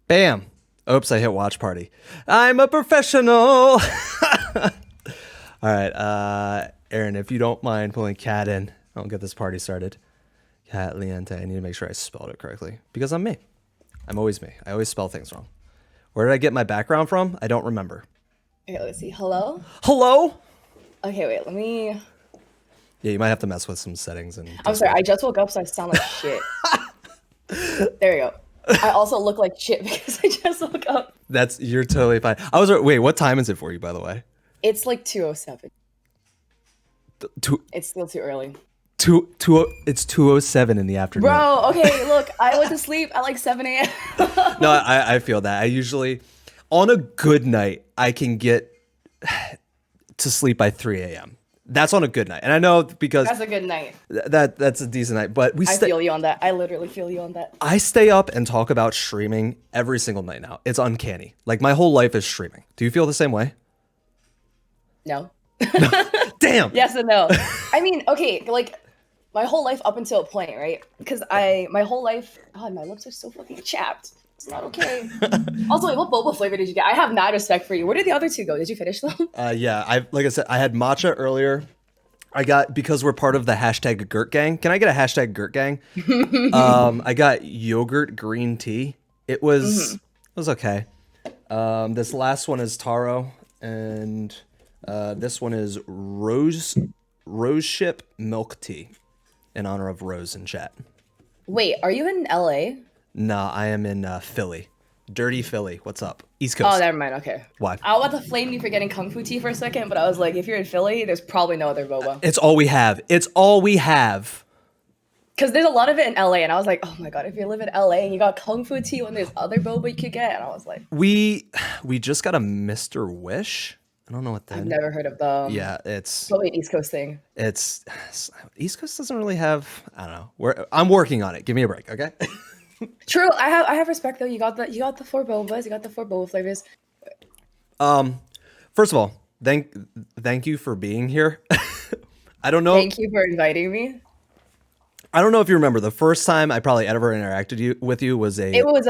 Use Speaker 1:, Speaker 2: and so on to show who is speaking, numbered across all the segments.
Speaker 1: Bam. Oops, I hit watch party. I'm a professional. All right, Aaron, if you don't mind pulling Cat in, I'll get this party started. Katliente. I need to make sure I spelled it correctly because I'm me. I'm always me. I always spell things wrong. Where did I get my background from? I don't remember.
Speaker 2: Okay, let's see. Hello?
Speaker 1: Hello?
Speaker 2: Okay, wait, let me...
Speaker 1: Yeah, you might have to mess with some settings.
Speaker 2: I'm sorry, I just woke up, so I sound like shit. There we go. I also look like shit because I just woke up.
Speaker 1: You're totally fine. Wait, what time is it for you, by the way?
Speaker 2: It's like 2:07.
Speaker 1: Two,
Speaker 2: It's still too early.
Speaker 1: it's 2:07 in the afternoon.
Speaker 2: Bro, okay, look, I went to sleep at like 7 a.m.
Speaker 1: No, I feel that. I usually, on a good night, I can get to sleep by 3 a.m. That's on a good night. And I know because
Speaker 2: That's a good night.
Speaker 1: that's a decent night. But
Speaker 2: I feel you on that. I literally feel you on that.
Speaker 1: I stay up and talk about streaming every single night now. It's uncanny. Like my whole life is streaming. Do you feel the same way?
Speaker 2: No.
Speaker 1: Damn.
Speaker 2: Yes and no. I mean, okay, like my whole life up until a point, right? Because my whole life, God, my lips are so fucking chapped. It's not okay. Also, wait, what boba flavor did you get? I have mad respect for you. Where did the other two go? Did you finish them?
Speaker 1: Yeah. Like I said, I had matcha earlier. I got, because we're part of the hashtag Gert Gang. Can I get a hashtag Gert Gang? I got yogurt green tea. It was okay. This last one is taro, and this one is rose ship milk tea in honor of Rose in chat.
Speaker 2: Wait, are you in LA?
Speaker 1: Nah, I am in Philly. Dirty Philly. What's up? East Coast.
Speaker 2: Oh, never mind. Okay.
Speaker 1: Why?
Speaker 2: I was about to flame you for getting kung fu tea for a second, but I was like, if you're in Philly, there's probably no other boba.
Speaker 1: It's all we have. It's all we have.
Speaker 2: Because there's a lot of it in LA, and I was like, oh my god, if you live in LA and you got kung fu tea when there's other boba you could get, and I was like,
Speaker 1: We just got a Mr. Wish. I don't know what that.
Speaker 2: I've never heard of them.
Speaker 1: Yeah, it's
Speaker 2: Probably an East Coast thing.
Speaker 1: East Coast doesn't really have. I don't know. I'm working on it. Give me a break, okay?
Speaker 2: True, I have respect though. You got the four bobas, you got the four boba flavors.
Speaker 1: First of all, thank you for being here. I don't know.
Speaker 2: Thank you for inviting me.
Speaker 1: I don't know if you remember the first time I probably ever interacted with you was
Speaker 2: It was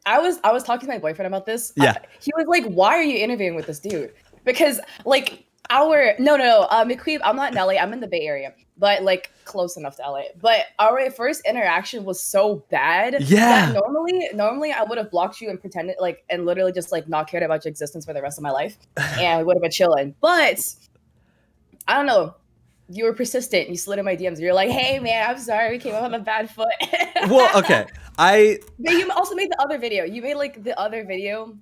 Speaker 2: I was talking to my boyfriend about this.
Speaker 1: Yeah.
Speaker 2: He was like, "Why are you interviewing with this dude?" Because like McQueen, I'm not in LA. I'm in the Bay Area, but like close enough to LA. But our first interaction was so bad.
Speaker 1: Yeah.
Speaker 2: That normally I would have blocked you and pretended like and literally just like not cared about your existence for the rest of my life, and we would have been chilling. But I don't know. You were persistent. You slid in my DMs. You're like, "Hey man, I'm sorry. We came up on a bad foot."
Speaker 1: Well, okay.
Speaker 2: But you also made the other video. You made like the other video.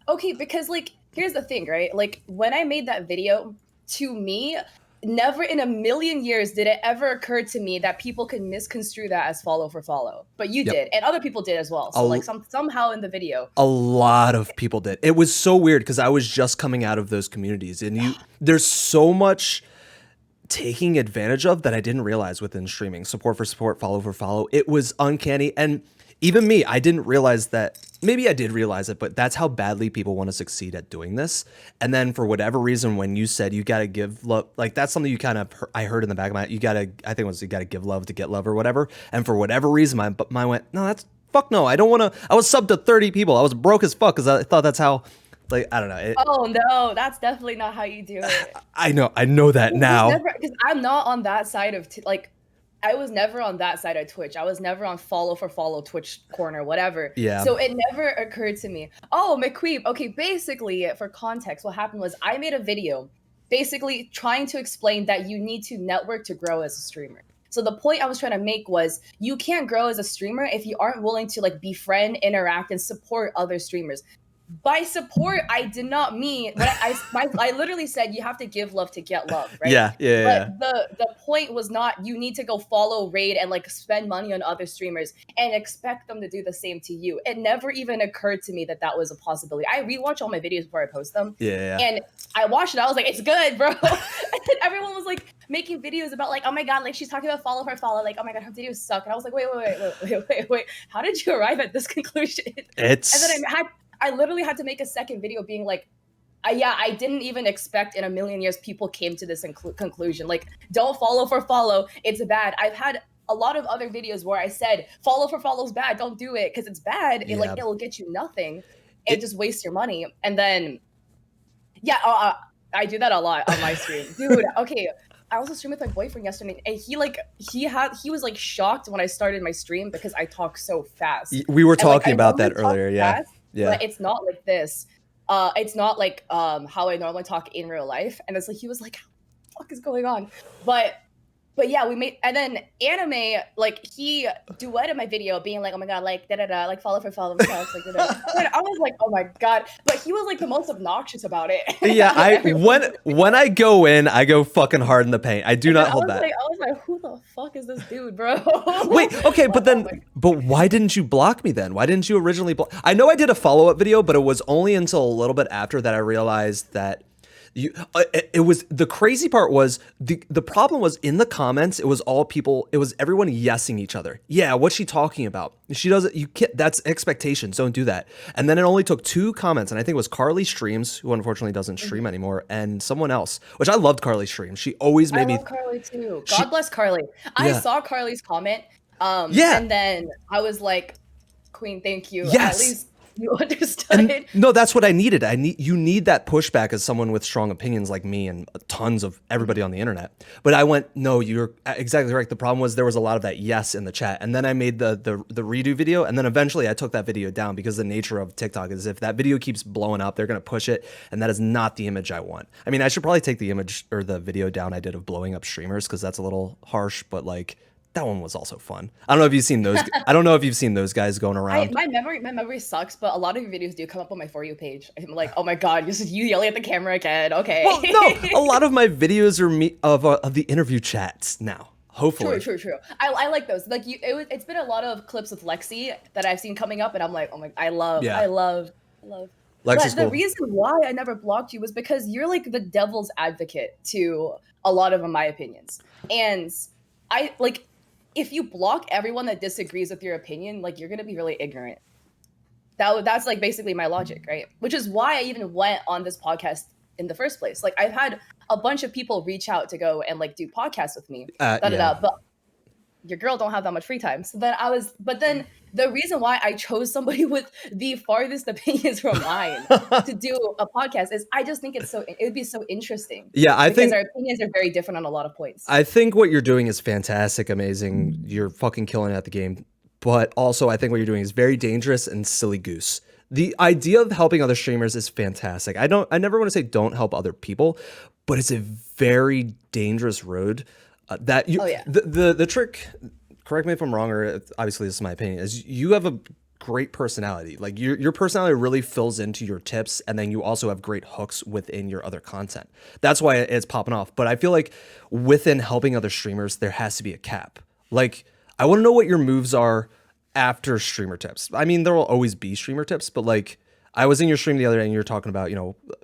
Speaker 2: Okay, because like here's the thing, right? Like when I made that video, to me, never in a million years did it ever occur to me that people could misconstrue that as follow for follow. But you did, and other people did as well. So like somehow in the video,
Speaker 1: a lot of people did. It was so weird because I was just coming out of those communities, and there's so much taking advantage of that I didn't realize within streaming. Support for support, follow for follow. It was uncanny. And even me, I didn't realize that. Maybe I did realize it, but that's how badly people want to succeed at doing this. And then for whatever reason, when you said you got to give love, like that's something you kind of, I heard in the back of my head, I think it was you got to give love to get love or whatever. And for whatever reason, my mind went, no, fuck no. I don't want to, I was subbed to 30 people. I was broke as fuck because I thought that's how, like, I don't know.
Speaker 2: Oh no, that's definitely not how you do it.
Speaker 1: I know that now.
Speaker 2: Because I'm not on that side of I was never on that side of Twitch. I was never on follow for follow Twitch corner, whatever.
Speaker 1: Yeah.
Speaker 2: So it never occurred to me. Oh, McQueen. Okay, basically, for context, what happened was I made a video basically trying to explain that you need to network to grow as a streamer. So the point I was trying to make was you can't grow as a streamer if you aren't willing to like befriend, interact, and support other streamers. By support, I did not mean when I literally said you have to give love to get love, right?
Speaker 1: Yeah.
Speaker 2: But the point was not you need to go follow, raid, and like spend money on other streamers and expect them to do the same to you. It never even occurred to me that was a possibility. I rewatch all my videos before I post them.
Speaker 1: Yeah.
Speaker 2: And I watched it. I was like, it's good, bro. And then everyone was like making videos about like, oh my god, like she's talking about follow her follow, like oh my god, her videos suck. And I was like, wait. How did you arrive at this conclusion? And then I literally had to make a second video being like, I didn't even expect in a million years people came to this conclusion. Like, don't follow for follow. It's bad. I've had a lot of other videos where I said follow for follow's bad, don't do it because it's bad. It like
Speaker 1: Yeah.
Speaker 2: it'll get you nothing and
Speaker 1: It,
Speaker 2: just waste your money. And then yeah, I do that a lot on my stream, dude. Okay, I also streamed with my boyfriend yesterday, and he was like shocked when I started my stream because I talk so fast,
Speaker 1: we were
Speaker 2: and like
Speaker 1: talking
Speaker 2: I
Speaker 1: about that
Speaker 2: normally talk
Speaker 1: earlier. Yeah.
Speaker 2: fast,
Speaker 1: Yeah.
Speaker 2: but it's not like this. It's not like how I normally talk in real life, and it's like he was like, "What the fuck is going on?" But yeah, we made, and then anime, like he duetted my video being like, oh my god, like da da da, like follow for follow, like da da. And I was like, oh my god, but he was like the most obnoxious about it.
Speaker 1: Yeah, when I go in, I go fucking hard in the paint. I do
Speaker 2: And then
Speaker 1: not hold back.
Speaker 2: I was like, who the fuck is this dude, bro?
Speaker 1: Wait, okay,
Speaker 2: Like,
Speaker 1: but
Speaker 2: oh
Speaker 1: then,
Speaker 2: my
Speaker 1: but why didn't you block me then? Why didn't you originally block? I know I did a follow-up video, but it was only until a little bit after that I realized that you. It was the crazy part was the problem was in the comments. It was all people. It was everyone yesing each other. Yeah, what's she talking about? She doesn't. You can't. That's expectations. Don't do that. And then it only took 2 comments, and I think it was Carly Streams, who unfortunately doesn't stream anymore, and someone else, which I loved Carly Stream. She always made
Speaker 2: I
Speaker 1: me.
Speaker 2: love Carly too. God bless Carly. I
Speaker 1: Yeah.
Speaker 2: saw Carly's comment,
Speaker 1: Yeah.
Speaker 2: and then I was like, Queen, thank you. At
Speaker 1: Yes.
Speaker 2: least you understood.
Speaker 1: And no, that's what I needed. You need that pushback as someone with strong opinions like me and tons of everybody on the internet. But I went, no, you're exactly right. The problem was there was a lot of that yes in the chat. And then I made the redo video, and then eventually I took that video down because the nature of TikTok is if that video keeps blowing up, they're going to push it, and that is not the image I want. I mean, I should probably take the image or the video down I did of blowing up streamers because that's a little harsh, but like that one was also fun. I don't know if you've seen those. I don't know if you've seen those guys going around.
Speaker 2: My memory sucks, but a lot of your videos do come up on my For You page. I'm like, oh my god, you yelling at the camera again? Okay.
Speaker 1: Well, no, a lot of my videos are me of the interview chats now. Hopefully,
Speaker 2: True. I like those. Like it's been a lot of clips with Lexi that I've seen coming up, and I'm like, oh my, I love.
Speaker 1: Lexi's
Speaker 2: But the
Speaker 1: cool.
Speaker 2: reason why I never blocked you was because you're like the devil's advocate to a lot of my opinions, and I like. If you block everyone that disagrees with your opinion, like you're gonna be really ignorant. That's like basically my logic, right? Which is why I even went on this podcast in the first place. Like I've had a bunch of people reach out to go and like do podcasts with me,
Speaker 1: Yeah.
Speaker 2: but your girl don't have that much free time. So then but then the reason why I chose somebody with the farthest opinions from mine to do a podcast is I just think it would be so interesting.
Speaker 1: Yeah, I
Speaker 2: because
Speaker 1: think
Speaker 2: our opinions are very different on a lot of points.
Speaker 1: I think what you're doing is fantastic, amazing. You're fucking killing it at the game. But also, I think what you're doing is very dangerous and silly goose. The idea of helping other streamers is fantastic. I never want to say don't help other people, but it's a very dangerous road. That you,
Speaker 2: Oh, yeah.
Speaker 1: the trick. Correct me if I'm wrong, or obviously this is my opinion. Is you have a great personality. Like your personality really fills into your tips, and then you also have great hooks within your other content. That's why it's popping off. But I feel like within helping other streamers, there has to be a cap. Like I want to know what your moves are after streamer tips. I mean, there will always be streamer tips, but like I was in your stream the other day, and you were talking about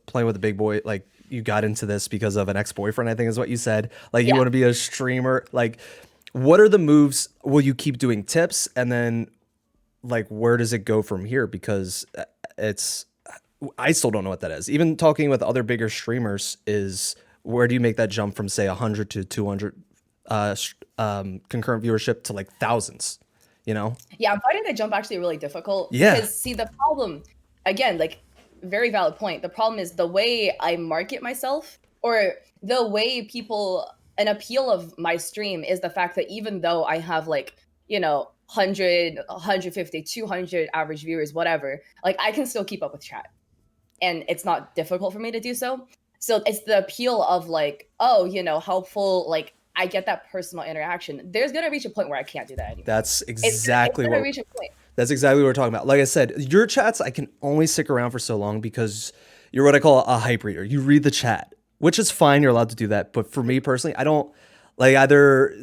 Speaker 1: playing with the big boy. Like you got into this because of an ex-boyfriend, I think is what you said. Like you want to be a streamer. Like what are the moves? Will you keep doing tips, and then like where does it go from here? Because I still don't know what that is. Even talking with other bigger streamers is where do you make that jump from say 100 to 200 concurrent viewership to like thousands?
Speaker 2: Yeah, I'm finding that jump actually really difficult.
Speaker 1: Yeah.
Speaker 2: Because see, the problem, again, like very valid point. The problem is the way I market myself, or the way an appeal of my stream is the fact that even though I have like 100, 150, 200 average viewers, whatever, like I can still keep up with chat, and it's not difficult for me to do so. So it's the appeal of like, oh, helpful, like I get that personal interaction. There's gonna reach a point where I can't do that anymore.
Speaker 1: That's
Speaker 2: It's
Speaker 1: exactly
Speaker 2: gonna
Speaker 1: what
Speaker 2: reach a point.
Speaker 1: That's exactly what we're talking about. Like I said, your chats I can only stick around for so long because you're what I call a hype reader. You read the chat, which is fine. You're allowed to do that. But for me personally, I don't like either.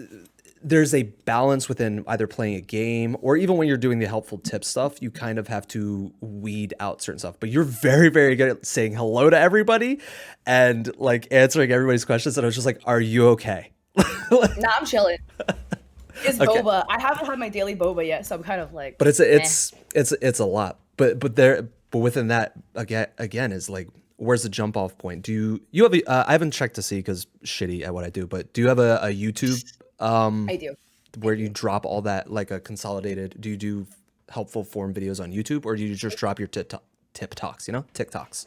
Speaker 1: There's a balance within either playing a game or even when you're doing the helpful tip stuff, you kind of have to weed out certain stuff. But you're very, very good at saying hello to everybody and like answering everybody's questions. And I was just like, are you okay?
Speaker 2: Nah, I'm chilling. It's
Speaker 1: Okay.
Speaker 2: boba. I haven't had my daily boba yet, so I'm kind of like.
Speaker 1: But it's a lot. But within that again is like where's the jump off point? Do you have I haven't checked to see because shitty at what I do, but do you have a YouTube?
Speaker 2: I do.
Speaker 1: where you drop all that like a consolidated? Do you do helpful form videos on YouTube, or do you just drop your TikToks? You know, TikToks.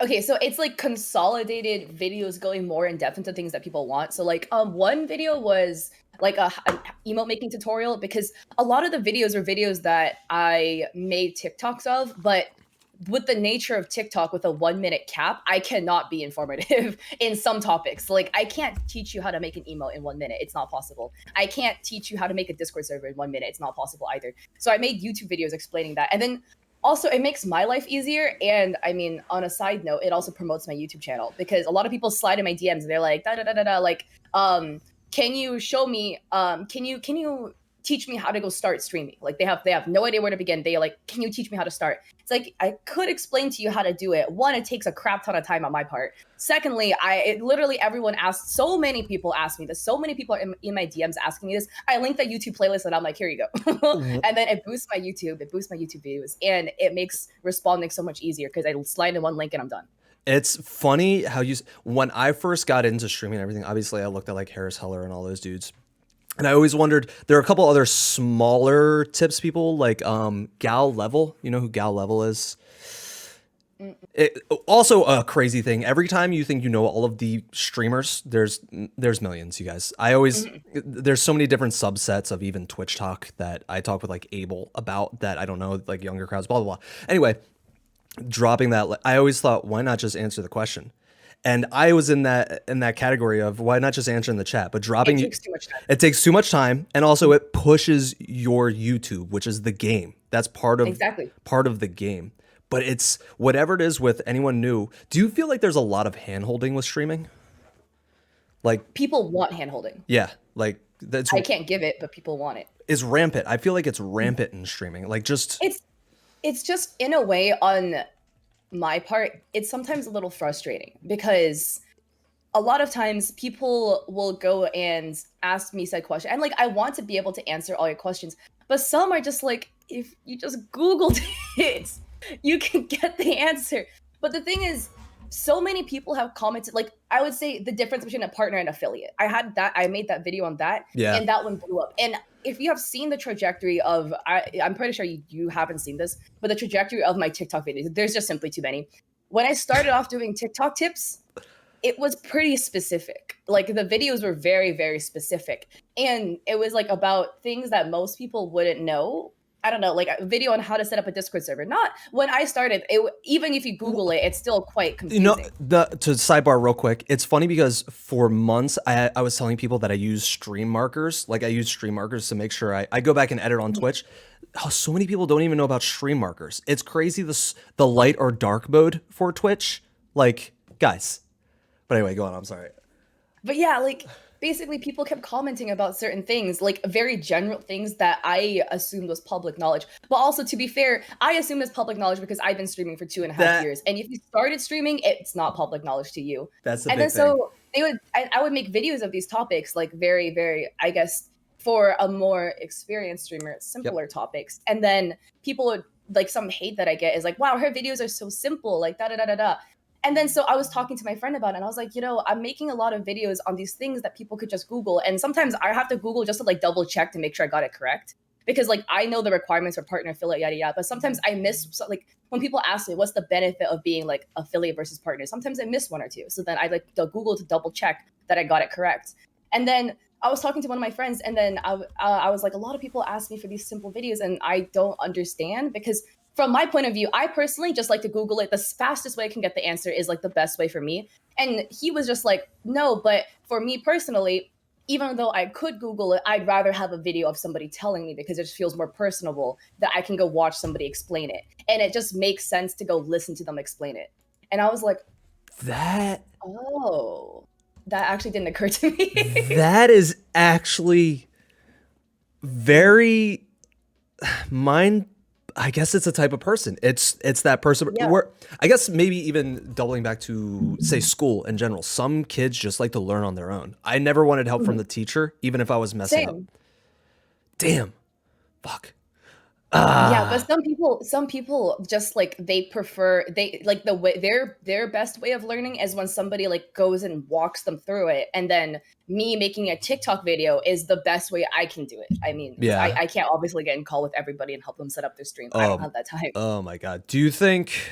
Speaker 2: Okay, so it's like consolidated videos going more in depth into things that people want. So like one video was like an emote making tutorial, because a lot of the videos are videos that I made TikToks of, but with the nature of TikTok with a 1 minute cap, I cannot be informative in some topics. Like I can't teach you how to make an emote in 1 minute. It's not possible. I can't teach you how to make a Discord server in 1 minute. It's not possible either. So I made YouTube videos explaining that. And then also it makes my life easier. And I mean, on a side note, it also promotes my YouTube channel, because a lot of people slide in my DMs and they're like, da da da da da, like, can you show me, can you teach me how to go start streaming? Like they have no idea where to begin. They like, can you teach me how to start? It's like, I could explain to you how to do it. One, it takes a crap ton of time on my part. Secondly, literally everyone asks, so many people ask me this. So many people are in my DMs asking me this. I link that YouTube playlist and I'm like, here you go. And then it boosts my YouTube views, and it makes responding so much easier because I slide in one link and I'm done.
Speaker 1: It's funny how when I first got into streaming and everything, obviously I looked at like Harris Heller and all those dudes. And I always wondered, there are a couple other smaller tips people like Gal Level. You know who Gal Level is? It, also a crazy thing. Every time you think you know all of the streamers, there's millions, you guys. I always there's so many different subsets of even Twitch talk that I talk with like Abel about that I don't know, like younger crowds, blah blah blah. Anyway, dropping that, I always thought, why not just answer the question? And I was in that category of why not just answer in the chat, but dropping
Speaker 2: It takes too much time.
Speaker 1: it takes too much time, and also it pushes your YouTube, which is the game. That's
Speaker 2: Exactly.
Speaker 1: part of the game. But it's whatever it is with anyone new. Do you feel like there's a lot of hand holding with streaming? Like
Speaker 2: People want handholding.
Speaker 1: yeah, like that's
Speaker 2: I can't give it, but people want it.
Speaker 1: is rampant. I feel like it's rampant in streaming. Like just
Speaker 2: It's just, in a way, on my part, it's sometimes a little frustrating, because a lot of times people will go and ask me said question, and like I want to be able to answer all your questions, but some are just like, if you just Googled it, you can get the answer. But the thing is, so many people have commented, like I would say the difference between a partner and affiliate. I made that video on that,
Speaker 1: Yeah.
Speaker 2: and that one blew up. And if you have seen the trajectory of, I'm pretty sure you haven't seen this, but the trajectory of my TikTok videos, there's just simply too many. When I started off doing TikTok tips, it was pretty specific. Like the videos were very, very specific. And it was like about things that most people wouldn't know. I don't know, like a video on how to set up a Discord server. Not when I started, even if you Google it, it's still quite
Speaker 1: you know,
Speaker 2: confusing.
Speaker 1: to sidebar real quick, it's funny because for months I was telling people that I use stream markers. Like I use stream markers to make sure I go back and edit on Twitch. Oh, so many people don't even know about stream markers. It's crazy, the light or dark mode for Twitch. Like, guys. But anyway, go on. I'm sorry.
Speaker 2: But yeah, like basically people kept commenting about certain things, like very general things that I assumed was public knowledge. But also, to be fair, I assume it's public knowledge because I've been streaming for 2.5 years. And if you started streaming, it's not public knowledge to you.
Speaker 1: That's the
Speaker 2: And
Speaker 1: big
Speaker 2: then so I would make videos of these topics, like very, very, I guess, for a more experienced streamer, simpler topics. And then people would, like, some hate that I get is like, wow, her videos are so simple, like da da da da da. And then so I was talking to my friend about it, and I was like, I'm making a lot of videos on these things that people could just Google. And sometimes I have to Google just to like double check to make sure I got it correct. Because like I know the requirements for partner, affiliate, yada yada. But sometimes I miss, so, like when people ask me what's the benefit of being like affiliate versus partner, sometimes I miss one or two. So then I like the Google to double check that I got it correct. And then I was talking to one of my friends, and then I was like, a lot of people ask me for these simple videos, and I don't understand, because from my point of view, I personally just like to Google it. The fastest way I can get the answer is like the best way for me. And he was just like, no, but for me personally, even though I could Google it, I'd rather have a video of somebody telling me, because it just feels more personable that I can go watch somebody explain it. And it just makes sense to go listen to them explain it. And I was like, oh, that actually didn't occur to me.
Speaker 1: That is actually very I guess it's a type of person. It's that person where I guess maybe even doubling back to say school in general. Some kids just like to learn on their own. I never wanted help from the teacher, even if I was messing up. Damn. Fuck.
Speaker 2: Yeah, but
Speaker 1: Ah,
Speaker 2: some people just like they prefer they like the way their best way of learning is when somebody like goes and walks them through it, and then me making a TikTok video is the best way I can do it. I mean, because
Speaker 1: yeah.
Speaker 2: I can't obviously get in call with everybody and help them set up their stream. I don't
Speaker 1: Um,
Speaker 2: have that time.
Speaker 1: oh my God. Do you think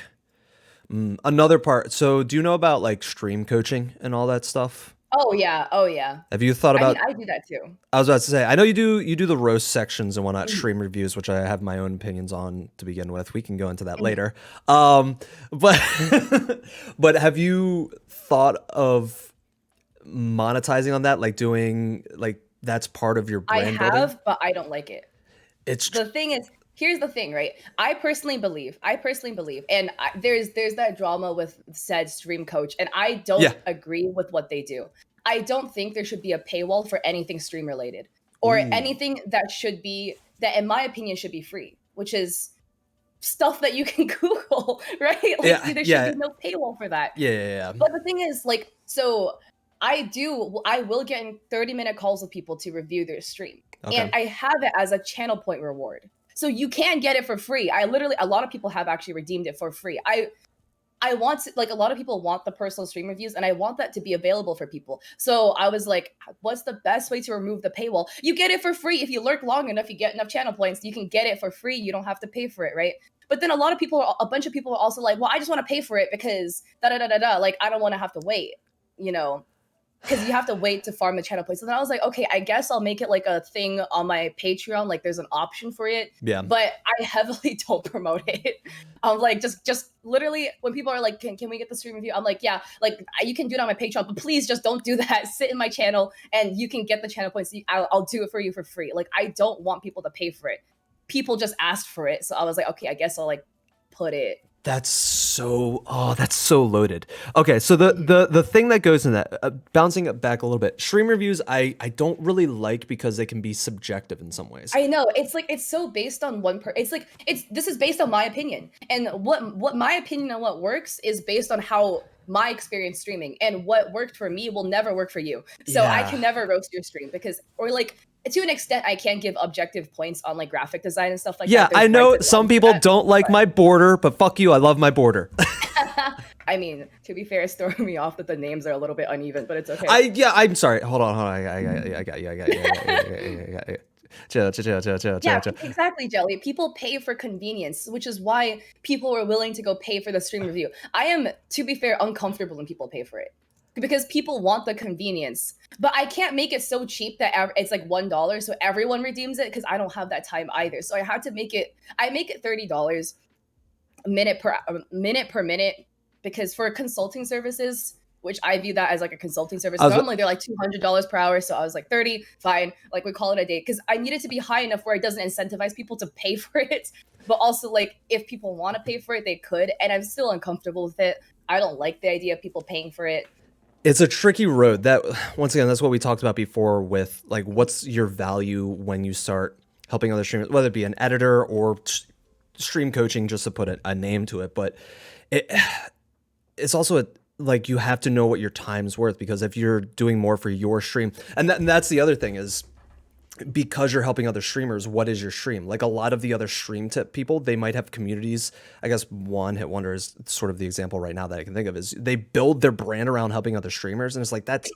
Speaker 1: another part? So, do you know about like stream coaching and all that stuff?
Speaker 2: Oh yeah, oh yeah.
Speaker 1: Have you thought
Speaker 2: I mean,
Speaker 1: about?
Speaker 2: I do that too.
Speaker 1: I was about to say, I know you do the roast sections and whatnot,
Speaker 2: Mhm,
Speaker 1: stream reviews, which I have my own opinions on to begin with. We can go into that
Speaker 2: mhm.
Speaker 1: later. But but have you thought of monetizing on that, like doing like that's part of your
Speaker 2: I
Speaker 1: brand building?
Speaker 2: have, but I don't like it.
Speaker 1: It's
Speaker 2: The thing is, here's the thing, right? I personally believe, and there's that drama with said stream coach, and I
Speaker 1: yeah.
Speaker 2: don't agree with what they do. I don't think there should be a paywall for anything stream related, or
Speaker 1: Ooh.
Speaker 2: anything that should be that, in my opinion, should be free, which is stuff that you can Google, right? Like
Speaker 1: Yeah.
Speaker 2: there should
Speaker 1: Yeah.
Speaker 2: be no paywall for that.
Speaker 1: Yeah. Yeah.
Speaker 2: But the thing is, like, so I will get in 30-minute calls with people to review their stream.
Speaker 1: Yeah.
Speaker 2: And
Speaker 1: Okay.
Speaker 2: I have it as a channel point reward. So you can get it for free. I literally a lot of people have actually redeemed it for free. I want to, like, a lot of people want the personal stream reviews, and I want that to be available for people. So I was like, what's the best way to remove the paywall? You get it for free. If you lurk long enough, you get enough channel points, you can get it for free. You don't have to pay for it, right? But then a bunch of people are also like, well, I just want to pay for it because da da da da da. Like, I don't want to have to wait, you know, because you have to wait to farm the channel points. So then I was like, okay, I guess I'll make it like a thing on my Patreon. Like there's an option for it,
Speaker 1: Yeah.
Speaker 2: but I heavily don't promote it. I'm like, just literally when people are like, can we get the stream review? I'm like, yeah, like you can do it on my Patreon, but please just don't do that. Sit in my channel and you can get the channel points. I'll do it for you for free. Like I don't want people to pay for it. People just asked for it. So I was like, okay, I guess I'll like put it.
Speaker 1: That's so loaded. Okay, so the thing that goes in that, bouncing it back a little bit, stream reviews I don't really like because they can be subjective in some ways.
Speaker 2: I know, it's like it's so based on it's like it's this is based on my opinion, and what my opinion on what works is based on how my experience streaming, and what worked for me will never work for you. So I
Speaker 1: Yeah.
Speaker 2: can never roast your stream because, or like, to an extent I can give objective points on like graphic design and stuff like
Speaker 1: Yeah,
Speaker 2: that.
Speaker 1: I
Speaker 2: There's rights
Speaker 1: know
Speaker 2: and
Speaker 1: some
Speaker 2: wrongs to
Speaker 1: people
Speaker 2: that,
Speaker 1: don't like my border, but fuck you, I love my border.
Speaker 2: but I mean, to be fair, it's throwing me off that the names are a little bit uneven, but it's okay.
Speaker 1: I'm sorry. Hold on. I got you. I got you. Chill.
Speaker 2: Yeah, exactly, Jelly. People pay for convenience, which is why people were willing to go pay for the stream review. I am, to be fair, uncomfortable when people pay for it because people want the convenience. But I can't make it so cheap that it's like $1 so everyone redeems it, because I don't have that time either. So I had to make it. I make it $30 minute per minute, because for consulting services, which I view that as like a consulting service,
Speaker 1: I was
Speaker 2: normally they're like $200 per hour. So I was like 30, fine, like we call it a day, because I need it to be high enough where it doesn't incentivize people to pay for it, but also like if people want to pay for it, they could, and I'm still uncomfortable with it. I don't like the idea of people paying for it.
Speaker 1: It's a tricky road. That once again, that's what we talked about before with like what's your value when you start helping other streamers, whether it be an editor or stream coaching, just to put a name to it. But it it's also like you have to know what your time's worth, because if you're doing more for your stream, and that's the other thing is, because you're helping other streamers, what is your stream? Like a lot of the other stream tip people, they might have communities. I guess One Hit Wonder is sort of the example right now that I can think of, is they build their brand around helping other streamers. And it's like, that's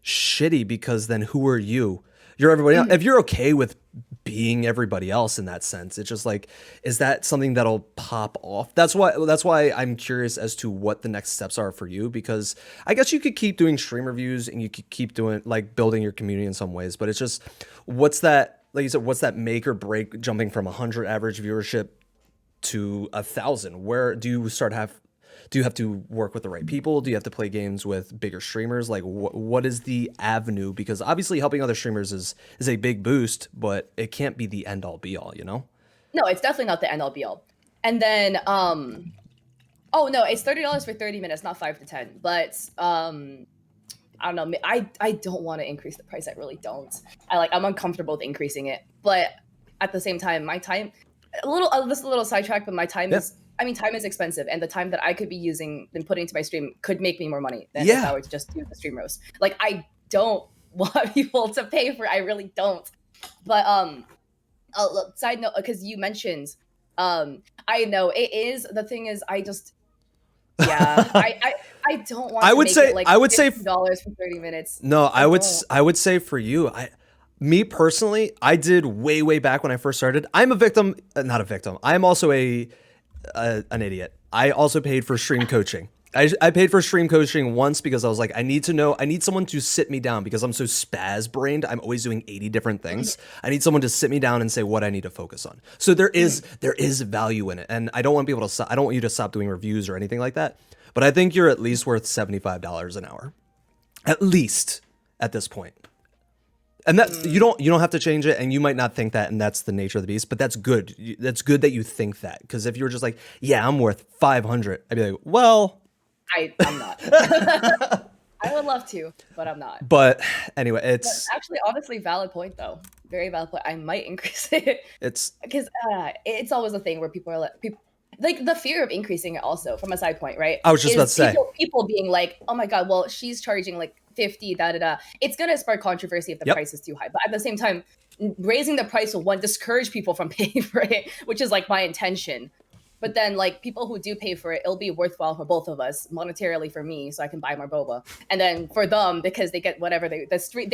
Speaker 1: shitty, because then who are you? You're everybody else. If you're okay with being everybody else in that sense, it's just like, is that something that'll pop off? That's why I'm curious as to what the next steps are for you, because I guess you could keep doing stream reviews and you could keep doing like building your community in some ways, but it's just, what's that, like you said, what's that make or break jumping from 100 average viewership to 1,000? Where do you have to work with the right people? Do you have to play games with bigger streamers? Like what is the avenue? Because obviously helping other streamers is a big boost, but it can't be the end all be all, you know?
Speaker 2: No, it's definitely not the end all be all. And then oh no, it's $30 for 30 minutes, not 5 to 10. But I don't know. I don't want to increase the price. I really don't. I'm uncomfortable with increasing it. But at the same time, my time, this is a little sidetrack, but my time
Speaker 1: Yeah.
Speaker 2: is, I mean, time is expensive, and the time that I could be using and putting into my stream could make me more money than if
Speaker 1: Yeah.
Speaker 2: I were to just do the stream roast. Like, I don't want people to pay for it. I really don't. But Side note, because you mentioned, I know it is. The thing is, I just, yeah, I don't want
Speaker 1: I
Speaker 2: to
Speaker 1: would
Speaker 2: make it
Speaker 1: say
Speaker 2: like
Speaker 1: I would say
Speaker 2: $50 for 30 minutes.
Speaker 1: no,
Speaker 2: I don't.
Speaker 1: I would say for you, me personally, I did way back when I first started. I'm a victim, not a victim. I'm also an idiot. I also paid for stream coaching. I paid for stream coaching once because I was like, I need someone to sit me down because I'm so spaz brained. I'm always doing 80 different things. I need someone to sit me down and say what I need to focus on. So there is value in it. And I don't want people to, I don't want you to stop doing reviews or anything like that. But I think you're at least worth $75 an hour, at least at this point. And that you don't have to change it, and you might not think that, and that's the nature of the beast. But that's good. That's good that you think that, because if you were just like, yeah, I'm worth 500, I'd be like, well,
Speaker 2: I'm not. I would love to, but I'm not.
Speaker 1: but anyway,
Speaker 2: But actually, honestly, valid point though. Very valid point. I might increase it
Speaker 1: it's
Speaker 2: because it's always a thing where people are like the fear of increasing it also from a side point, right?
Speaker 1: I was just about to say.
Speaker 2: People being like, oh my god, well she's charging like 50, da da da. It's gonna spark controversy if the
Speaker 1: Yep.
Speaker 2: price is too high. But at the same time, raising the price will one discourage people from paying for it, which is like my intention. But then, like people who do pay for it, it'll be worthwhile for both of us monetarily for me, so I can buy more boba, and then for them because they get whatever they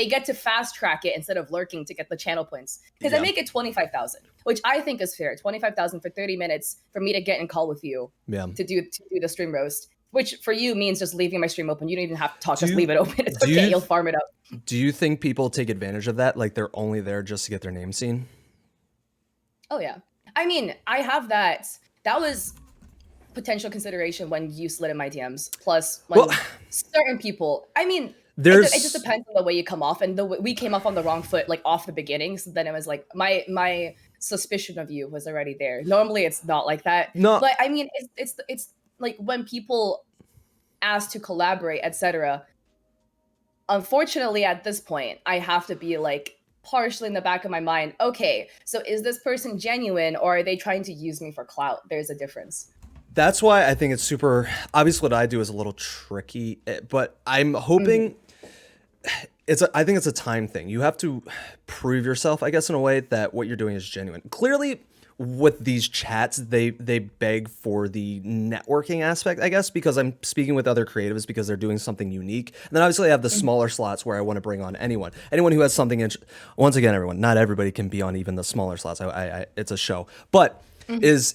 Speaker 2: get to fast track it instead of lurking to get the channel points. Because I
Speaker 1: Yeah.
Speaker 2: make it 25,000, which I think is fair. 25,000 for 30 minutes for me to get in call with you
Speaker 1: Yeah.
Speaker 2: to do the stream roast, which for you means just leaving my stream open. You don't even have to talk;
Speaker 1: Do
Speaker 2: just
Speaker 1: you-
Speaker 2: leave it open. It's
Speaker 1: do
Speaker 2: okay.
Speaker 1: you-
Speaker 2: You'll farm it up.
Speaker 1: Do you think people take advantage of that? Like they're only there just to get their name seen?
Speaker 2: Oh yeah. I mean, I have that. That was potential consideration when you slid in my DMs. Plus, when
Speaker 1: Well,
Speaker 2: certain people, I mean, it
Speaker 1: there's
Speaker 2: just depends on the way you come off, and we came off on the wrong foot, like off the beginning. So then it was like my suspicion of you was already there. Normally, it's not like that.
Speaker 1: No.
Speaker 2: But I mean, it's like when people ask to collaborate, etc. Unfortunately, at this point, I have to be like partially in the back of my mind. Okay, so is this person genuine, or are they trying to use me for clout? There's a difference.
Speaker 1: That's why I think it's super obvious. What I do is a little tricky, but I'm hoping I think it's a time thing. You have to prove yourself, I guess, in a way that what you're doing is genuine. Clearly, with these chats, they beg for the networking aspect, I guess, because I'm speaking with other creatives because they're doing something unique. And then obviously I have the smaller slots where I want to bring on anyone who has something. Once again, everyone, not everybody can be on even the smaller slots. It's a show, but is.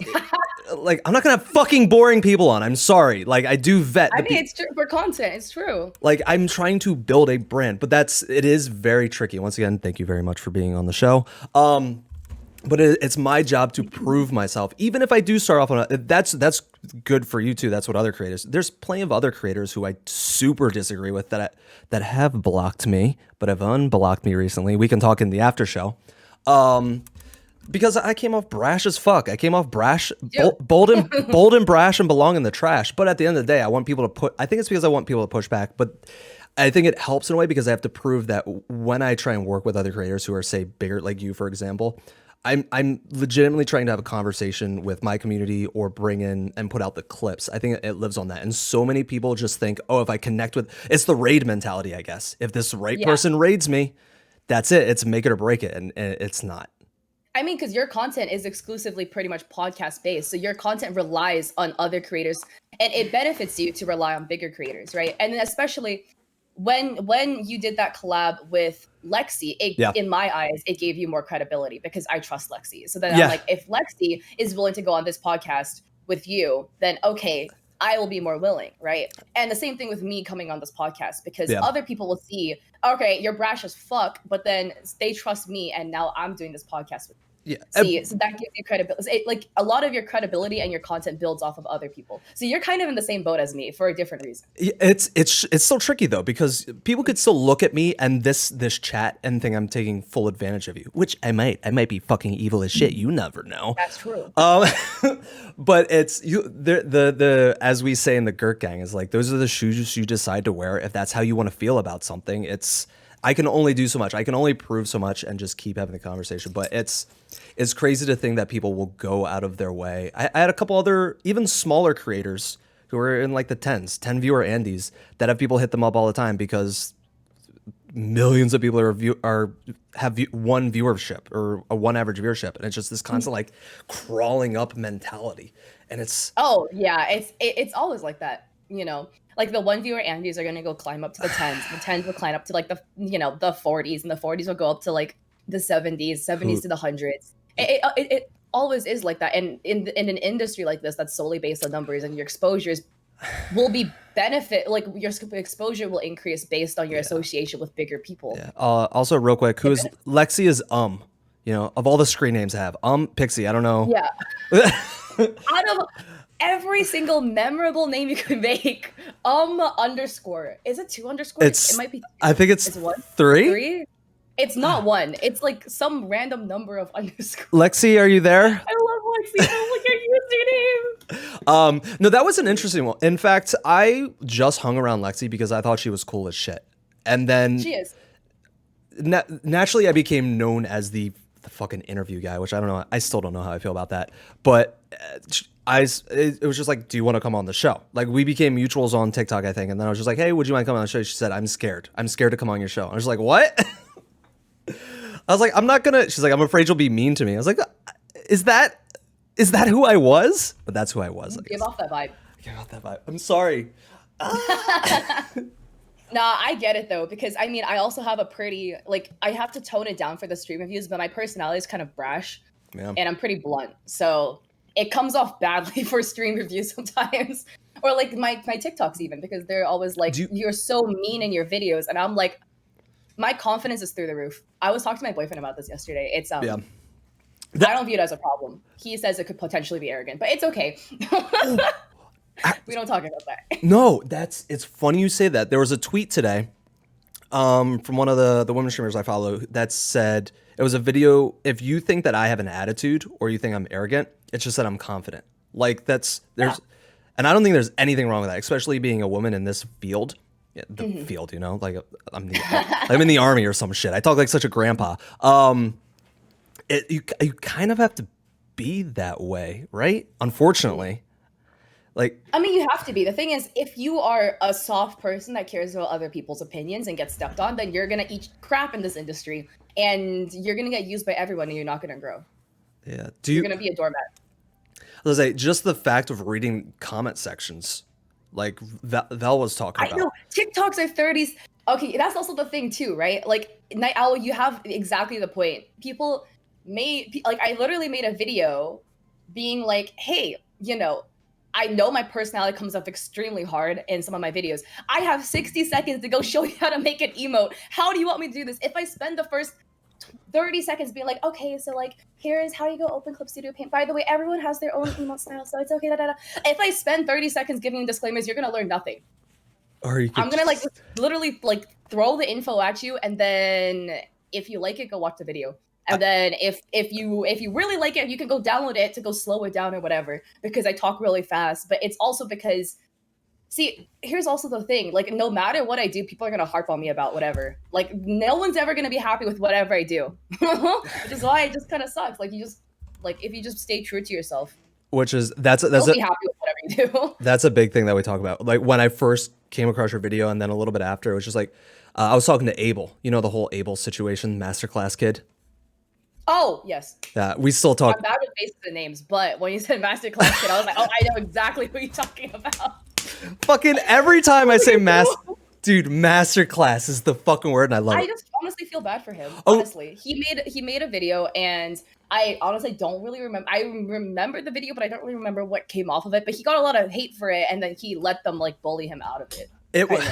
Speaker 1: Like, I'm not gonna have fucking boring people on. I'm sorry. Like, I do vet.
Speaker 2: I mean, it's true for content. It's true.
Speaker 1: Like, I'm trying to build a brand, but it is very tricky. Once again, thank you very much for being on the show. But it's my job to prove myself, even if I do start off on that's good for you too. That's what other creators. There's plenty of other creators who I super disagree with that have blocked me, but have unblocked me recently. We can talk in the after show. Because I came off brash as fuck. I came off brash, bold and brash, and belong in the trash. But at the end of the day, I think it's because I want people to push back. But I think it helps in a way because I have to prove that when I try and work with other creators who are, say, bigger, like you, for example, I'm legitimately trying to have a conversation with my community or bring in and put out the clips. I think it lives on that. And so many people just think, oh, if I connect with, it's the raid mentality, I guess. If this right person raids me, that's it. It's make it or break it. And it's not.
Speaker 2: I mean, because your content is exclusively pretty much podcast based. So your content relies on other creators, and it benefits you to rely on bigger creators, right? And then especially when you did that collab with Lexi, in my eyes, it gave you more credibility because I trust Lexi. So then I'm like, if Lexi is willing to go on this podcast with you, then okay, I will be more willing, right? And the same thing with me coming on this podcast because other people will see, okay, you're brash as fuck, but then they trust me, and now I'm doing this podcast with you.
Speaker 1: Yeah.
Speaker 2: So that gives you credibility. Like a lot of your credibility and your content builds off of other people. So you're kind of in the same boat as me for a different reason.
Speaker 1: It's still tricky though, because people could still look at me and this chat and think I'm taking full advantage of you, which I might be fucking evil as shit. You never know.
Speaker 2: That's true.
Speaker 1: But it's the as we say in the Gert gang is like, those are the shoes you decide to wear. If that's how you want to feel about something, I can only do so much. I can only prove so much and just keep having the conversation. But it's crazy to think that people will go out of their way. I had a couple other even smaller creators who are in like the 10 viewer Andes that have people hit them up all the time because millions of people have one viewership or a one average viewership, and it's just this constant like crawling up mentality, and it's
Speaker 2: Oh yeah, it's always like that. Like the one viewer Andes are gonna go climb up to the tens. The tens will climb up to like the 40s, and the 40s will go up to like the 70s, 70s
Speaker 1: who
Speaker 2: to the hundreds. It always is like that. And in an industry like this that's solely based on numbers, and your exposures will be benefit like your exposure will increase based on your association with bigger people.
Speaker 1: yeah. Also, real quick, who is Lexi? Is of all the screen names I have, Pixie. I don't know.
Speaker 2: Yeah. Out of every single memorable name you could make, underscore. Is it 2 underscores? It might be.
Speaker 1: I think it's
Speaker 2: one?
Speaker 1: three.
Speaker 2: 3? It's not 1. It's like some random number of underscores.
Speaker 1: Lexi, are you there?
Speaker 2: I love Lexi. Oh, look your username.
Speaker 1: No, that was an interesting one. In fact, I just hung around Lexi because I thought she was cool as shit, and then
Speaker 2: She is.
Speaker 1: Naturally I became known as the fucking interview guy, which I don't know. I still don't know how I feel about that, but it was just like, do you want to come on the show? Like, we became mutuals on TikTok, I think, and then I was just like, hey, would you mind coming on the show? She said, I'm scared to come on your show. I was like, what? I was like, I'm not gonna. She's like, I'm afraid you'll be mean to me. I was like, is that who I was? But that's who I was.
Speaker 2: Give off that vibe.
Speaker 1: Give off that vibe. I'm sorry.
Speaker 2: Nah, I get it though, because I mean, I also have a pretty, like, I have to tone it down for the stream reviews, but my personality is kind of brash, and I'm pretty blunt, so it comes off badly for stream reviews sometimes, or like my TikToks even, because they're always like, you're so mean in your videos, and I'm like, my confidence is through the roof. I was talking to my boyfriend about this yesterday. It's I don't view it as a problem. He says it could potentially be arrogant, but it's okay. We don't talk about that.
Speaker 1: No, it's funny you say that. There was a tweet today from one of the women streamers I follow that said, it was a video, if you think that I have an attitude or you think I'm arrogant, it's just that I'm confident. Like, and I don't think there's anything wrong with that, especially being a woman in this field. Yeah, the field, like I'm in the army or some shit. I talk like such a grandpa. You kind of have to be that way, right? Unfortunately. Like,
Speaker 2: I mean, you have to be. The thing is, if you are a soft person that cares about other people's opinions and gets stepped on, then you're gonna eat crap in this industry, and you're gonna get used by everyone, and you're not gonna grow.
Speaker 1: Yeah.
Speaker 2: You're gonna be a doormat.
Speaker 1: Let's say just the fact of reading comment sections, like Val was talking about.
Speaker 2: I know TikToks are 30s. Okay, that's also the thing too, right? Like, Night Owl, you have exactly the point. People I literally made a video being like, hey, I know my personality comes up extremely hard in some of my videos. I have 60 seconds to go show you how to make an emote. How do you want me to do this? If I spend the first 30 seconds being like, okay, so like, here's how you go open Clip Studio Paint. By the way, everyone has their own emote style, so it's okay. If I spend 30 seconds giving you disclaimers, you're gonna learn nothing. I'm gonna like just literally like throw the info at you, and then if you like it, go watch the video. And then if you really like it, you can go download it to go slow it down or whatever, because I talk really fast. But it's also because, see, here's also the thing, like, no matter what I do, people are going to harp on me about whatever. Like, no one's ever going to be happy with whatever I do, which is why it just kind of sucks. Like, if you just stay true to yourself.
Speaker 1: Which is,
Speaker 2: be happy with whatever you do.
Speaker 1: That's a big thing that we talk about. Like, when I first came across your video, and then a little bit after, it was just like, I was talking to Abel, the whole Abel situation, masterclass kid.
Speaker 2: Oh, yes.
Speaker 1: Yeah, we still talk.
Speaker 2: I'm bad with faces and names, but when you said masterclass kid, I was like, oh, I know exactly what you're talking about.
Speaker 1: Fucking every time I say masterclass is the fucking word, and I love it.
Speaker 2: I just honestly feel bad for him. Honestly, he made a video, and I honestly don't really remember. I remember the video, but I don't really remember what came off of it. But he got a lot of hate for it, and then he let them like bully him out of it. I was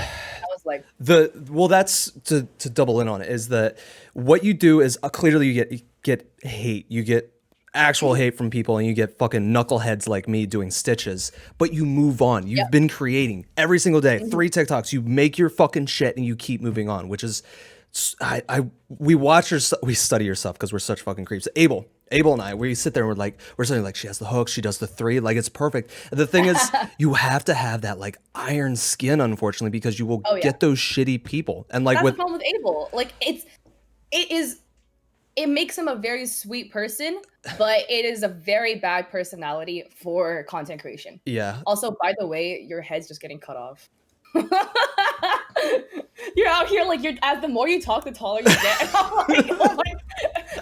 Speaker 2: like,
Speaker 1: that's to double in on it, is that what you do is clearly you get hate, you get actual hate from people, and you get fucking knuckleheads like me doing stitches, but you move on. You've been creating every single day, 3 TikToks, you make your fucking shit and you keep moving on, which is, we study your stuff because we're such fucking creeps. Abel and I, we sit there and we're saying like, she has the hook, she does the 3, like, it's perfect. And the thing is, you have to have that like iron skin, unfortunately, because you will get those shitty people. And like,
Speaker 2: that's the problem with Abel. Like, it makes him a very sweet person, but it is a very bad personality for content creation.
Speaker 1: Yeah.
Speaker 2: Also, by the way, your head's just getting cut off. You're out you're like, you're as the more you talk, the taller you get. And I'm like, oh my,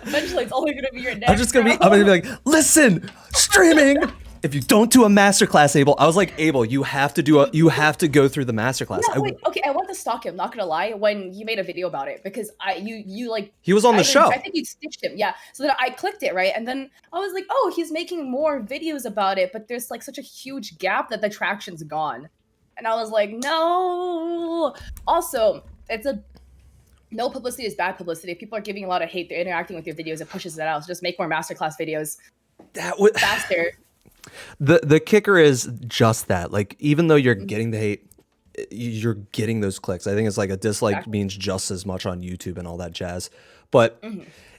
Speaker 2: eventually it's only gonna be your neck.
Speaker 1: I'm gonna be like, listen, streaming. If you don't do a masterclass, Abel, I was like, Abel, you have to go through the masterclass.
Speaker 2: Yeah, wait, okay, I want to stalk him, not gonna lie, when you made a video about it, because you like
Speaker 1: He was on the show.
Speaker 2: I think you stitched him, yeah. So then I clicked it, right? And then I was like, oh, he's making more videos about it, but there's like such a huge gap that the traction's gone. And I was like, no. Also, no publicity is bad publicity. If people are giving a lot of hate, they're interacting with your videos, it pushes it out. So just make more masterclass videos
Speaker 1: That would
Speaker 2: faster.
Speaker 1: The kicker is just that. Like, even though you're getting the hate, you're getting those clicks. I think it's like a dislike means just as much on YouTube and all that jazz. But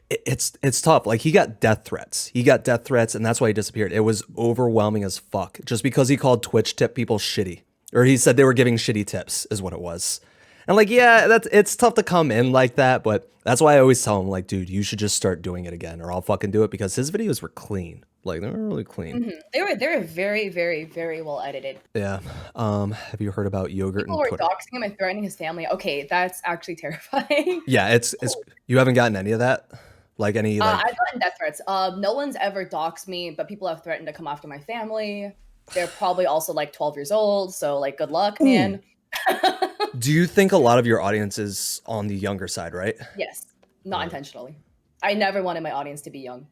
Speaker 1: it's tough. Like, he got death threats. And that's why he disappeared. It was overwhelming as fuck. Just because he called Twitch tip people shitty. Or he said they were giving shitty tips is what it was. And like, yeah, it's tough to come in like that, but that's why I always tell him, like, dude, you should just start doing it again, or I'll fucking do it, because his videos were clean. Like, they were really clean.
Speaker 2: They were very, very, very well edited.
Speaker 1: Yeah. Have you heard about yogurt
Speaker 2: People
Speaker 1: and
Speaker 2: were
Speaker 1: Twitter?
Speaker 2: doxing him and threatening his family. Okay, that's actually terrifying.
Speaker 1: Yeah, it's you haven't gotten any of that? Like any like
Speaker 2: I've gotten death threats. No one's ever doxed me, but people have threatened to come after my family. They're probably also like 12 years old, so like good luck, man.
Speaker 1: Do you think a lot of your audience is on the younger side, right?
Speaker 2: Yes, not intentionally. I never wanted my audience to be young.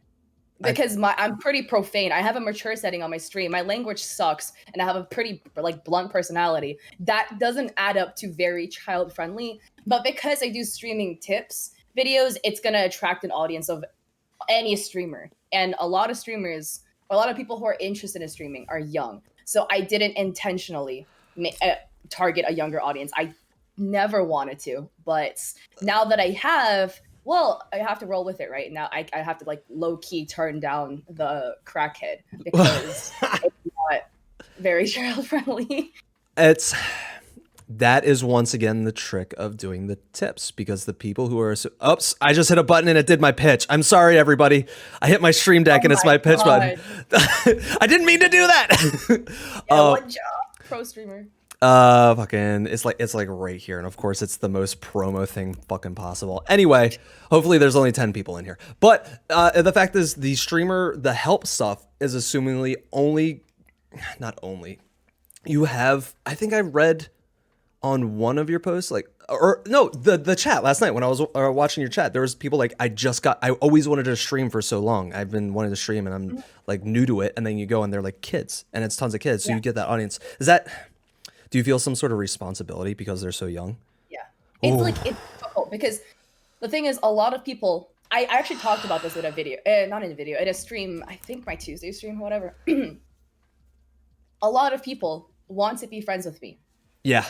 Speaker 2: Because I'm pretty profane. I have a mature setting on my stream. My language sucks, and I have a pretty like blunt personality. That doesn't add up to very child friendly. But because I do streaming tips videos, it's gonna attract an audience of any streamer. And a lot of streamers, or a lot of people who are interested in streaming, are young. So I didn't intentionally target a younger audience. I never wanted to, but now that I have. Well, I have to roll with it right now. I have to like low key turn down the crackhead because it's not very child friendly.
Speaker 1: That is once again the trick of doing the tips, because the people who are oops, I just hit a button and it did my pitch. I'm sorry, everybody. I hit my stream deck and it's my pitch button. I didn't mean to do that.
Speaker 2: Yeah, one job, pro streamer.
Speaker 1: Fucking, it's like right here, and of course it's the most promo thing fucking possible. Anyway, hopefully there's only 10 people in here. But the fact is, the help stuff is assumingly not only. You have, I think I read on one of your posts, like, or no, the chat last night when I was watching your chat, there was people like, I always wanted to stream for so long. I've been wanting to stream and I'm like new to it, and then you go and they're like kids, and it's tons of kids, so you get that audience. Do you feel some sort of responsibility because they're so young?
Speaker 2: Yeah. It's difficult because the thing is, a lot of people, I actually talked about this in a video, not in a video, in a stream, I think my Tuesday stream, whatever. A lot of people want to be friends with me.
Speaker 1: Yeah.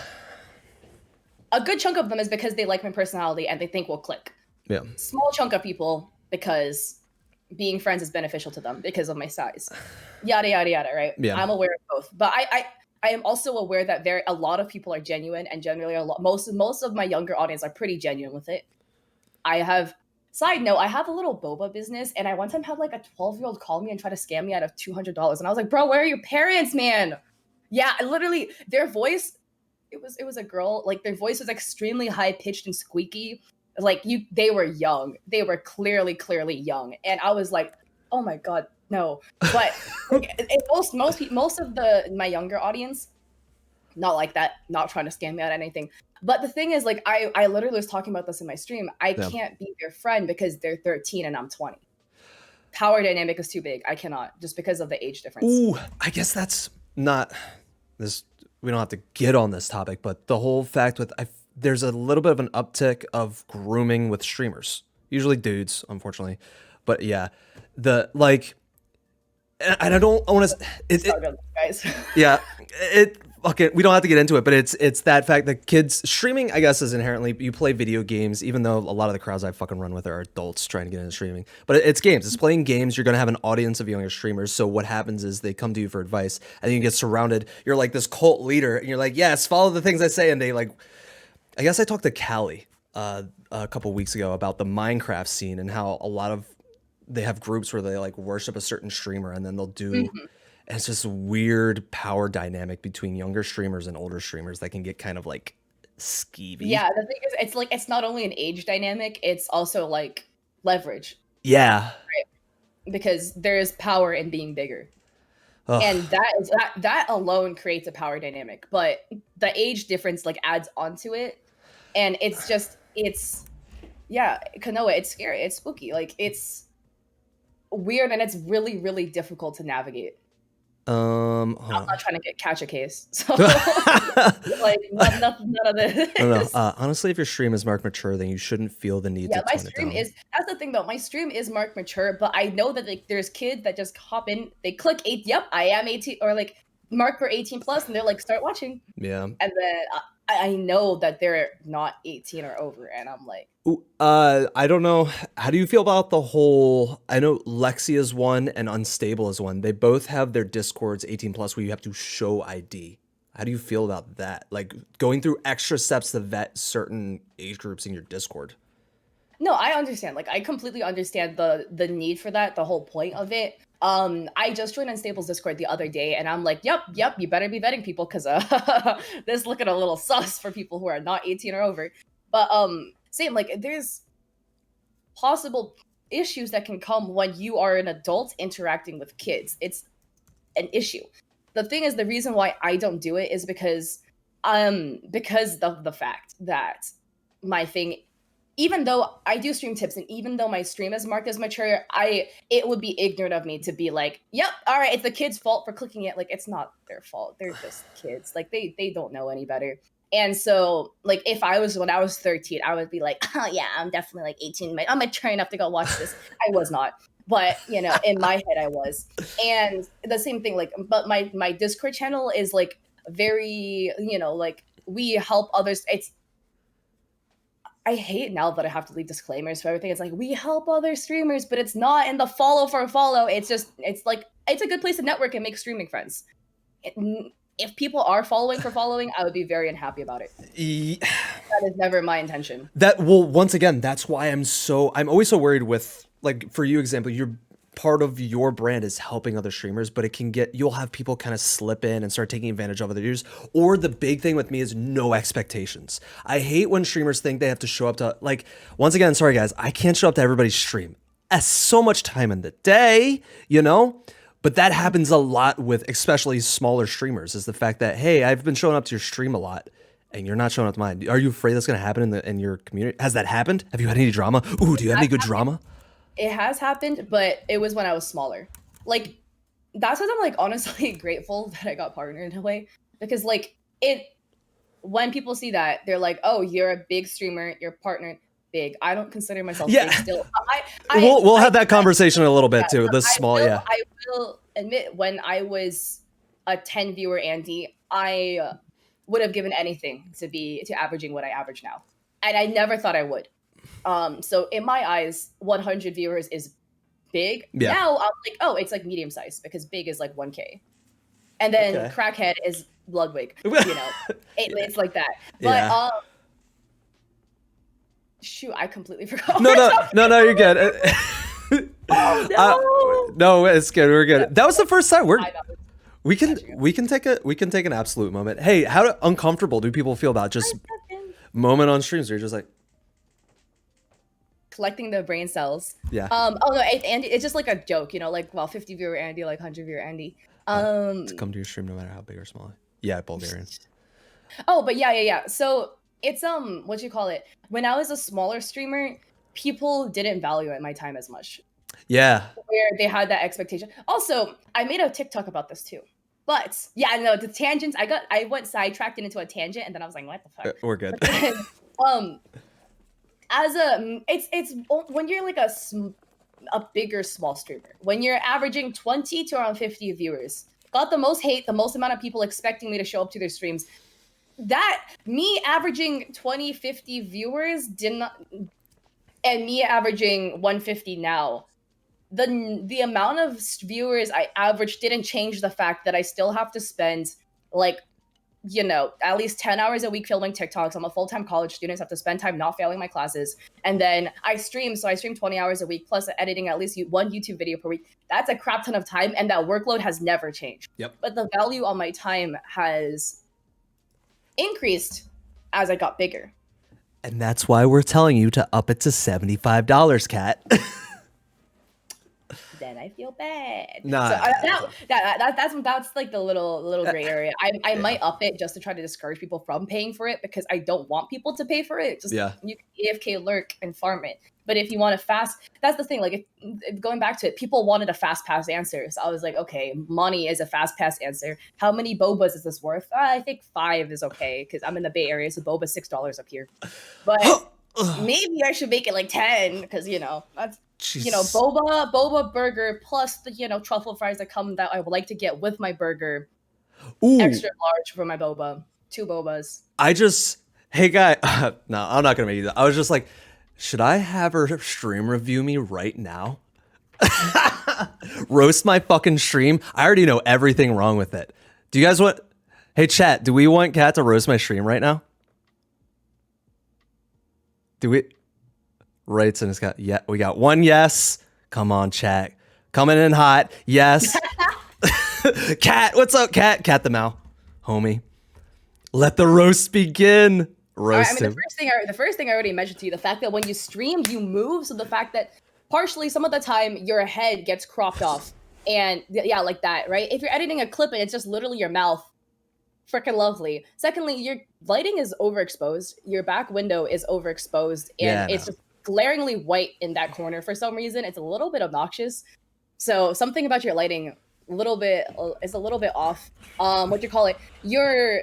Speaker 2: A good chunk of them is because they like my personality and they think we'll click.
Speaker 1: Yeah.
Speaker 2: Small chunk of people because being friends is beneficial to them because of my size. Yada, yada, yada, right?
Speaker 1: Yeah.
Speaker 2: I'm aware of both. But I am also aware that a lot of people are genuine, and generally most of my younger audience are pretty genuine with it. Side note, I have a little boba business, and I one time had like a 12-year-old call me and try to scam me out of $200, and I was like, bro, where are your parents, man? Yeah, literally, their voice, it was a girl, like their voice was extremely high pitched and squeaky. Like they were young. They were clearly young, and I was like, oh my god. No, but most of my younger audience, not like that, not trying to scam me out anything. But the thing is, like, I literally was talking about this in my stream. I can't be their friend because they're 13 and I'm 20. Power dynamic is too big. I cannot, just because of the age difference.
Speaker 1: Ooh, I guess that's not this. We don't have to get on this topic, but the whole fact there's a little bit of an uptick of grooming with streamers, usually dudes, unfortunately. But yeah, and I don't want to.
Speaker 2: Guys.
Speaker 1: Yeah, okay. We don't have to get into it, but it's that fact that kids streaming, I guess, is inherently, you play video games, even though a lot of the crowds I fucking run with are adults trying to get into streaming. But it's games. It's playing games. You're gonna have an audience of younger streamers. So what happens is they come to you for advice, and then you get surrounded. You're like this cult leader, and you're like, yes, follow the things I say, and they like. I guess I talked to Callie a couple weeks ago about the Minecraft scene and how a lot of. They have groups where they like worship a certain streamer, and then they'll do, and it's just weird power dynamic between younger streamers and older streamers that can get kind of like Skeevy.
Speaker 2: Yeah, the thing is, it's like it's not only an age dynamic, it's also like leverage
Speaker 1: Yeah.
Speaker 2: because there is power in being bigger.
Speaker 1: Ugh.
Speaker 2: And that alone creates a power dynamic, but the age difference like adds onto it, and it's yeah, Kanoa, it's scary, it's spooky, like it's weird, and it's really really difficult to navigate. I'm
Speaker 1: Hold
Speaker 2: not trying to catch a case, so
Speaker 1: on.
Speaker 2: like none of
Speaker 1: I don't know.
Speaker 2: this.
Speaker 1: Honestly, if your stream is marked mature, then you shouldn't feel the need
Speaker 2: Yeah,
Speaker 1: to
Speaker 2: my
Speaker 1: tone it
Speaker 2: stream
Speaker 1: down.
Speaker 2: is that's the thing though. My stream is marked mature, but I know that like there's kids that just hop in, they click eight, yep, I am 18, or like mark for 18 plus, and they're like, start watching.
Speaker 1: Yeah.
Speaker 2: And then I know that they're not 18 or over, and I'm like,
Speaker 1: Ooh, I don't know. How do you feel about the whole? I know Lexi is one and Unstable is one. They both have their Discords 18 plus where you have to show ID. How do you feel about that? Like going through extra steps to vet certain age groups in your Discord.
Speaker 2: no, I understand. Like I completely understand the need for that, the whole point of it. I just joined Unstable's Discord the other day, and I'm like, yep, you better be vetting people because this looking a little sus for people who are not 18 or over. But same, like there's possible issues that can come when you are an adult interacting with kids. It's an issue. The thing is, the reason why I don't do it is because of the fact that my thing, even though I do stream tips and even though my stream is marked as mature, it would be ignorant of me to be like, yep, all right, it's the kid's fault for clicking it. Like it's not their fault. They're just kids. Like they don't know any better. And so, like, if I was when I was 13, I would be like, oh yeah, I'm definitely like 18. I'm mature enough to go watch this. I was not, but you know, in my head, I was. And the same thing, like, but my Discord channel is like very, you know, like we help others. It's I hate now that I have to leave disclaimers for everything. It's like we help other streamers, but it's not in the follow for follow. It's just it's like it's a good place to network and make streaming friends. If people are following for following, I would be very unhappy about it. That is never my intention.
Speaker 1: That well, once again, that's why I'm always so worried with like for you example, you're part of your brand is helping other streamers, but it can get you'll have people kind of slip in and start taking advantage of other users. Or the big thing with me is no expectations. I hate when streamers think they have to show up to like once again, sorry guys, I can't show up to everybody's stream. That's so much time in the day, you know? But that happens a lot with especially smaller streamers is the fact that, hey, I've been showing up to your stream a lot and you're not showing up to mine. Are you afraid that's going to happen in your community? Has that happened? Have you had any drama? Ooh, do you have any good drama?
Speaker 2: It has happened, but it was when I was smaller. Like that's what I'm like honestly grateful that I got partnered in a way because like it when people see that they're like, oh, you're a big streamer, you're partnered big. I don't consider myself
Speaker 1: Yeah.
Speaker 2: big still.
Speaker 1: We'll have that conversation in a little bit too. This small, yeah.
Speaker 2: I will admit when I was a 10 viewer Andy, I would have given anything to averaging what I average now, and I never thought I would. So in my eyes, 100 viewers is big.
Speaker 1: Yeah.
Speaker 2: Now I'm like, oh, it's like medium size because big is like 1K, and then
Speaker 1: Okay.
Speaker 2: crackhead is Ludwig. You know, it's like that. But
Speaker 1: Yeah.
Speaker 2: shoot, I completely forgot.
Speaker 1: No, you're good.
Speaker 2: Oh, no.
Speaker 1: No, it's good. We're good. That was the first time
Speaker 2: I know.
Speaker 1: we can take an absolute moment. Hey, how uncomfortable do people feel about just moment on streams where you're just like
Speaker 2: collecting the brain cells.
Speaker 1: Yeah.
Speaker 2: Oh no, Andy, it's just like a joke, you know, like 50 viewer Andy, like 100 viewer Andy.
Speaker 1: to come to your stream no matter how big or small. Yeah, Bulgarian.
Speaker 2: Oh, but yeah. So it's what you call it? When I was a smaller streamer, people didn't value my time as much.
Speaker 1: Yeah.
Speaker 2: Where they had that expectation. Also, I made a TikTok about this too. But yeah, no, the tangents. I went sidetracked into a tangent, and then I was like, what the fuck?
Speaker 1: We're good.
Speaker 2: As it's when you're like a bigger small streamer, when you're averaging 20 to around 50 viewers, got the most hate, the most amount of people expecting me to show up to their streams. That me averaging 20, 50 viewers did not, and me averaging 150 now, the amount of viewers I averaged didn't change the fact that I still have to spend like, you know, at least 10 hours a week filming TikToks. I'm a full-time college student, so I have to spend time not failing my classes. And then I stream, so I stream 20 hours a week, plus editing at least one YouTube video per week. That's a crap ton of time, and that workload has never changed.
Speaker 1: Yep.
Speaker 2: But the value on my time has increased as I got bigger.
Speaker 1: And that's why we're telling you to up it to $75, Kat.
Speaker 2: Then I feel bad.
Speaker 1: Nah.
Speaker 2: So that's like the little gray area. I might up it just to try to discourage people from paying for it because I don't want people to pay for it. Just
Speaker 1: Yeah.
Speaker 2: you can AFK lurk and farm it. But if you want a fast, that's the thing. Like if going back to it, people wanted a fast pass answer. So I was like, okay, money is a fast pass answer. How many bobas is this worth? I think 5 is okay because I'm in the Bay Area, so boba's $6 up here. But maybe I should make it like 10 because that's.
Speaker 1: Jeez.
Speaker 2: Boba burger plus the truffle fries that I would like to get with my burger.
Speaker 1: Ooh.
Speaker 2: Extra large for my boba. 2 bobas.
Speaker 1: Hey guy, no, I'm not gonna make you that. I was just like, should I have her stream review me right now? Roast my fucking stream? I already know everything wrong with it. Do you guys want? Hey chat, do we want Kat to roast my stream right now? Do we? Writes and it's got, yeah, we got 1 yes. Come on, chat. Coming in hot. Yes. Kat, what's up, Kat? Kat the Mao, homie. Let the roast begin. Roast him.
Speaker 2: The first thing I already mentioned to you, the fact that when you stream, you move. So the fact that partially some of the time your head gets cropped off. And yeah, like that, right? If you're editing a clip and it's just literally your mouth, freaking lovely. Secondly, your lighting is overexposed. Your back window is overexposed. And it's just glaringly white in that corner for some reason. It's a little bit obnoxious. So something about your lighting is a little bit off. Your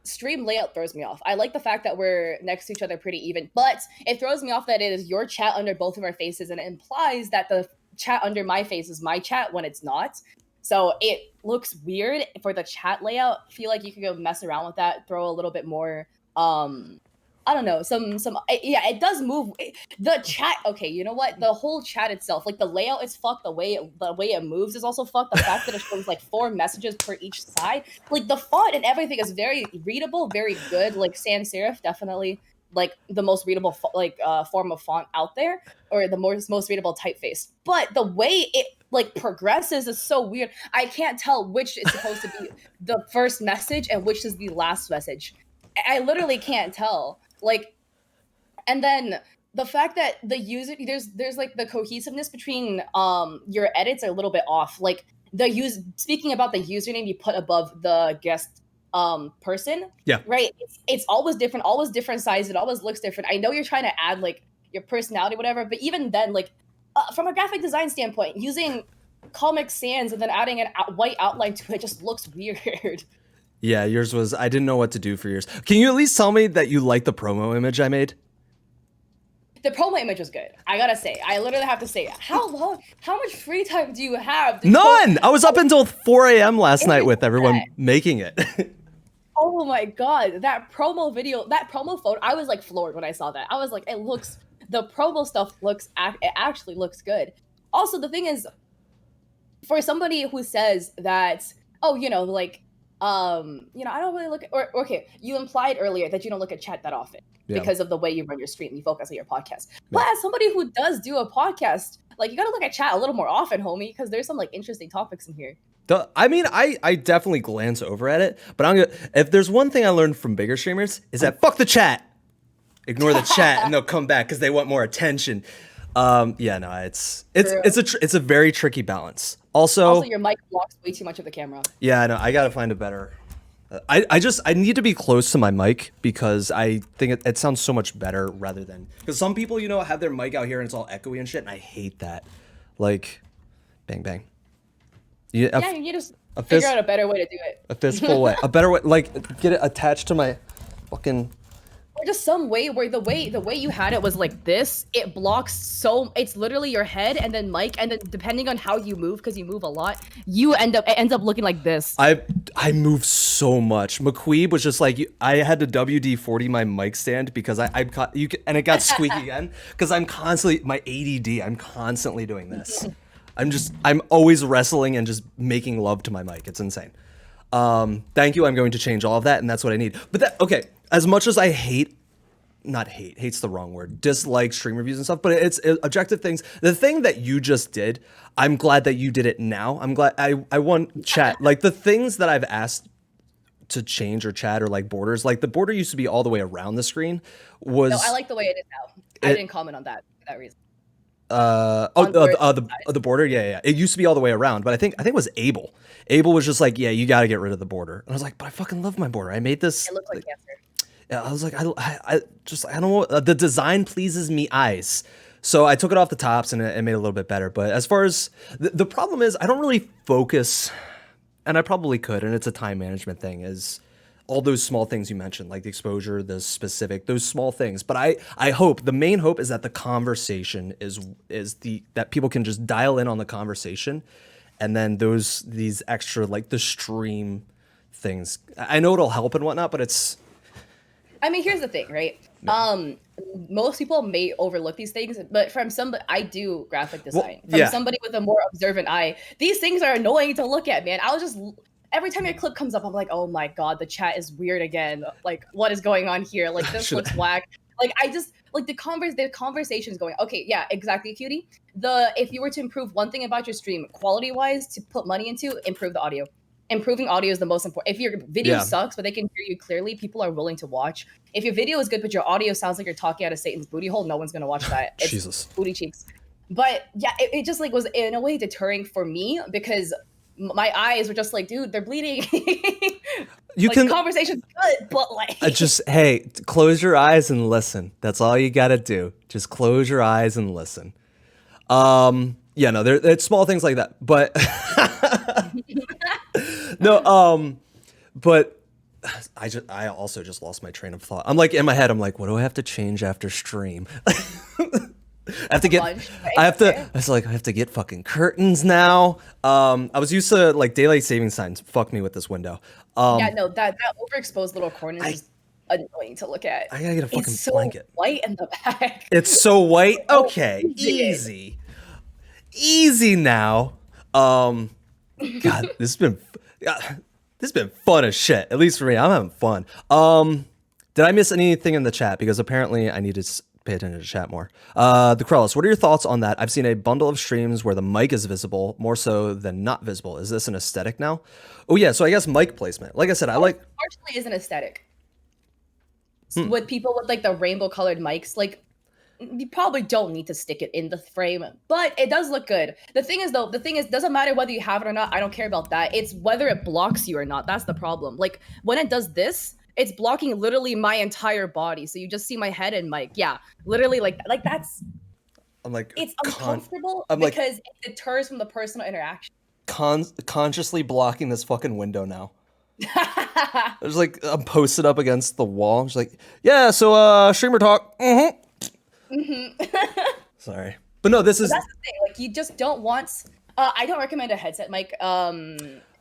Speaker 2: stream layout throws me off. I like the fact that we're next to each other pretty even, but it throws me off that it is your chat under both of our faces, and it implies that the chat under my face is my chat when it's not. So it looks weird for the chat layout. I feel like you could go mess around with that, throw a little bit more I don't know, it does move. The chat, okay, you know what? The whole chat itself, like the layout is fucked. The way it moves is also fucked. The fact that it shows like 4 messages per each side, like the font and everything is very readable, very good. Like sans serif, definitely like the most readable form of font out there, or the most readable typeface. But the way it like progresses is so weird. I can't tell which is supposed to be the first message and which is the last message. I literally can't tell. Like, and then the fact that the user there's like the cohesiveness between your edits are a little bit off. Like speaking about the username you put above the guest person.
Speaker 1: Yeah.
Speaker 2: Right. It's always different size. It always looks different. I know you're trying to add like your personality, whatever, but even then, like from a graphic design standpoint, using Comic Sans and then adding a white outline to it just looks weird.
Speaker 1: Yeah, yours was, I didn't know what to do for yours. Can you at least tell me that you like the promo image I made?
Speaker 2: The promo image was good. I gotta say, I literally have to say, how much free time do you have?
Speaker 1: None! I was up until 4 a.m. last night with everyone making it.
Speaker 2: Oh my god, that promo video, that promo photo, I was like floored when I saw that. I was like, the promo stuff it actually looks good. Also, the thing is, for somebody who says that, I don't really look at, okay, you implied earlier that you don't look at chat that often because of the way you run your stream. You focus on your podcast. But as somebody who does do a podcast, like, you gotta look at chat a little more often, homie, because there's some like interesting topics in here.
Speaker 1: I mean, I definitely glance over at it, but if there's one thing I learned from bigger streamers is that fuck the chat. Ignore the chat and they'll come back because they want more attention. It's a very tricky balance. Also,
Speaker 2: your mic blocks way too much of the camera.
Speaker 1: Yeah, I know. I gotta find a better. I need to be close to my mic because I think it sounds so much better rather than, because some people have their mic out here and it's all echoey and shit, and I hate that. Like, bang bang.
Speaker 2: You just figure out a better way to do it.
Speaker 1: A fistful way, a better way, like get it attached to my fucking.
Speaker 2: Or just some way where the way you had it was like this. It blocks it's literally your head and then mic, and then depending on how you move, because you move a lot, it ends up looking like this.
Speaker 1: I move so much. McQueeb was just like, I had to WD-40 my mic stand because and it got squeaky again because I'm constantly, my ADD, I'm constantly doing this. I'm always wrestling and just making love to my mic. It's insane. Thank you. I'm going to change all of that, and that's what I need. But okay. As much as I hate's the wrong word, dislike stream reviews and stuff, but it's objective things. The thing that you just did, I'm glad that you did it now. I'm glad I want chat. Like the things that I've asked to change or chat or like borders. Like the border used to be all the way around the screen.
Speaker 2: No, I
Speaker 1: Was
Speaker 2: like the way it is now. I
Speaker 1: it?
Speaker 2: didn't comment on that for that reason.
Speaker 1: Oh,
Speaker 2: On where it's
Speaker 1: the border. Yeah, yeah. It used to be all the way around, but I think it was Abel. Abel was just like, yeah, you got to get rid of the border. And I was like, but I fucking love my border. I made this.
Speaker 2: it looked like cancer.
Speaker 1: Yeah, I was like, I just, I don't know. The design pleases me eyes. So I took it off the tops and it made it a little bit better. But as far as the problem is, I don't really focus, and I probably could, and it's a time management thing, is all those small things you mentioned, like the exposure, the specific, those small things. But I hope the main hope is that the conversation is that people can just dial in on the conversation, and then these extra like the stream things. I know it'll help and whatnot, but it's
Speaker 2: I mean, here's the thing, right? Most people may overlook these things, but from somebody, I do graphic design. From
Speaker 1: yeah.
Speaker 2: somebody with a more observant eye, these things are annoying to look at, man. I'll just every time your clip comes up, I'm like, oh my god, the chat is weird again. Like, what is going on here? Like, this
Speaker 1: Should
Speaker 2: looks whack. Like, I just like the conversation is going. Okay, yeah, exactly, cutie. If you were to improve one thing about your stream, quality wise, to put money into, improve the audio. Improving audio is the most important. If your video
Speaker 1: Yeah.
Speaker 2: sucks, but they can hear you clearly, people are willing to watch. If your video is good, but your audio sounds like you're talking out of Satan's booty hole, no one's gonna watch that. It's
Speaker 1: Jesus.
Speaker 2: booty cheeks. But yeah, it just like was in a way deterring for me because my eyes were just like, dude, they're bleeding.
Speaker 1: You
Speaker 2: like,
Speaker 1: can
Speaker 2: conversation's good, but like
Speaker 1: just hey, close your eyes and listen. That's all you got to do. Just close your eyes and listen. Yeah, no, it's small things like that. But no, but I also just lost my train of thought. I'm like in my head, I'm like, what do I have to change after stream? I have to get.
Speaker 2: lunch,
Speaker 1: I have to.
Speaker 2: right?
Speaker 1: I was like, I have to get fucking curtains now. I was used to like daylight saving signs. Fuck me with this window.
Speaker 2: Yeah, no, that overexposed little corner is just annoying to look at.
Speaker 1: I gotta get a fucking
Speaker 2: It's so
Speaker 1: blanket.
Speaker 2: white in the back.
Speaker 1: It's so white.
Speaker 2: Oh,
Speaker 1: Okay,
Speaker 2: easy.
Speaker 1: easy now. God, this has been fun as shit. At least for me, I'm having fun. Did I miss anything in the chat? Because apparently I need to pay attention to chat more. The Krellis, what are your thoughts on that? I've seen a bundle of streams where the mic is visible more so than not visible. Is this an aesthetic now? Oh yeah, so I guess mic placement. Like I said, I like.
Speaker 2: Partially is an aesthetic. With people with like the rainbow colored mics, like you probably don't need to stick it in the frame, but it does look good. The thing is, doesn't matter whether you have it or not. I don't care about that. It's whether it blocks you or not. That's the problem. Like when it does this, it's blocking literally my entire body. So you just see my head and mic. Yeah, literally like that's.
Speaker 1: I'm like.
Speaker 2: It's uncomfortable
Speaker 1: I'm like
Speaker 2: because it deters from the personal interaction.
Speaker 1: consciously blocking this fucking window now. There's like I'm posted up against the wall. I'm just like, yeah. So streamer talk. Sorry, but no, this is.
Speaker 2: That's the thing. Like you just don't want. I don't recommend a headset mic.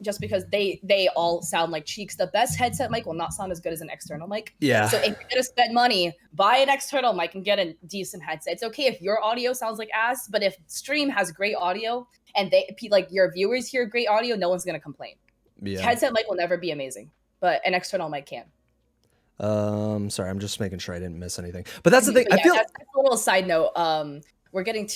Speaker 2: Just because they all sound like cheeks. The best headset mic will not sound as good as an external mic.
Speaker 1: Yeah.
Speaker 2: So if you're gonna spend money, buy an external mic and get a decent headset. It's okay if your audio sounds like ass, but if stream has great audio and like your viewers hear great audio, no one's gonna complain.
Speaker 1: Yeah.
Speaker 2: Headset mic will never be amazing, but an external mic can.
Speaker 1: Sorry, I'm just making sure I didn't miss anything. But that's the thing.
Speaker 2: But
Speaker 1: I feel
Speaker 2: that's a little side note. We're getting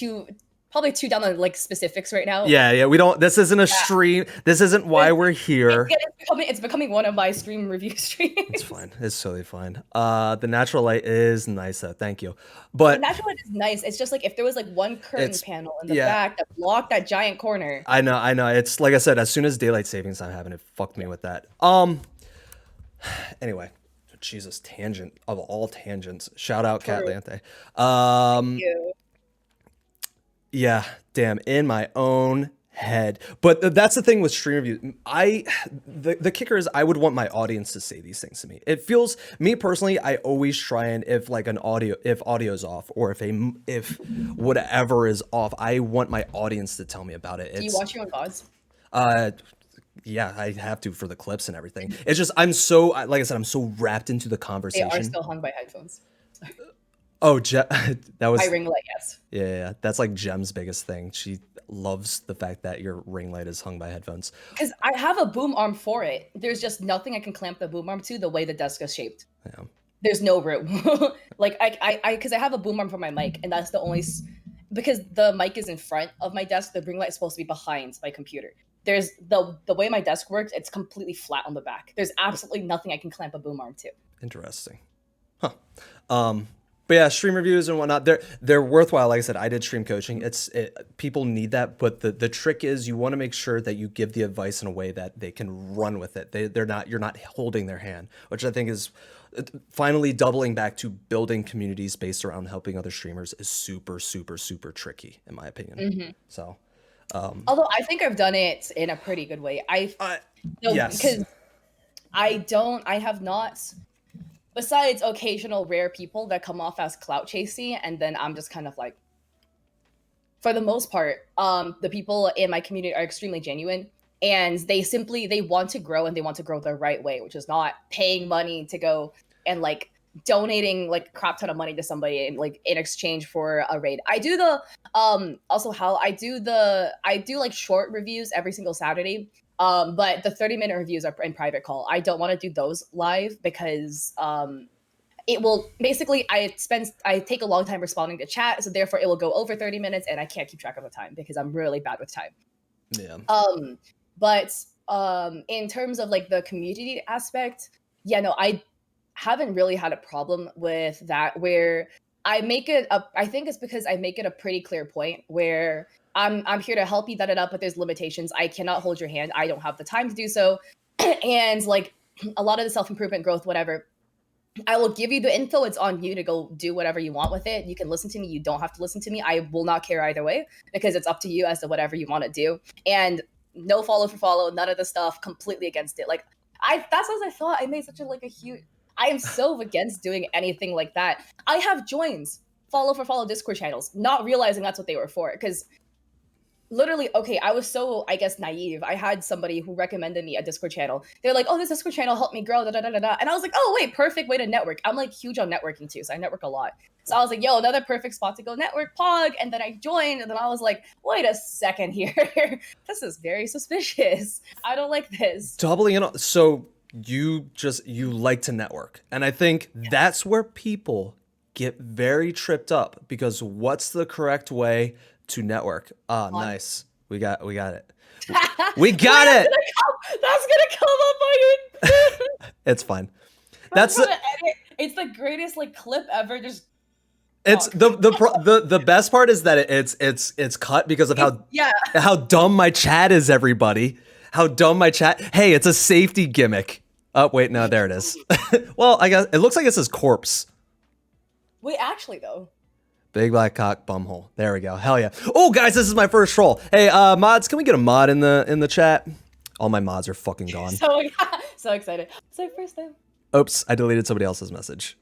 Speaker 2: probably too down on like specifics right now.
Speaker 1: Yeah, we don't. This isn't a stream. This isn't why we're here.
Speaker 2: It's becoming one of my stream review streams.
Speaker 1: It's fine. It's totally fine. The natural light is nice though. Thank you. But
Speaker 2: the natural light is nice. It's just like if there was like one curtain panel in the
Speaker 1: yeah.
Speaker 2: back that blocked that giant corner.
Speaker 1: I know. It's like I said. As soon as daylight savings time happened, it fucked me with that. Anyway, Jesus, tangent of all tangents. Shout out Katliente.
Speaker 2: Thank you.
Speaker 1: Yeah, damn, in my own head. But that's the thing with stream reviews. The kicker is I would want my audience to say these things to me. It feels me personally. I always try and if audio's off or if whatever is off, I want my audience to tell me about it.
Speaker 2: Do you watch your own VODs?
Speaker 1: Yeah, I have to for the clips and everything. It's just I'm so like I said, I'm so wrapped into the conversation.
Speaker 2: They are still hung by headphones.
Speaker 1: Oh, that was
Speaker 2: my ring light, yes.
Speaker 1: Yeah, that's like Jem's biggest thing. She loves the fact that your ring light is hung by headphones.
Speaker 2: Because I have a boom arm for it. There's just nothing I can clamp the boom arm to the way the desk is shaped.
Speaker 1: Yeah.
Speaker 2: There's no room. Like because I have a boom arm for my mic, and that's the only because the mic is in front of my desk. The ring light is supposed to be behind my computer. there's the way my desk works, it's completely flat on the back. There's absolutely nothing I can clamp a boom arm to.
Speaker 1: Interesting. Huh. But yeah, stream reviews and whatnot, they're worthwhile. Like I said, I did stream coaching. People need that, but the trick is you want to make sure that you give the advice in a way that they can run with it. You're not holding their hand, which I think is finally doubling back to building communities based around helping other streamers is super, super, super tricky in my opinion. So,
Speaker 2: Although I think I've done it in a pretty good way.
Speaker 1: yes,
Speaker 2: because I have not, besides occasional rare people that come off as clout chasing, and then I'm just kind of like, for the most part, the people in my community are extremely genuine, and they want to grow, and they want to grow the right way, which is not paying money to go and like donating like a crap ton of money to somebody in exchange for a raid. I do the also how I do like short reviews every single Saturday. But the 30-minute reviews are in private call. I don't want to do those live because it will basically I take a long time responding to chat, so therefore it will go over 30 minutes and I can't keep track of the time because I'm really bad with time.
Speaker 1: Yeah.
Speaker 2: But in terms of like the community aspect, yeah, no, I haven't really had a problem with that where I make it up. I think it's because I make it a pretty clear point where I'm here to help you, but there's limitations. I cannot hold your hand. I don't have the time to do so. And like a lot of the self-improvement growth, whatever, I will give you the info. It's on you to go do whatever you want with it. You can listen to me. You don't have to listen to me. I will not care either way because it's up to you as to whatever you want to do. And no follow for follow, none of the stuff, completely against it. Like that's what I thought. I made such a huge, I am so against doing anything like that. I have joins follow for follow Discord channels, not realizing that's what they were for. Because literally, okay, I was so, I guess, naive. I had somebody who recommended me a Discord channel. They're like, oh, this Discord channel helped me grow, da da da da da. And I was like, oh, wait, perfect way to network. I'm like huge on networking too, so I network a lot. So I was like, yo, another perfect spot to go network, pog. And then I joined, and then I was like, wait a second here. This is very suspicious. I don't like this.
Speaker 1: Doubling it on. So you like to network. And I think that's where people get very tripped up because what's the correct way to network? Nice. We got it. We got it.
Speaker 2: That's gonna come up on your.
Speaker 1: It's fine.
Speaker 2: It's the greatest like clip ever. Just
Speaker 1: it's the best part is that it's cut because of how dumb my chat is. Everybody, how dumb my chat. Hey, it's a safety gimmick. Oh wait, no, there it is. Well, I guess it looks like it says corpse.
Speaker 2: Wait, actually though.
Speaker 1: Big black cock bumhole. There we go. Hell yeah. Oh, guys, this is my first troll. Hey, mods, can we get a mod in the chat? All my mods are fucking gone.
Speaker 2: So excited. So first time.
Speaker 1: Oops, I deleted somebody else's message.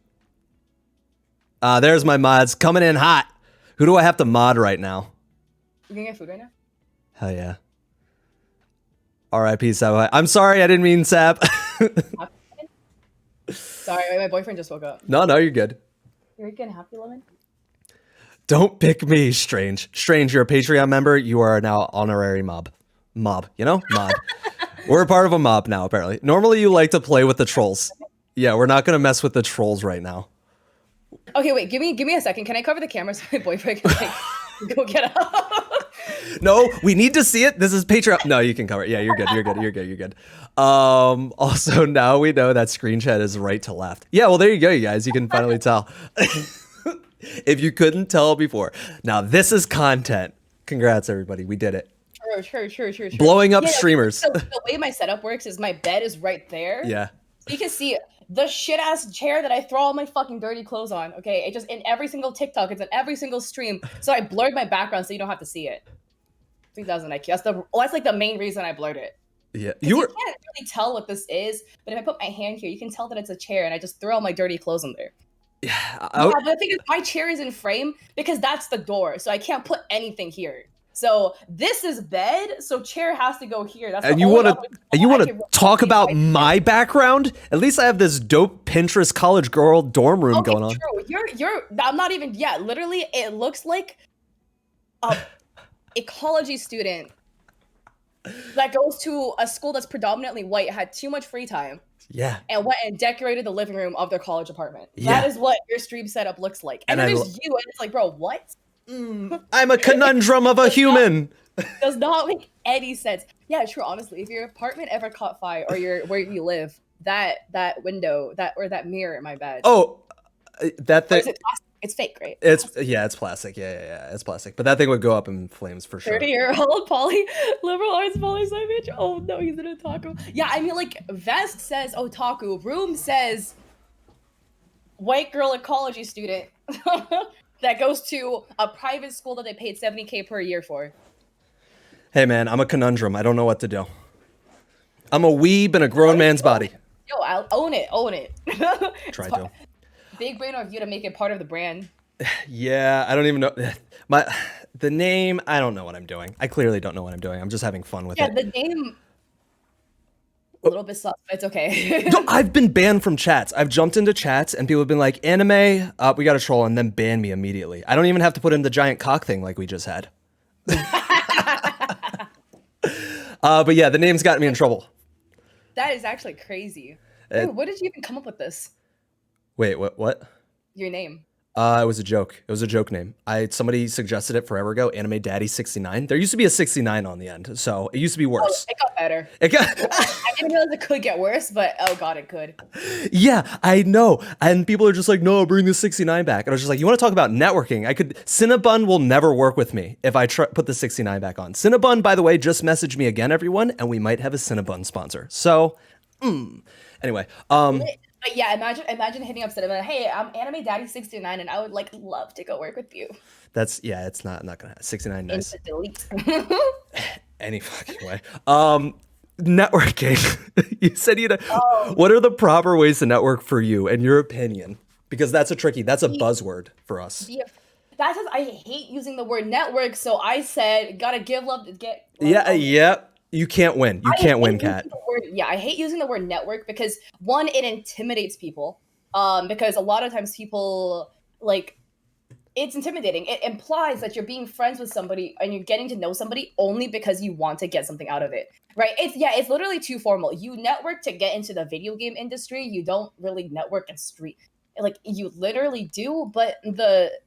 Speaker 1: There's my mods coming in hot. Who do I have to mod right now?
Speaker 2: You gonna get food right now?
Speaker 1: Hell yeah. R.I.P. Sap. I'm sorry, I didn't mean Sap.
Speaker 2: Sorry, my boyfriend just woke up.
Speaker 1: No, you're good.
Speaker 2: You're getting happy, Lemon?
Speaker 1: Don't pick me, Strange. Strange, you're a Patreon member. You are now honorary mob. You know? Mob. We're a part of a mob now, apparently. Normally, you like to play with the trolls. Yeah, we're not going to mess with the trolls right now.
Speaker 2: Okay, wait. Give me a second. Can I cover the camera so my boyfriend can like, go get up?
Speaker 1: No, we need to see it. This is Patreon. No, you can cover it. Yeah, you're good. Also, now we know that screenshot is right to left. Yeah, well, there you go, you guys. You can finally tell. If you couldn't tell before. Now, this is content. Congrats, everybody. We did it.
Speaker 2: Sure.
Speaker 1: Blowing up streamers.
Speaker 2: So the way my setup works is my bed is right there.
Speaker 1: Yeah.
Speaker 2: You can see the shit-ass chair that I throw all my fucking dirty clothes on, okay? It just, in every single TikTok, it's in every single stream. So I blurred my background so you don't have to see it. 3000 IQ. That's like the main reason I blurred it.
Speaker 1: Yeah.
Speaker 2: You can't really tell what this is, but if I put my hand here, you can tell that it's a chair, and I just throw all my dirty clothes in there.
Speaker 1: Yeah,
Speaker 2: but the thing is, my chair is in frame because that's the door, so I can't put anything here. So this is bed, so chair has to go here. That's
Speaker 1: and you want to talk about my background? At least I have this dope Pinterest college girl dorm room going on.
Speaker 2: True. I'm not even. Yeah, literally, it looks like a ecology student that goes to a school that's predominantly white, had too much free time.
Speaker 1: Yeah.
Speaker 2: And went and decorated the living room of their college apartment.
Speaker 1: Yeah.
Speaker 2: That is what your stream setup looks like. And then there's you, and it's like, bro, what?
Speaker 1: I'm a conundrum of a human.
Speaker 2: Does not make any sense. Yeah, true. Honestly, if your apartment ever caught fire, or your where you live, that window, that mirror, my bad.
Speaker 1: Oh, that
Speaker 2: Or
Speaker 1: thing.
Speaker 2: is it plastic? It's fake, right?
Speaker 1: It's yeah, it's plastic. Yeah, it's plastic. But that thing would go up in flames for sure.
Speaker 2: 30-year-old liberal arts poly sci Oh no, he's an otaku. Yeah, I mean, like, Vest says otaku, Room says white girl ecology student that goes to a private school that they paid 70K per year for.
Speaker 1: Hey man, I'm a conundrum. I don't know what to do. I'm a weeb in a grown man's body.
Speaker 2: Yo, I'll own it.
Speaker 1: Try to.
Speaker 2: Big brain of you to make it part of the brand.
Speaker 1: Yeah, I don't even know the name. I don't know what I'm doing. I clearly don't know what I'm doing. I'm just having fun with it.
Speaker 2: Yeah, the name a little bit sus, but it's okay.
Speaker 1: No, I've been banned from chats. I've jumped into chats and people have been like, anime, we got to troll, and then ban me immediately. I don't even have to put in the giant cock thing like we just had. But yeah, the name's gotten me in trouble.
Speaker 2: That is actually crazy. Dude, what did you even come up with this?
Speaker 1: Wait, what?
Speaker 2: Your name.
Speaker 1: It was a joke. It was a joke name. Somebody suggested it forever ago. Anime Daddy 69. There used to be a 69 on the end, so it used to be worse.
Speaker 2: Oh, it got better. I didn't realize it could get worse, but oh god, it could.
Speaker 1: Yeah, I know. And people are just like, no, bring the 69 back. And I was just like, you want to talk about networking? Cinnabon will never work with me if I put the 69 back on. Cinnabon, by the way, just messaged me again, everyone, and we might have a Cinnabon sponsor. So, anyway.
Speaker 2: But yeah, imagine hitting up Cinnabon. Hey, I'm Anime Daddy 69, and I would love to go work with you.
Speaker 1: It's not gonna happen. 69 nice.
Speaker 2: Delete.
Speaker 1: Any fucking way. Networking. You said what are the proper ways to network for you, in your opinion? Because that's a buzzword for us.
Speaker 2: Yeah, that says I hate using the word network, so I said gotta give love to get.
Speaker 1: Yeah. You can't win. You can't win, Kat.
Speaker 2: I hate using the word network because one, it intimidates people. Because a lot of times people it's intimidating. It implies that you're being friends with somebody and you're getting to know somebody only because you want to get something out of it, right? It's literally too formal. You network to get into the video game industry. You don't really network in street. You literally do, but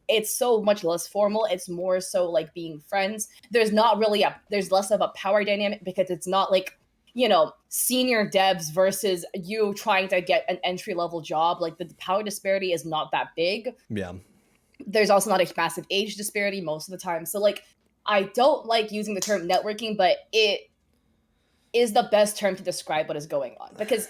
Speaker 2: it's so much less formal. It's more so being friends. There's less of a power dynamic because it's not senior devs versus you trying to get an entry level job. The power disparity is not that big.
Speaker 1: Yeah.
Speaker 2: There's also not a massive age disparity most of the time. So I don't like using the term networking, but it is the best term to describe what is going on because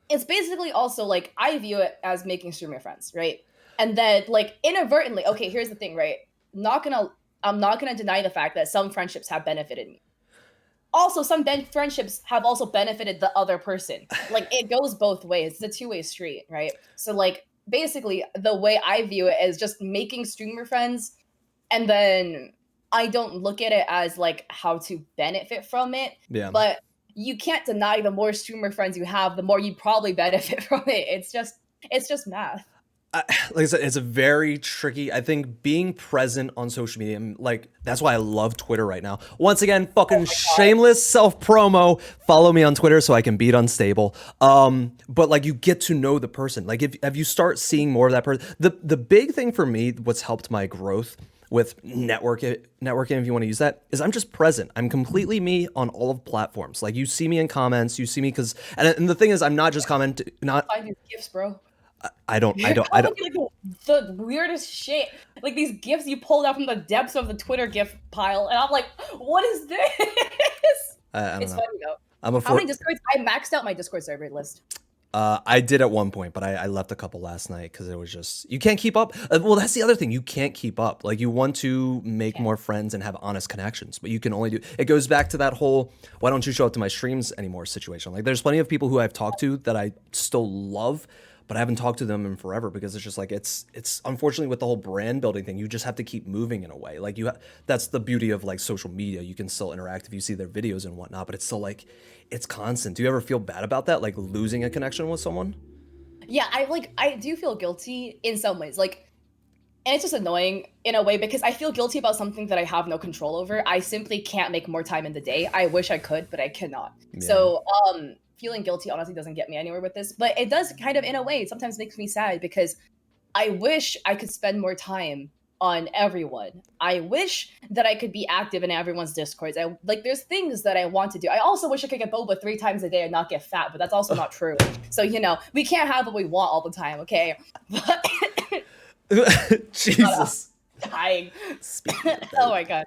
Speaker 2: it's basically also I view it as making streamer friends, right? And then inadvertently, okay, here's the thing, right? I'm not gonna deny the fact that some friendships have benefited me. Also, some friendships have also benefited the other person. It goes both ways. It's a two-way street, right? So basically the way I view it is just making streamer friends, and then I don't look at it as how to benefit from it.
Speaker 1: Yeah.
Speaker 2: But you can't deny the more streamer friends you have, the more you probably benefit from it. It's just math.
Speaker 1: Like I said, it's a very tricky. I think being present on social media, that's why I love Twitter right now. Once again, fucking shameless self promo. Follow me on Twitter so I can beat unstable. But you get to know the person. If you start seeing more of that person, the big thing for me, what's helped my growth with networking, if you want to use that, is I'm just present. I'm completely me on all of platforms. You see me in comments, you see me and the thing is, I'm not just commenting.
Speaker 2: Find your gifts, bro.
Speaker 1: I don't.
Speaker 2: The weirdest shit. These gifs you pulled out from the depths of the Twitter gif pile, and I'm like, what is this? It's funny though. How many Discords? I maxed out my Discord server list.
Speaker 1: I did at one point, but I left a couple last night because it was just, you can't keep up. Well, that's the other thing. You can't keep up. You want to make more friends and have honest connections, but you can only it goes back to that whole, why don't you show up to my streams anymore situation. There's plenty of people who I've talked to that I still love, but I haven't talked to them in forever because it's just it's unfortunately with the whole brand building thing, you just have to keep moving in a way. That's the beauty of social media. You can still interact if you see their videos and whatnot, but it's still it's constant. Do you ever feel bad about that? Losing a connection with someone?
Speaker 2: Yeah, I do feel guilty in some ways. And it's just annoying in a way because I feel guilty about something that I have no control over. I simply can't make more time in the day. I wish I could, but I cannot. Yeah. So, feeling guilty honestly doesn't get me anywhere with this, but it does kind of, in a way, sometimes makes me sad because I wish I could spend more time on everyone. I wish that I could be active in everyone's discords. I like there's things that I want to do. I also wish I could get boba 3 times a day and not get fat, but that's also not true. So we can't have what we want all the time, okay? But
Speaker 1: Jesus.
Speaker 2: dying.
Speaker 1: Speaking of
Speaker 2: Oh
Speaker 1: that.
Speaker 2: my god.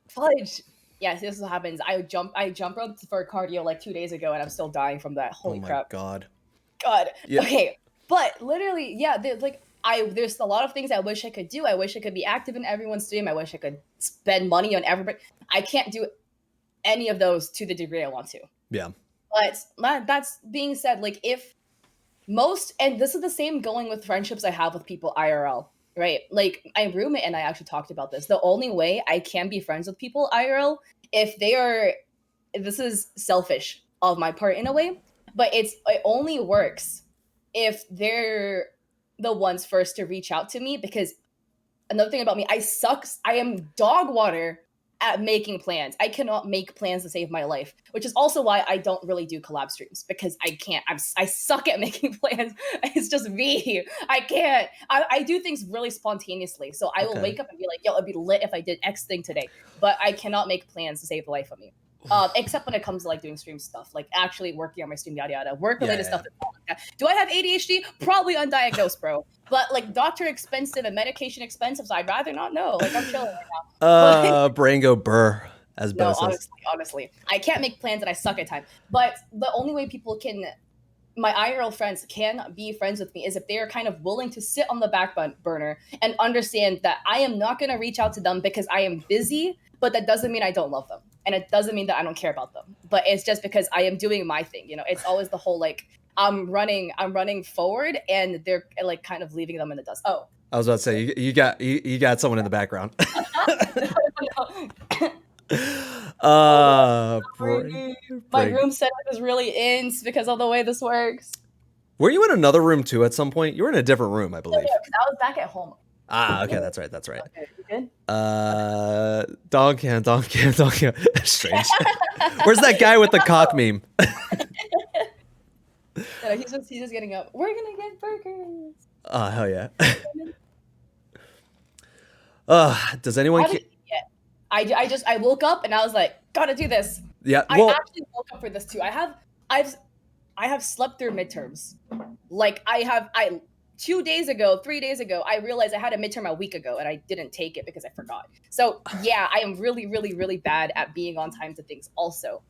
Speaker 2: Fudge. Yes, this is what happens. I jump roped for cardio like 2 days ago and I'm still dying from that.
Speaker 1: Oh
Speaker 2: Holy
Speaker 1: my
Speaker 2: crap.
Speaker 1: God.
Speaker 2: God.
Speaker 1: Yeah.
Speaker 2: Okay. But literally, yeah, there's a lot of things I wish I could do. I wish I could be active in everyone's stream. I wish I could spend money on everybody. I can't do any of those to the degree I want to.
Speaker 1: Yeah.
Speaker 2: But that's being said, like if and this is the same going with friendships I have with people IRL, right? Like my roommate and I actually talked about this. The only way I can be friends with people IRL if this is selfish of my part in a way, but it only works if they're the ones first to reach out to me, because another thing about me, I am dog water at making plans. I cannot make plans to save my life, which is also why I don't really do collab streams, because I can't. I suck at making plans. It's just me. I can't. I do things really spontaneously. So I will wake up and be like, yo, it'd be lit if I did X thing today. But I cannot make plans to save the life of me. Except when it comes to like doing stream stuff, like actually working on my stream, yada yada, work related stuff. Do I have ADHD? Probably undiagnosed, bro. But like doctor expensive and medication expensive, so I'd rather not know. Like I'm chilling right now.
Speaker 1: Brain go burr, as Bo says.
Speaker 2: Honestly, I can't make plans and I suck at time. But the only way my IRL friends can be friends with me is if they are kind of willing to sit on the back burner and understand that I am not going to reach out to them because I am busy, but that doesn't mean I don't love them. And it doesn't mean that I don't care about them, but it's just because I am doing my thing. It's always the whole, like, I'm running forward and they're like kind of leaving them in the dust. Oh,
Speaker 1: I was about to say, you got someone in the background.
Speaker 2: My room setup is really ins because of the way this works.
Speaker 1: Were you in another room too at some point? You were in a different room, I believe.
Speaker 2: Yeah, because I was back at home.
Speaker 1: Okay, that's right.
Speaker 2: Okay, you good?
Speaker 1: Dog can. Strange. Where's that guy with the cock meme?
Speaker 2: No, he's just getting up. We're gonna get burgers.
Speaker 1: Oh, hell yeah. Does anyone
Speaker 2: I woke up and I was like, gotta do this.
Speaker 1: Yeah,
Speaker 2: well, I actually woke up for this too. I have slept through midterms. Like 2 days ago, 3 days ago, I realized I had a midterm a week ago and I didn't take it because I forgot. So yeah, I am really, really, really bad at being on time to things also.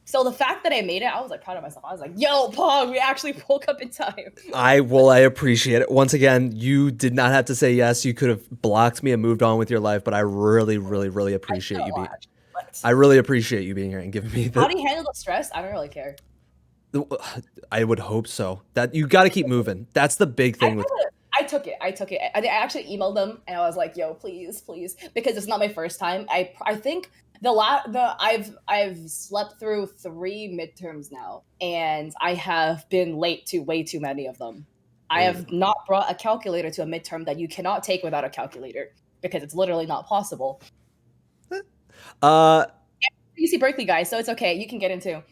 Speaker 2: So the fact that I made it, I was like proud of myself. I was like, yo, Pog, we actually woke up in time.
Speaker 1: I appreciate it. Once again, you did not have to say yes. You could have blocked me and moved on with your life, but I really, really, really appreciate you being I really appreciate you being here and giving me the...
Speaker 2: How do you handle the stress? I don't really care.
Speaker 1: I would hope so. That you got to keep moving. That's the big thing
Speaker 2: I took it. I actually emailed them and I was like, "Yo, please, because it's not my first time." I think I've slept through 3 midterms now, and I have been late to way too many of them. I have not brought a calculator to a midterm that you cannot take without a calculator because it's literally not possible. UC Berkeley, guys, so it's okay. You can get into.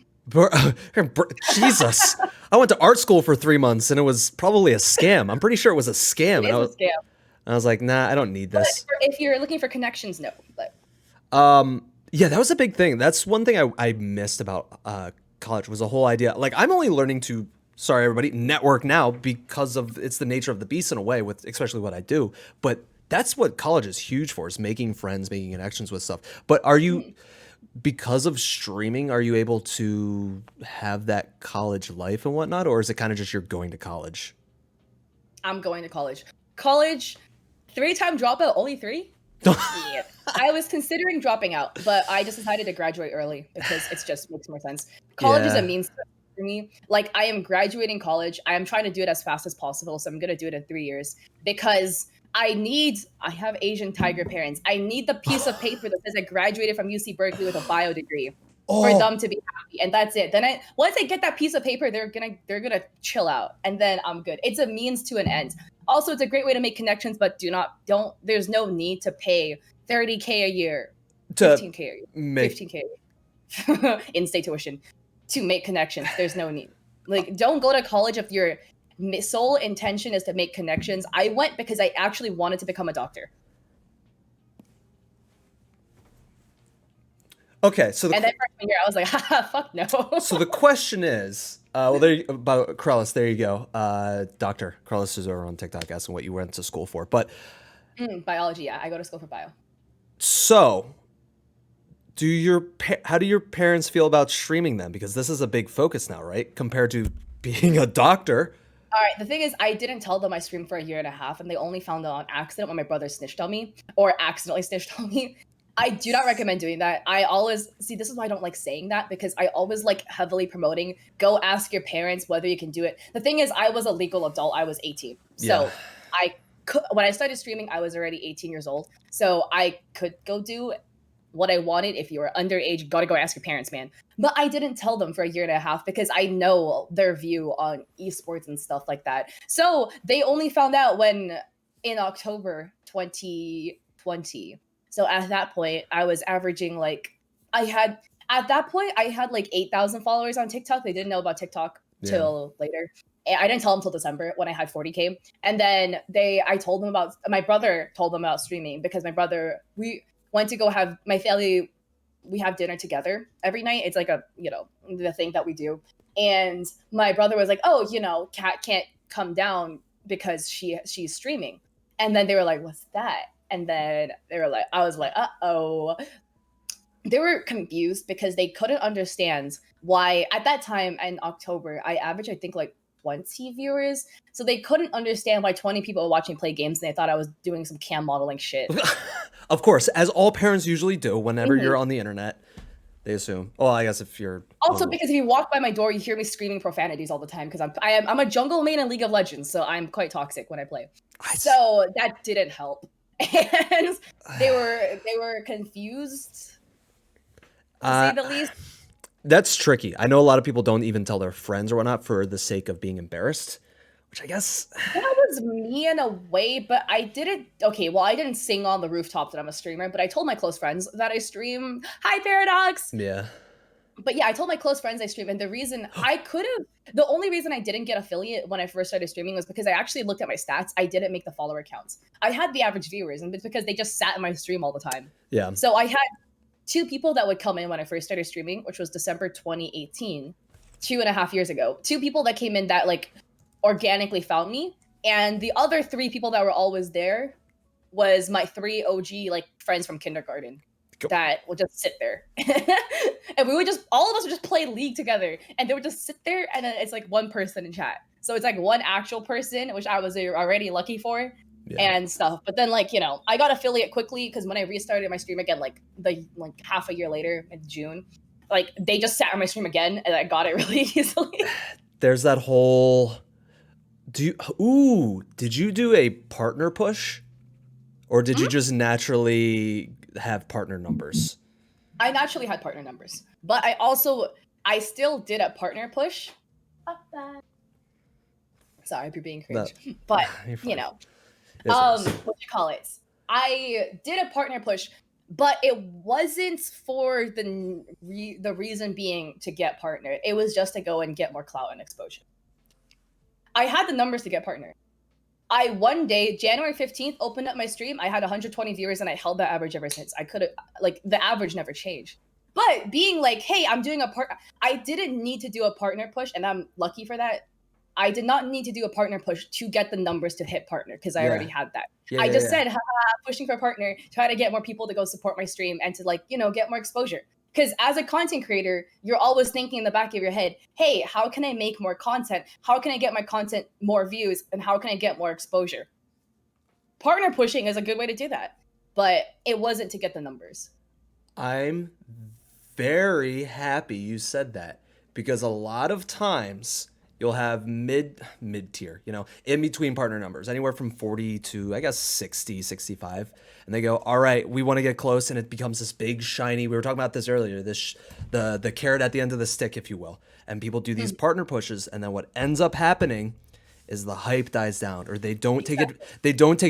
Speaker 1: Jesus. I went to art school for 3 months and it was probably a scam. I'm pretty sure it was a scam.
Speaker 2: It is a scam.
Speaker 1: I was like, nah, I don't need this.
Speaker 2: But if you're looking for connections, no. But
Speaker 1: yeah, that was a big thing. That's one thing I missed about college was the whole idea. Like, I'm only learning to, sorry everybody, network now because of it's the nature of the beast in a way, with especially what I do. But that's what college is huge for, is making friends, making connections with stuff. But are you... because of streaming, are you able to have that college life and whatnot, or is it kind of just you're going to college?
Speaker 2: I'm going to college. College, 3-time dropout, only 3? Yeah. I was considering dropping out, but I just decided to graduate early because it just makes more sense. College is a means for me. Like, I am graduating college. I am trying to do it as fast as possible, so I'm going to do it in 3 years because I have Asian tiger parents. I need the piece of paper that says I graduated from UC Berkeley with a bio degree for them to be happy. And that's it. Then once I get that piece of paper, they're gonna chill out and then I'm good. It's a means to an end. Also, it's a great way to make connections, but there's no need to pay $30K a year, $15K a year, $15K a year in-state tuition to make connections. There's no need. Like, don't go to college if your sole intention is to make connections. I went because I actually wanted to become a doctor.
Speaker 1: Okay, so
Speaker 2: And then freshman year, I was like, haha, fuck no.
Speaker 1: the question is, about Krellis. There you go, Doctor Krellis is over on TikTok asking what you went to school for. But
Speaker 2: Biology, yeah. I go to school for bio.
Speaker 1: so, how do your parents feel about streaming them? Because this is a big focus now, right? Compared to being a doctor.
Speaker 2: All right. The thing is, I didn't tell them I streamed for a year and a half, and they only found out on accident when my brother snitched on me or accidentally snitched on me. I do not recommend doing that. I always see this is why I don't like saying that because I always like heavily promoting go ask your parents whether you can do it. The thing is, I was a legal adult. I was 18.
Speaker 1: Yeah,
Speaker 2: So I could, when I started streaming, I was already 18 years old. So I could go do what I wanted. If you were underage, gotta go ask your parents, man. But I didn't tell them for a year and a half because I know their view on esports and stuff like that. So they only found out when in October 2020. So at that point, I was averaging like I had at that point I had like 8,000 followers on TikTok. They didn't know about TikTok
Speaker 1: yeah.
Speaker 2: till later. And I didn't tell them till December when I had 40K. And then I told them about my brother told them about streaming because my brother we went to go have my family we have dinner together every night. It's like a the thing that we do. And my brother was like, "Oh, Kat can't come down because she's streaming." And then they were like, "What's that?" And then they were like, I was like, "Uh-oh." They were confused because they couldn't understand why at that time in October I averaged I think like 20 viewers. So they couldn't understand why 20 people were watching play games and they thought I was doing some cam modeling shit.
Speaker 1: Of course, as all parents usually do whenever
Speaker 2: Mhm.
Speaker 1: you're on the internet, they assume. Well, I guess if you're a
Speaker 2: Also,
Speaker 1: little,
Speaker 2: because if you walk by my door, you hear me screaming profanities all the time because I'm a jungle main in League of Legends, so I'm quite toxic when I play.
Speaker 1: I,
Speaker 2: So that didn't help, and they were confused to say
Speaker 1: uh,
Speaker 2: the least.
Speaker 1: that's tricky. I know a lot of people don't even tell their friends or whatnot for the sake of being embarrassed, which I guess,
Speaker 2: That was me in a way, but I didn't. Okay, well, I didn't sing on the rooftop that I'm a streamer, but I told my close friends that I stream. Hi, Paradox.
Speaker 1: yeah.
Speaker 2: But yeah, I told my close friends I stream, and the only reason I didn't get affiliate when I first started streaming was because I actually looked at my stats. I didn't make the follower counts. I had the average viewers, and it's because they just sat in my stream all the time.
Speaker 1: Yeah.
Speaker 2: So I had two people that would come in when I first started streaming, which was December 2018, 2.5 years ago. Two people that came in that like organically found me, and the other three people that were always there was my three OG like friends from kindergarten
Speaker 1: Go-
Speaker 2: that would just sit there. And we would just all of us would just play League together and they would just sit there and then it's like one person in chat. So it's like one actual person, which I was already lucky for
Speaker 1: Yeah.
Speaker 2: and stuff. But then like, I got affiliate quickly because when I restarted my stream again, like half a year later in June, like they just sat on my stream again and I got it really easily.
Speaker 1: There's that whole. Did you do a partner push? Or did you just naturally have partner numbers?
Speaker 2: I naturally had partner numbers, but I still did a partner push. Sorry for being cringe, but
Speaker 1: You're fine. Yes,
Speaker 2: what you call it? I did a partner push, but it wasn't for the reason being to get partner. It was just to go and get more clout and exposure. I had the numbers to get partner. I one day, January 15th, opened up my stream. I had 120 viewers and I held that average ever since. I could have, like, the average never changed. But being like, hey, I'm doing I didn't need to do a partner push, and I'm lucky for that. I did not need to do a partner push to get the numbers to hit partner because I already had that.
Speaker 1: Yeah,
Speaker 2: I just said, haha, pushing for partner, try to get more people to go support my stream and to get more exposure. Because as a content creator, you're always thinking in the back of your head, hey, how can I make more content? How can I get my content more views? And how can I get more exposure? Partner pushing is a good way to do that. But it wasn't to get the numbers.
Speaker 1: I'm very happy you said that because a lot of times you'll have mid tier, in between partner numbers, anywhere from 40 to I guess 60, 65. And they go, all right, we want to get close, and it becomes this big shiny. We were talking about this earlier. The carrot at the end of the stick, if you will. And people do these partner pushes, and then what ends up happening is the hype dies down, or they don't take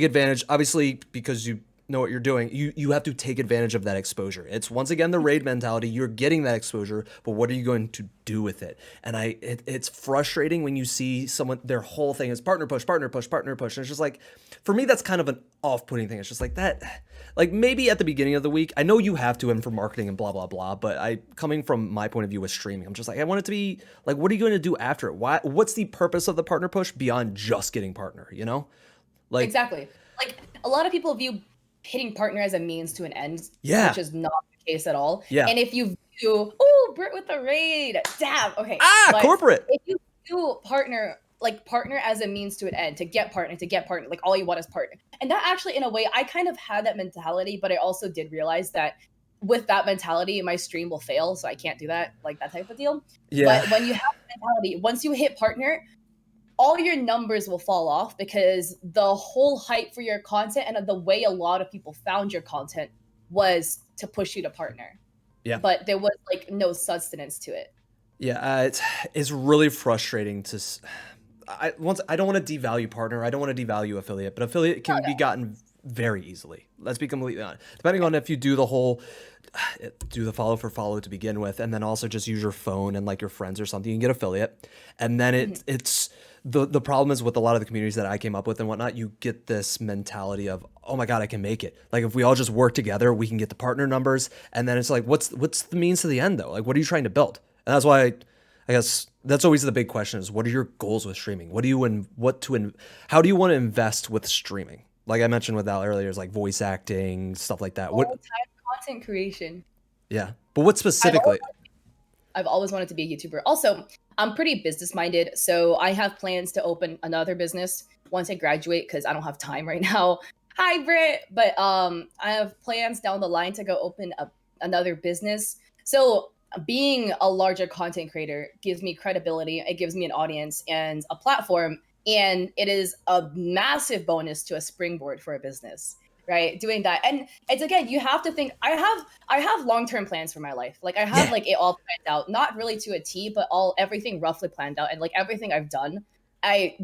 Speaker 1: advantage. Obviously, because know what you're doing, you have to take advantage of that exposure. It's once again the raid mentality. You're getting that exposure, but what are you going to do with it? And it's frustrating when you see someone, their whole thing is partner push, partner push, partner push. And it's just like, for me, that's kind of an off-putting thing. It's just like that, like maybe at the beginning of the week, I know you have to, and for marketing and blah blah blah. But coming from my point of view with streaming, I'm just like, I want it to be like, what are you going to do after it? What's the purpose of the partner push beyond just getting partner? You know, like
Speaker 2: Exactly. Like a lot of people view hitting partner as a means to an end,
Speaker 1: yeah,
Speaker 2: which is not the case at all.
Speaker 1: yeah.
Speaker 2: And if you view, oh, Brit with the raid, damn, okay.
Speaker 1: Ah,
Speaker 2: But
Speaker 1: corporate.
Speaker 2: if you view partner as a means to an end, to get partner, like all you want is partner. And that actually, in a way, I kind of had that mentality, but I also did realize that with that mentality, my stream will fail, so I can't do that, like that type of deal.
Speaker 1: Yeah.
Speaker 2: But when you have the mentality, once you hit partner, all your numbers will fall off because the whole hype for your content and the way a lot of people found your content was to push you to partner.
Speaker 1: Yeah.
Speaker 2: But there was like no sustenance to it.
Speaker 1: Yeah, it's really frustrating to. I don't want to devalue partner. I don't want to devalue affiliate, but affiliate can be gotten very easily. Let's be completely honest. Depending on if you do the whole, do the follow for follow to begin with, and then also just use your phone and like your friends or something, you can get affiliate, and then it's the problem is with a lot of the communities that I came up with and whatnot, you get this mentality of, oh my god, I can make it. Like if we all just work together, we can get the partner numbers, and then it's like, what's the means to the end though? Like what are you trying to build? And that's why I guess that's always the big question is, what are your goals with streaming? How do you want to invest with streaming? Like I mentioned with Al earlier, is like voice acting, stuff like that. What?
Speaker 2: All-time content creation.
Speaker 1: Yeah, but what specifically?
Speaker 2: I've always wanted to be a YouTuber. Also, I'm pretty business minded, so I have plans to open another business once I graduate because I don't have time right now. Hi, Britt. But I have plans down the line to go open another business. So being a larger content creator gives me credibility. It gives me an audience and a platform, and it is a massive bonus to a springboard for a business. Right, doing that, and it's again, you have to think. I have long-term plans for my life. Like I have like it all planned out, not really to a T, but everything roughly planned out, and like everything I've done, I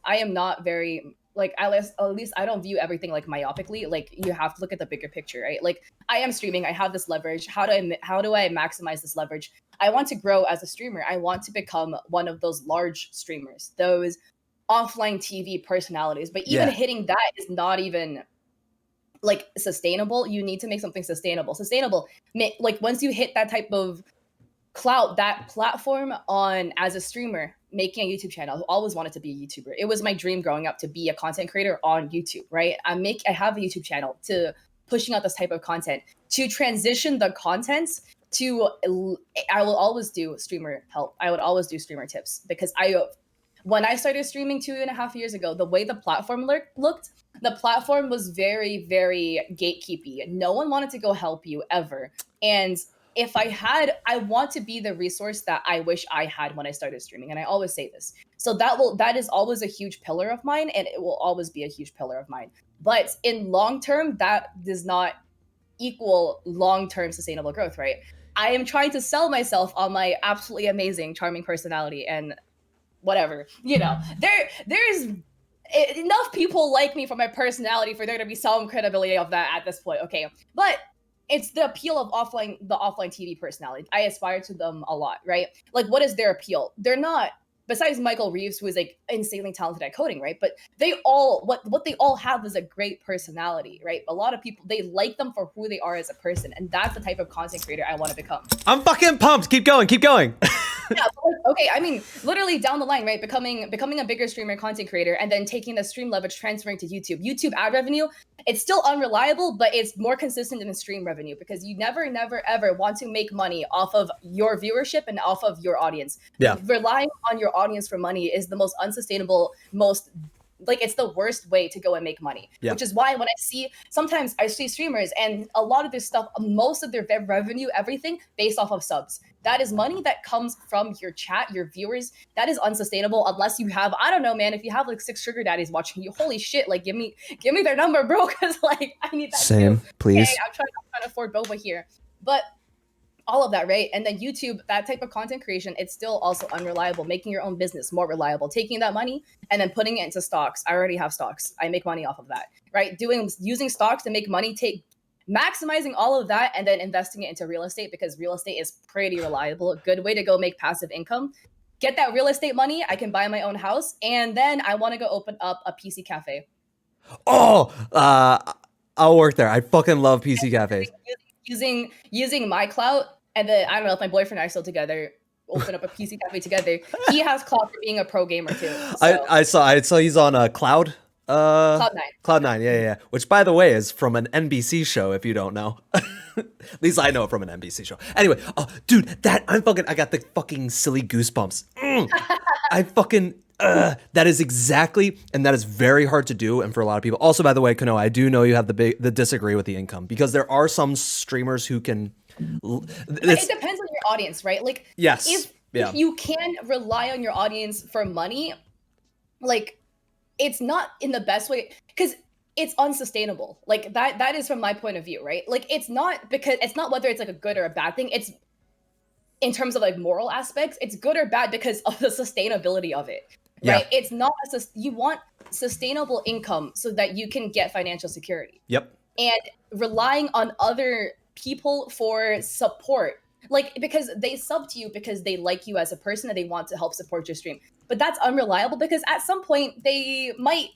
Speaker 2: am not very like at least I don't view everything like myopically. Like you have to look at the bigger picture, right? Like I am streaming, I have this leverage. How do I maximize this leverage? I want to grow as a streamer. I want to become one of those large streamers, those offline TV personalities. But even hitting that is not even like sustainable. You need to make something sustainable. Like once you hit that type of clout, that platform on as a streamer, making a YouTube channel. I always wanted to be a YouTuber. It was my dream growing up to be a content creator on YouTube, right? I have a YouTube channel to pushing out this type of content, to transition the contents to, I will always do streamer help. I would always do streamer tips because when I started streaming 2.5 years ago, the way the platform looked, the platform was very, very gatekeepy. No one wanted to go help you ever. And if I want to be the resource that I wish I had when I started streaming. And I always say this. So that is always a huge pillar of mine, and it will always be a huge pillar of mine. But in long term, that does not equal long-term sustainable growth, right? I am trying to sell myself on my absolutely amazing, charming personality and whatever. There's enough people like me for my personality for there to be some credibility of that at this point, okay? But it's the appeal of the offline TV personality. I aspire to them a lot, right? Like, what is their appeal? They're not, besides Michael Reeves, who is like insanely talented at coding, right? But they all, what they all have is a great personality, right? A lot of people, they like them for who they are as a person, and that's the type of content creator I want to become.
Speaker 1: I'm fucking pumped. Keep going. Keep going.
Speaker 2: Yeah, okay. I mean, literally down the line, right? Becoming a bigger streamer, content creator, and then taking the stream leverage, transferring to YouTube. YouTube ad revenue, it's still unreliable, but it's more consistent than the stream revenue because you never, ever want to make money off of your viewership and off of your audience.
Speaker 1: Yeah.
Speaker 2: Relying on your audience for money is the most unsustainable, it's the worst way to go and make money.
Speaker 1: Yeah.
Speaker 2: Which is why when sometimes I see streamers and a lot of their stuff, most of their revenue, everything based off of subs. That is money that comes from your chat, your viewers. That is unsustainable unless you have, I don't know, man, if you have like 6 sugar daddies watching you, holy shit, like give me their number, bro, because like I need that
Speaker 1: Same,
Speaker 2: too.
Speaker 1: please.
Speaker 2: Okay, I'm trying to afford boba here. But all of that, right? And then YouTube, that type of content creation, it's still also unreliable. Making your own business more reliable, taking that money and then putting it into stocks. I already have stocks. I make money off of that, right? Using stocks to make money, maximizing all of that and then investing it into real estate, because real estate is pretty reliable. A good way to go make passive income. Get that real estate money, I can buy my own house, and then I want to go open up a PC cafe.
Speaker 1: Oh, I'll work there. I fucking love PC cafes.
Speaker 2: Using my clout, and then I don't know if my boyfriend and I are still together, open up a PC cafe together. He has clout for being a pro gamer too. So.
Speaker 1: I saw he's on Cloud.
Speaker 2: Cloud9.
Speaker 1: Cloud9, yeah. Which, by the way, is from an NBC show. If you don't know, at least I know it from an NBC show. Anyway, oh, dude, I got the fucking silly goosebumps. I fucking. That is exactly, and that is very hard to do, and for a lot of people. Also, by the way, Kano, I do know you have the disagree with the income, because there are some streamers who can.
Speaker 2: It depends on your audience, right? Like,
Speaker 1: yes,
Speaker 2: if you can rely on your audience for money, like, it's not in the best way, because it's unsustainable. Like that is from my point of view, right? Like, it's not whether it's like a good or a bad thing. It's in terms of like moral aspects, it's good or bad because of the sustainability of it. Right? Yeah. It's not you want sustainable income so that you can get financial security.
Speaker 1: Yep.
Speaker 2: And relying on other people for support, like, because they sub to you because they like you as a person and they want to help support your stream. But that's unreliable, because at some point they might,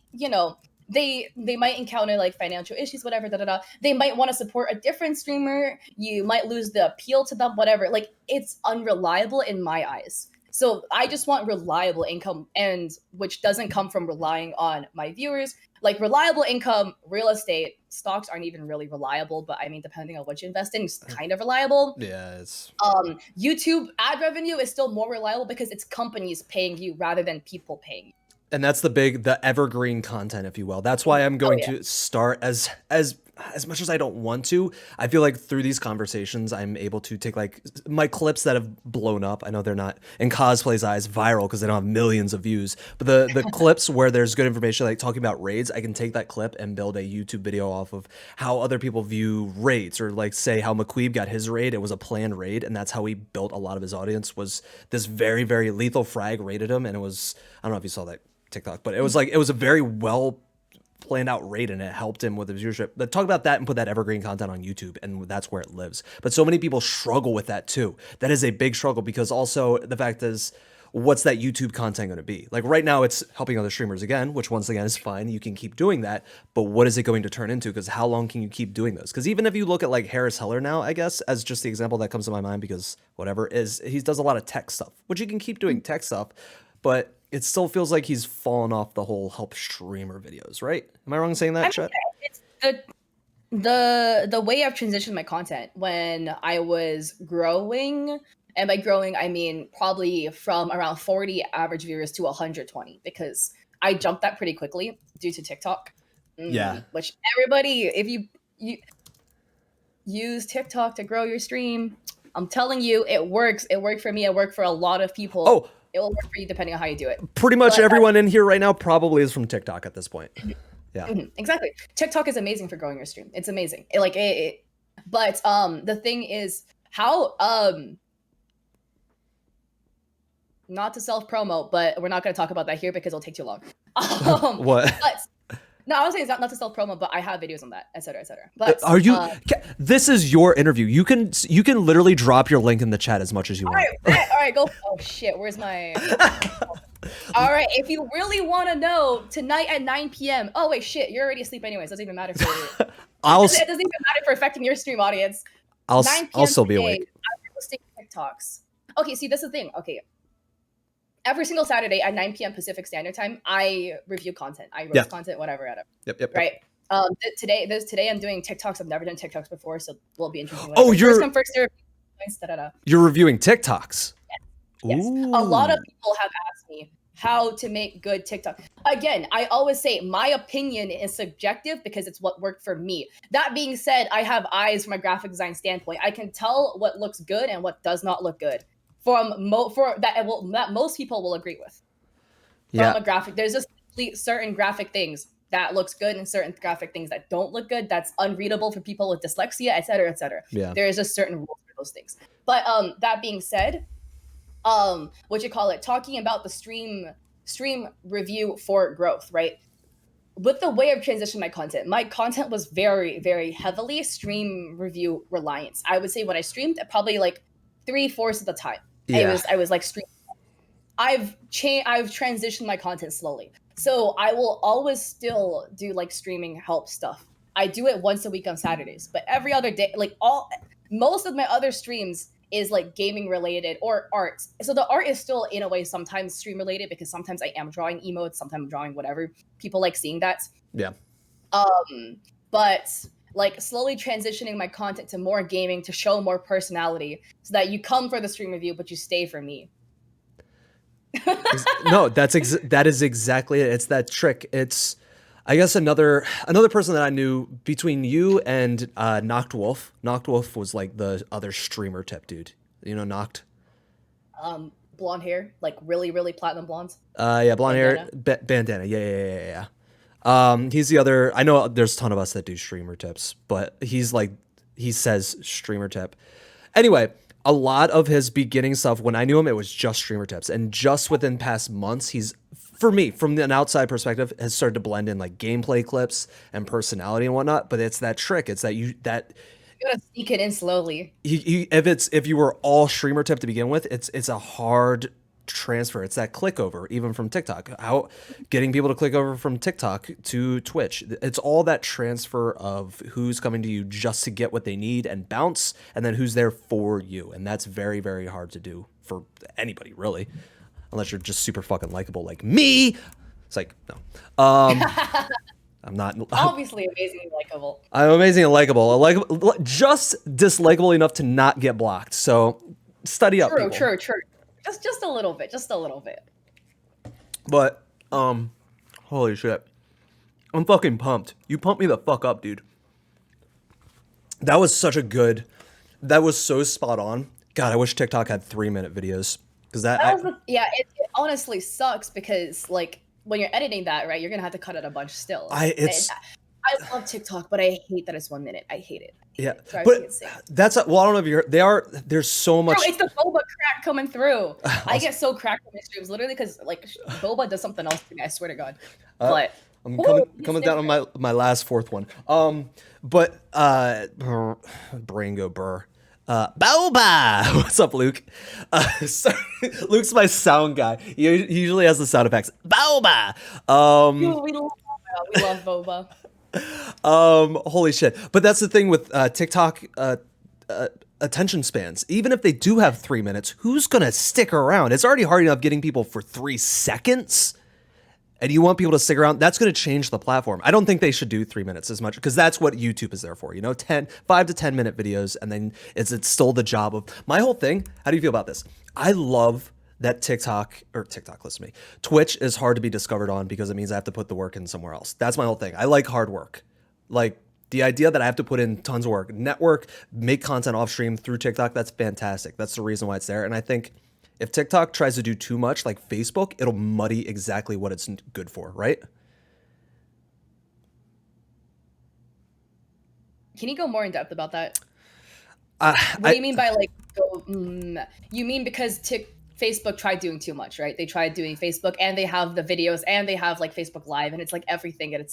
Speaker 2: they might encounter like financial issues, whatever, They might want to support a different streamer. You might lose the appeal to them, whatever. Like, it's unreliable in my eyes. So I just want reliable income, and which doesn't come from relying on my viewers. Like, reliable income, real estate, stocks aren't even really reliable, but I mean, depending on what you invest in, it's kind of reliable.
Speaker 1: Yeah, it's
Speaker 2: YouTube ad revenue is still more reliable because it's companies paying you rather than people paying you.
Speaker 1: And that's the evergreen content, if you will. That's why I'm going to start as much as I don't want to. I feel like through these conversations, I'm able to take like my clips that have blown up. I know they're not in cosplay's eyes viral because they don't have millions of views, but the clips where there's good information, like talking about raids, I can take that clip and build a YouTube video off of how other people view raids, or like say how McQueeb got his raid. It was a planned raid, and that's how he built a lot of his audience. Was this very, very lethal frag raided him, and it was, I don't know if you saw that TikTok, but it was a very well planned out raid, and it helped him with his viewership. But talk about that and put that evergreen content on YouTube, and that's where it lives. But so many people struggle with that too. That is a big struggle, because also the fact is, what's that YouTube content going to be? Like right now it's helping other streamers again, which once again is fine. You can keep doing that, but what is it going to turn into? Because how long can you keep doing those? Because even if you look at like Harris Heller now, I guess, as just the example that comes to my mind, because whatever, is he does a lot of tech stuff, which you can keep doing tech stuff, but it still feels like he's fallen off the whole help streamer videos, right? Am I wrong in saying that, Chet?
Speaker 2: It's the way I've transitioned my content when I was growing, and by growing I mean probably from around 40 average viewers to 120, because I jumped that pretty quickly due to TikTok.
Speaker 1: Yeah.
Speaker 2: Which everybody, if you use TikTok to grow your stream, I'm telling you, it works. It worked for me. It worked for a lot of people.
Speaker 1: Oh,
Speaker 2: it will work for you depending on how you do it.
Speaker 1: Pretty much everyone in here right now probably is from TikTok at this point. Yeah.
Speaker 2: Exactly. TikTok is amazing for growing your stream. It's amazing. But the thing is how not to self-promote, but we're not going to talk about that here because it'll take too long.
Speaker 1: What?
Speaker 2: No, I was saying it's not to self-promo, but I have videos on that, et cetera, et cetera. But
Speaker 1: are you? This is your interview. You can literally drop your link in the chat as much as you want.
Speaker 2: All right, go. Oh shit, where's my? All right, if you really want to know, tonight at 9 p.m. Oh wait, shit, you're already asleep anyways. Doesn't even matter for you. It doesn't even matter for affecting your stream audience.
Speaker 1: I'll still be awake.
Speaker 2: I'm posting TikToks. Okay, see, that's the thing. Okay. Every single Saturday at 9 p.m. Pacific Standard Time, I review content. I roast content, whatever.
Speaker 1: Yep.
Speaker 2: Right. Today I'm doing TikToks. I've never done TikToks before, so we'll be interesting.
Speaker 1: Oh,
Speaker 2: first come first serve.
Speaker 1: You're reviewing TikToks.
Speaker 2: Yes. A lot of people have asked me how to make good TikTok. Again, I always say my opinion is subjective because it's what worked for me. That being said, I have eyes from a graphic design standpoint. I can tell what looks good and what does not look good. That most people will agree with. From a graphic, there's just certain graphic things that looks good and certain graphic things that don't look good. That's unreadable for people with dyslexia, et cetera, et cetera.
Speaker 1: Yeah.
Speaker 2: There is just certain rules for those things. But that being said, what you call it, talking about the stream review for growth, right? With the way I've transitioned my content was very, very heavily stream review reliance. I would say when I streamed, probably like 3/4 of the time,
Speaker 1: Yeah.
Speaker 2: I was like stream. I've transitioned my content slowly, so I will always still do like streaming help stuff. I do it once a week on Saturdays, but every other day, like all most of my other streams is like gaming related or art. So the art is still in a way sometimes stream related because sometimes I am drawing emotes, sometimes I'm drawing whatever. People like seeing that.
Speaker 1: Yeah.
Speaker 2: But like slowly transitioning my content to more gaming to show more personality so that you come for the stream review, but you stay for me.
Speaker 1: No, that is exactly it. It's that trick. It's, I guess, another person that I knew between you and Noct Wolf. Noct Wolf was like the other streamer tip dude. You know Noct?
Speaker 2: Blonde hair, like really, really platinum blondes.
Speaker 1: Yeah, blonde
Speaker 2: Bandana.
Speaker 1: hair, bandana. Yeah. He's the other. I know there's a ton of us that do streamer tips, but he's like, he says streamer tip. Anyway, a lot of his beginning stuff, when I knew him, it was just streamer tips. And just within past months, he's, for me, from an outside perspective, has started to blend in like gameplay clips and personality and whatnot. But it's that trick. It's that
Speaker 2: You gotta sneak it in slowly.
Speaker 1: if you were all streamer tip to begin with, it's a hard transfer. It's that click over, even from TikTok. How getting people to click over from TikTok to Twitch. It's all that transfer of who's coming to you just to get what they need and bounce, and then who's there for you. And that's very, very hard to do for anybody, really, unless you're just super fucking likable like me. It's like, no. I'm not
Speaker 2: Obviously, amazingly likable.
Speaker 1: I'm amazing and likable, just dislikable enough to not get blocked. So study up, people.
Speaker 2: True. Just a little bit. Just a little bit.
Speaker 1: But holy shit, I'm fucking pumped. You pumped me the fuck up, dude. That was such a good. That was so spot on. God, I wish TikTok had 3-minute videos because
Speaker 2: It honestly sucks because like when you're editing that, right, you're gonna have to cut it a bunch still. I love TikTok, but I hate that it's 1 minute. I hate it.
Speaker 1: Yeah,
Speaker 2: Drives me
Speaker 1: but
Speaker 2: insane.
Speaker 1: that's well, I don't know if you heard. There's so much.
Speaker 2: Bro, it's the boba crack coming through. I get so cracked on my streams, literally, because like boba does something else to me. I swear to God. But
Speaker 1: I'm
Speaker 2: woo,
Speaker 1: coming down on my last fourth one. But brain go burr. Boba! What's up, Luke? Sorry, Luke's my sound guy. He usually has the sound effects. Boba!
Speaker 2: We love boba.
Speaker 1: Holy shit. But that's the thing with TikTok attention spans. Even if they do have 3 minutes, who's gonna stick around? It's already hard enough getting people for 3 seconds. And you want people to stick around, that's going to change the platform. I don't think they should do 3 minutes as much because that's what YouTube is there for. 5 to 10 minute videos, and then it's still the job of my whole thing. How do you feel about this? I love that listen to me. Twitch is hard to be discovered on because it means I have to put the work in somewhere else. That's my whole thing. I like hard work. Like the idea that I have to put in tons of work, network, make content off stream through TikTok, that's fantastic. That's the reason why it's there. And I think if TikTok tries to do too much like Facebook, it'll muddy exactly what it's good for, right?
Speaker 2: Can you go more in depth about that? What do you mean by like you mean because Facebook tried doing too much, right? They tried doing Facebook and they have the videos and they have like Facebook Live and it's like everything and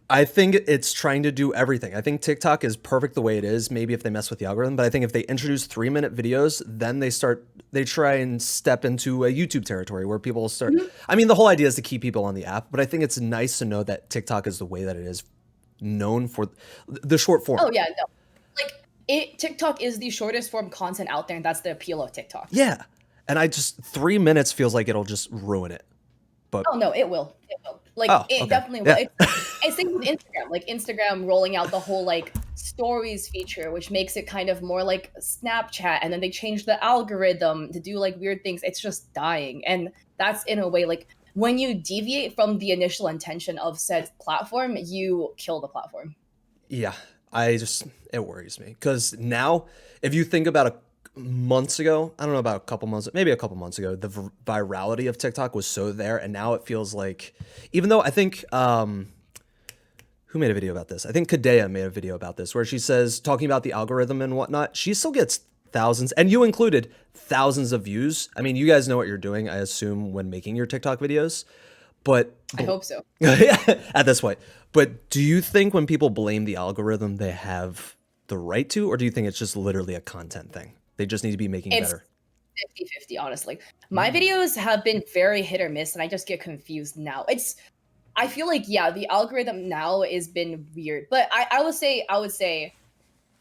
Speaker 1: I think it's trying to do everything. I think TikTok is perfect the way it is, maybe if they mess with the algorithm, but I think if they introduce 3-minute videos, then they try and step into a YouTube territory where people start. I mean, the whole idea is to keep people on the app, but I think it's nice to know that TikTok is the way that it is known for the short form.
Speaker 2: Oh yeah, no. Like TikTok is the shortest form content out there and that's the appeal of TikTok.
Speaker 1: Yeah. And 3 minutes feels like it'll just ruin it. But
Speaker 2: oh no, it will. It will. Like it definitely will. Yeah. It's same with Instagram. Like Instagram rolling out the whole like stories feature, which makes it kind of more like Snapchat, and then they changed the algorithm to do like weird things. It's just dying. And that's in a way like when you deviate from the initial intention of said platform, you kill the platform.
Speaker 1: Yeah. It worries me. Because now, if you think about months ago, I don't know about maybe a couple months ago, the virality of TikTok was so there, and now it feels like, even though I think who made a video about this? I think Kadea made a video about this where she says, talking about the algorithm and whatnot, she still gets thousands, and you included, thousands of views. I mean, you guys know what you're doing, I assume, when making your TikTok videos. But
Speaker 2: I hope so.
Speaker 1: at this point, but do you think when people blame the algorithm, they have the right to, or do you think it's just literally a content thing? They just need to be making
Speaker 2: It's
Speaker 1: better.
Speaker 2: 50-50, honestly. My videos have been very hit or miss, and I just get confused now. I feel like, yeah, the algorithm now has been weird. But I would say,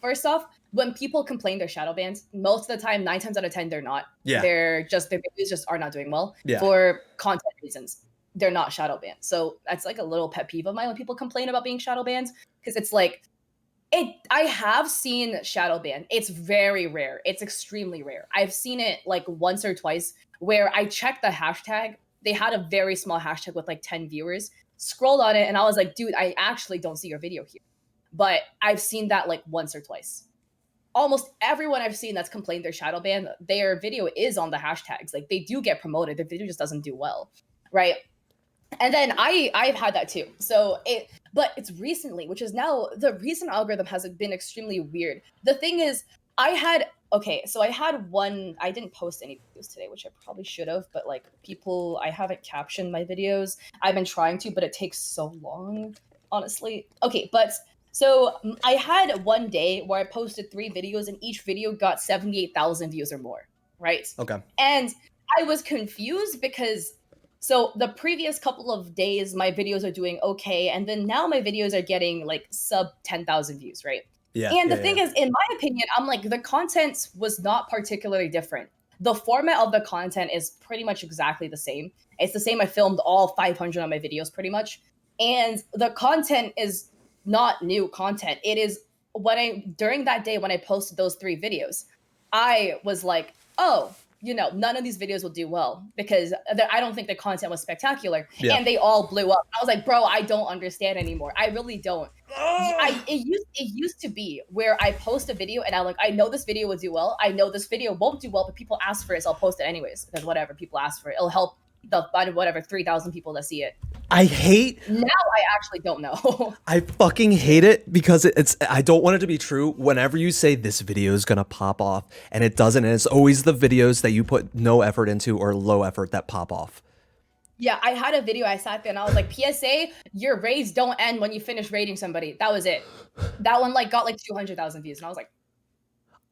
Speaker 2: first off, when people complain they're shadow banned, most of the time, 9 times out of 10, they're not.
Speaker 1: Yeah.
Speaker 2: Their videos just are not doing well
Speaker 1: Yeah.
Speaker 2: for content reasons. They're not shadow banned. So that's like a little pet peeve of mine when people complain about being shadow banned, because it's like, I have seen shadow ban. It's very rare. It's extremely rare. I've seen it like once or twice where I checked the hashtag. They had a very small hashtag with like 10 viewers. Scrolled on it and I was like, dude, I actually don't see your video here. But I've seen that like once or twice. Almost everyone I've seen that's complained they're shadow banned, their video is on the hashtags. Like they do get promoted. Their video just doesn't do well, right? And then I've had that too. But it's recently, which is now the recent algorithm has been extremely weird. The thing is, I had one. I didn't post any videos today, which I probably should have. But like I haven't captioned my videos. I've been trying to, but it takes so long, honestly. Okay, but so I had one day where I posted 3 videos, and each video got 78,000 views or more, right?
Speaker 1: Okay.
Speaker 2: And I was confused because so the previous couple of days, my videos are doing okay, and then now my videos are getting like sub 10,000 views, right?
Speaker 1: Yeah.
Speaker 2: And the thing is, in my opinion, I'm like, the content was not particularly different. The format of the content is pretty much exactly the same. It's the same. I filmed all 500 of my videos pretty much. And the content is not new content. It is during that day when I posted those 3 videos, I was like, oh, none of these videos will do well because I don't think the content was spectacular.
Speaker 1: Yeah.
Speaker 2: And they all blew up. I was like, bro, I don't understand anymore. I really don't. It used to be where I post a video and I'm like, I know this video will do well. I know this video won't do well, but people ask for it, so I'll post it anyways because whatever, people ask for it. It'll help the 3,000 people that see it.
Speaker 1: I hate.
Speaker 2: Now I actually don't know.
Speaker 1: I fucking hate it because I don't want it to be true. Whenever you say this video is going to pop off and it doesn't, and it's always the videos that you put no effort into or low effort that pop off.
Speaker 2: Yeah, I had a video, I sat there and I was like, PSA, your raids don't end when you finish raiding somebody. That was it. That one got like 200,000 views and I was like,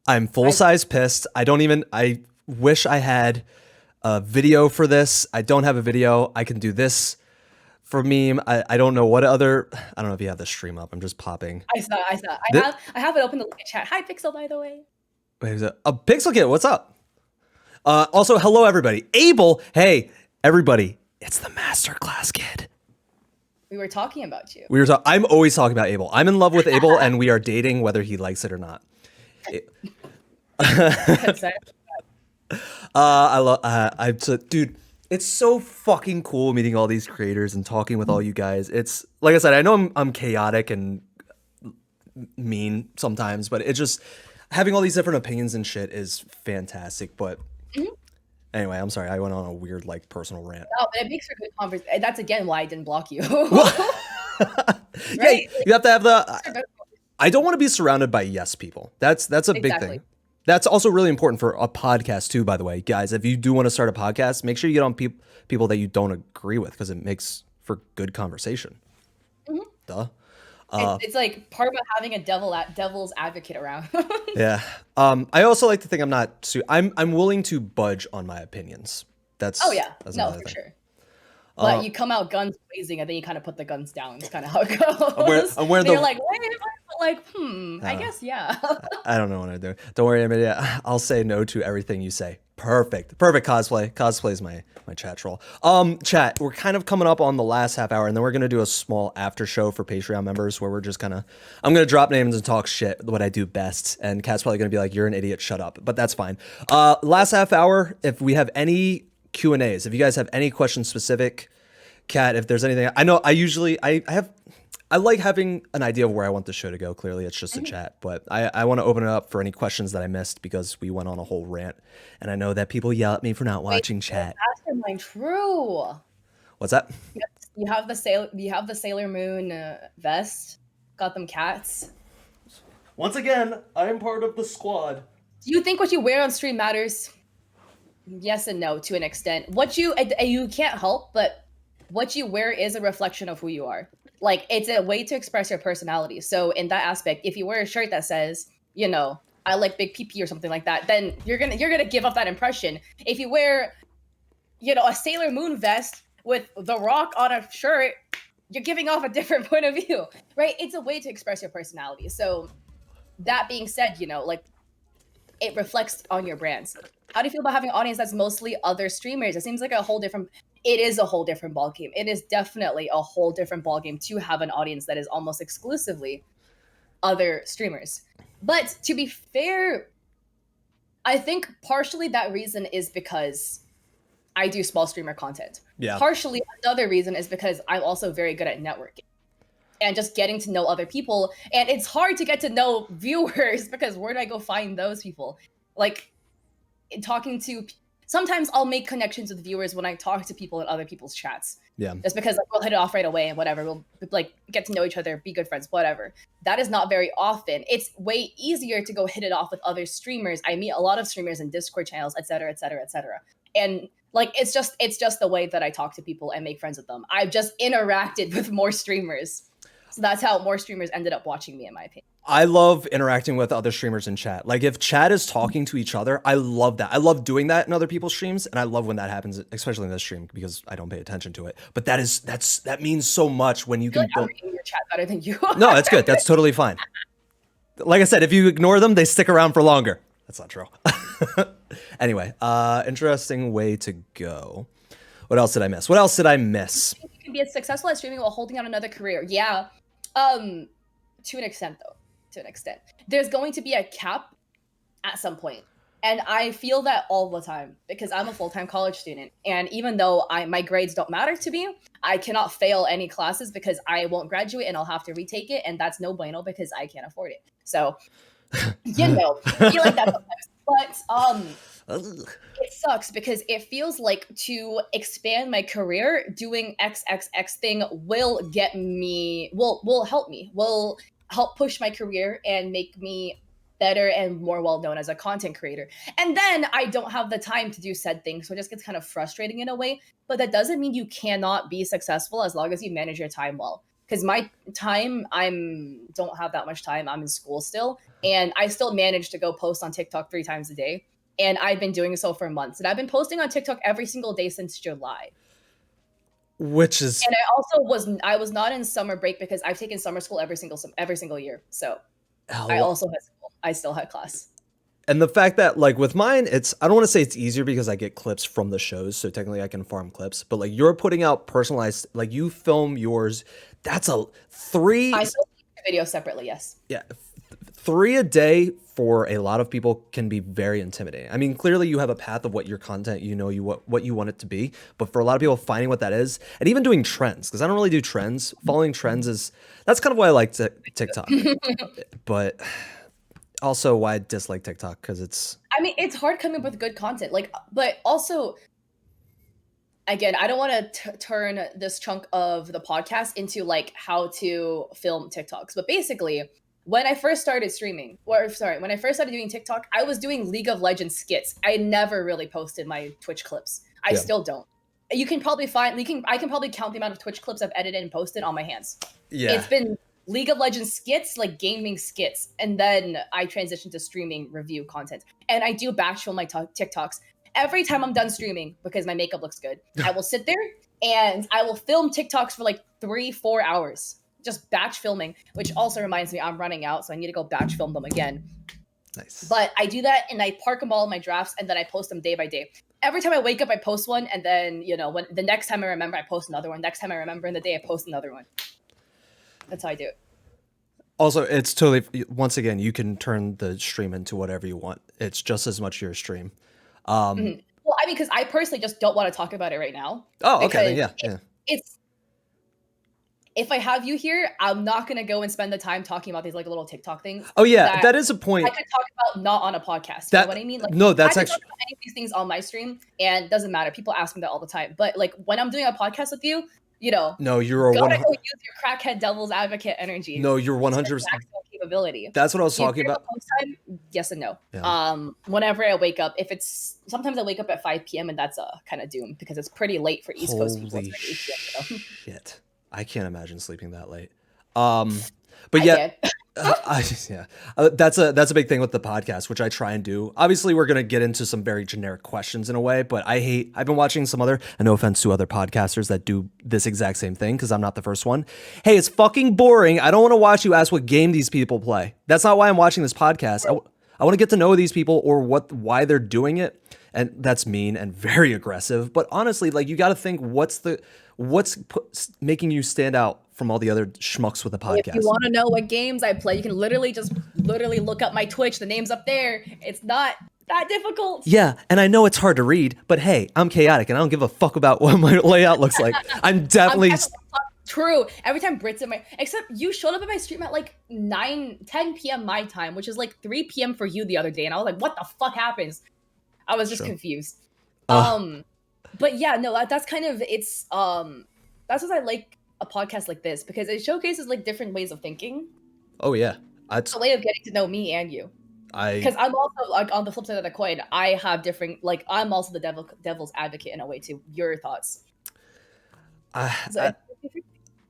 Speaker 1: I'm full size pissed. I wish I had a video for this. I don't have a video. I can do this for meme. I don't know what other, I don't know if you have the stream up. I'm just popping.
Speaker 2: I saw. I have it open to look at chat. Hi, Pixel, by the way.
Speaker 1: Wait, is it a Pixel Kid? What's up? Also, hello everybody. Abel, hey everybody, it's the Masterclass Kid.
Speaker 2: We were talking about you.
Speaker 1: I'm always talking about Abel. I'm in love with Abel, and we are dating whether he likes it or not. Dude, it's so fucking cool meeting all these creators and talking with all you guys. It's like I said, I know I'm chaotic and mean sometimes, but it's just having all these different opinions and shit is fantastic. But anyway, I'm sorry, I went on a weird personal rant.
Speaker 2: No, but it makes for good conversation. That's again why I didn't block you.
Speaker 1: Right? Yeah, you have to have I don't want to be surrounded by yes people. That's a big thing. That's also really important for a podcast too, by the way. Guys, if you do want to start a podcast, make sure you get on people that you don't agree with because it makes for good conversation. Duh.
Speaker 2: It's like part of having a devil's advocate around.
Speaker 1: Yeah. I also like to think I'm not I'm willing to budge on my opinions. That's
Speaker 2: oh yeah.
Speaker 1: That's
Speaker 2: no, for
Speaker 1: thing.
Speaker 2: sure. But you come out guns blazing and then you kind of put the guns down. It's kind of how it goes.
Speaker 1: I'm wearing
Speaker 2: you're like, wait, I guess, yeah.
Speaker 1: I don't know what I do. Don't worry, Amelia. I'll say no to everything you say. Perfect cosplay. Cosplay is my chat troll. Chat, we're kind of coming up on the last half hour, and then we're gonna do a small after show for Patreon members where we're just I'm gonna drop names and talk shit, what I do best, and Kat's probably gonna be like, "You're an idiot, shut up," but that's fine. Last half hour, if we have any Q&As, if you guys have any questions specific, Kat, if there's anything, I know I like having an idea of where I want the show to go. Clearly, it's just a chat, but I want to open it up for any questions that I missed because we went on a whole rant, and I know that people yell at me for not watching chat.
Speaker 2: Mastermind, true.
Speaker 1: What's that?
Speaker 2: You have the Sailor Moon vest. Got them cats.
Speaker 1: Once again, I am part of the squad.
Speaker 2: Do you think what you wear on stream matters? Yes and no to an extent. What you can't help, but what you wear is a reflection of who you are. Like it's a way to express your personality. So in that aspect, if you wear a shirt that says, I like big pee or something like that, then you're gonna give off that impression. If you wear, a Sailor Moon vest with The Rock on a shirt, you're giving off a different point of view, right? It's a way to express your personality. So that being said, like it reflects on your brands. How do you feel about having an audience that's mostly other streamers? It seems like it is a whole different ballgame. It is definitely a whole different ballgame to have an audience that is almost exclusively other streamers. But to be fair, I think partially that reason is because I do small streamer content.
Speaker 1: Yeah.
Speaker 2: Partially another reason is because I'm also very good at networking and just getting to know other people. And it's hard to get to know viewers because where do I go find those people? Like sometimes I'll make connections with viewers when I talk to people in other people's chats.
Speaker 1: Yeah.
Speaker 2: Just because we'll hit it off right away and whatever. We'll like get to know each other, be good friends, whatever. That is not very often. It's way easier to go hit it off with other streamers. I meet a lot of streamers in Discord channels, et cetera, et cetera, et cetera. And like it's just the way that I talk to people and make friends with them. I've just interacted with more streamers. So that's how more streamers ended up watching me, in my opinion.
Speaker 1: I love interacting with other streamers in chat. Like if chat is talking to each other, I love that. I love doing that in other people's streams, and I love when that happens, especially in this stream because I don't pay attention to it. But that means so much when you can.
Speaker 2: I'm reading your chat better than you are.
Speaker 1: No, that's good. That's totally fine. Like I said, if you ignore them, they stick around for longer. That's not true. Anyway, interesting way to go. What else did I miss?
Speaker 2: You can be as successful at streaming while holding on another career. Yeah. To an extent, though. To an extent. There's going to be a cap at some point. And I feel that all the time because I'm a full-time college student. And even though my grades don't matter to me, I cannot fail any classes because I won't graduate and I'll have to retake it. And that's no bueno because I can't afford it. So, I feel like that sometimes. But it sucks because it feels like to expand my career, doing XXX thing will help push my career and make me better and more well-known as a content creator. And then I don't have the time to do said things, so it just gets kind of frustrating in a way. But that doesn't mean you cannot be successful as long as you manage your time well. Because my time, don't have that much time. I'm in school still, and I still manage to go post on TikTok 3 times a day. And I've been doing so for months. And I've been posting on TikTok every single day since July.
Speaker 1: Which is,
Speaker 2: and I was not in summer break because I've taken summer school every single year. So I also had school. I still had class.
Speaker 1: And the fact that like with mine, I don't want to say it's easier because I get clips from the shows, so technically I can farm clips. But like you're putting out personalized, like you film yours. That's I still
Speaker 2: make video separately. Yes.
Speaker 1: Yeah. 3 a day for a lot of people can be very intimidating. I mean, clearly you have a path of what your content, what you want it to be. But for a lot of people, finding what that is, and even doing trends, because I don't really do trends. Following trends that's kind of why I like TikTok. But also why I dislike TikTok, because it's
Speaker 2: hard coming up with good content. But also, again, I don't want to turn this chunk of the podcast into like how to film TikToks. But basically, when I first started when I first started doing TikTok, I was doing League of Legends skits. I never really posted my Twitch clips. I still don't. I can probably count the amount of Twitch clips I've edited and posted on my hands.
Speaker 1: Yeah.
Speaker 2: It's been League of Legends skits, like gaming skits, and then I transitioned to streaming review content. And I do batch film my TikToks. Every time I'm done streaming, because my makeup looks good, I will sit there and I will film TikToks for like 3-4 hours. Just batch filming, which also reminds me I'm running out, so I need to go batch film them again.
Speaker 1: Nice.
Speaker 2: But I do that and I park them all in my drafts and then I post them day by day. Every time I wake up, I post one, and then, when the next time I remember, I post another one. Next time I remember in the day, I post another one. That's how I do it.
Speaker 1: Also, it's totally, once again, you can turn the stream into whatever you want. It's just as much your stream.
Speaker 2: Well, because I personally just don't want to talk about it right now.
Speaker 1: Oh, okay. Then, yeah.
Speaker 2: It's if I have you here, I'm not going to go and spend the time talking about these like little TikTok things.
Speaker 1: Oh yeah, that is a point.
Speaker 2: I could talk about not on a podcast. You know what I mean? Like,
Speaker 1: no, that's
Speaker 2: I can talk about any of these things on my stream, and it doesn't matter. People ask me that all the time. But like when I'm doing a podcast with you,
Speaker 1: no, you're
Speaker 2: gotta go use your crackhead devil's advocate energy.
Speaker 1: No, you're 100%.
Speaker 2: capability.
Speaker 1: That's what I was
Speaker 2: Do you
Speaker 1: talking
Speaker 2: care
Speaker 1: about.
Speaker 2: post time? Yes and no.
Speaker 1: Yeah.
Speaker 2: Whenever I wake up, if it's sometimes I wake up at 5 p.m. and that's kind of doom because it's pretty late for East Coast people. It's
Speaker 1: Holy
Speaker 2: like 8 p.m.
Speaker 1: shit. I can't imagine sleeping that late. But
Speaker 2: I
Speaker 1: yeah,
Speaker 2: can.
Speaker 1: yeah, that's a big thing with the podcast, which I try and do. Obviously, we're gonna get into some very generic questions in a way, but I've been watching some other, and no offense to other podcasters that do this exact same thing, because I'm not the first one. Hey, it's fucking boring. I don't want to watch you ask what game these people play. That's not why I'm watching this podcast. I want to get to know these people or why they're doing it. And that's mean and very aggressive. But honestly, like, you got to think making you stand out from all the other schmucks with a podcast.
Speaker 2: If you want to know what games I play, you can literally look up my Twitch. The name's up there. It's not that difficult.
Speaker 1: Yeah, and I know it's hard to read, but hey, I'm chaotic and I don't give a fuck about what my layout looks like. I'm definitely
Speaker 2: true. Every time Brit's in my, except you showed up at my stream at like 10 p.m. my time, which is like 3 p.m. for you the other day, and I was like, what the fuck happens? I was just confused. But yeah, no, that's kind of that's what I like a podcast like this, because it showcases like different ways of thinking.
Speaker 1: Oh yeah,
Speaker 2: it's a way of getting to know me and you. Because I'm also like on the flip side of the coin. I have different, like, I'm also the devil's advocate in a way too. Your thoughts?
Speaker 1: I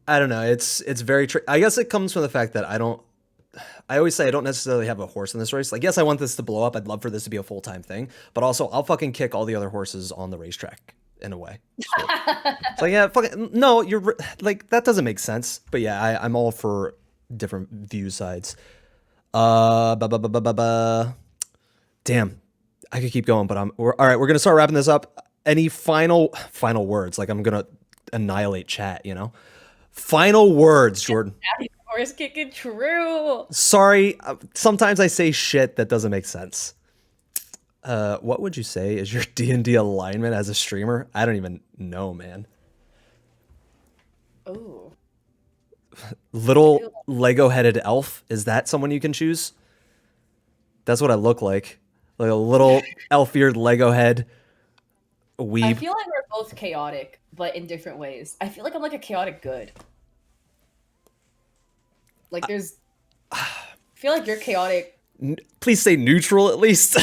Speaker 1: don't know. It's very I guess it comes from the fact that I always say I don't necessarily have a horse in this race. Like, yes, I want this to blow up. I'd love for this to be a full-time thing, but also I'll fucking kick all the other horses on the racetrack in a way. So yeah, fucking no, you're like, that doesn't make sense. But yeah, I'm all for different view sides. Damn, I could keep going, but all right. We're gonna start wrapping this up. Any final words? Like, I'm gonna annihilate chat. Final words, Jordan.
Speaker 2: Horse kicking, true.
Speaker 1: Sorry, sometimes I say shit that doesn't make sense. What would you say is your D&D alignment as a streamer? I don't even know, man.
Speaker 2: Oh.
Speaker 1: Little Lego-headed elf. Is that someone you can choose? That's what I look like. Like a little elf-eared Lego head. Weeb.
Speaker 2: I feel like we're both chaotic, but in different ways. I feel like I'm like a chaotic good. Like, I feel like you're chaotic.
Speaker 1: Please say neutral at least.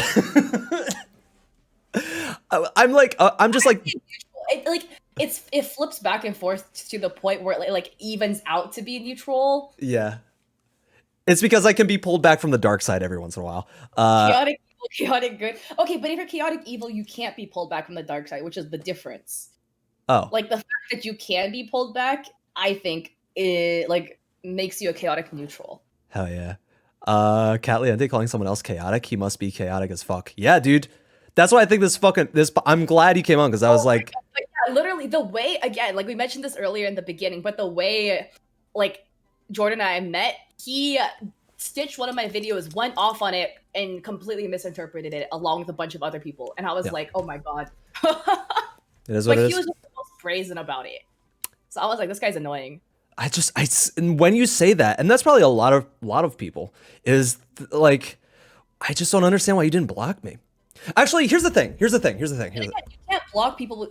Speaker 1: I'm just like
Speaker 2: it flips back and forth to the point where it like evens out to be neutral.
Speaker 1: Yeah. It's because I can be pulled back from the dark side every once in a while.
Speaker 2: Chaotic evil, chaotic good. Okay, but if you're chaotic evil, you can't be pulled back from the dark side, which is the difference.
Speaker 1: Oh.
Speaker 2: Like, the fact that you can be pulled back, I think it like makes you a chaotic neutral.
Speaker 1: Hell yeah. Katliente calling someone else chaotic. He must be chaotic as fuck. Yeah, dude. That's why I think I'm glad he came on, because I was like,
Speaker 2: but yeah, literally the way, again, like we mentioned this earlier in the beginning, but the way like Jordan and I met, he stitched one of my videos, went off on it, and completely misinterpreted it along with a bunch of other people. And I was like, oh my God.
Speaker 1: It is what it is.
Speaker 2: He was just the most brazen about it. So I was like, this guy's annoying.
Speaker 1: And when you say that, and that's probably a lot of people, is like, I just don't understand why you didn't block me. Actually, here's the thing.
Speaker 2: You can't block people.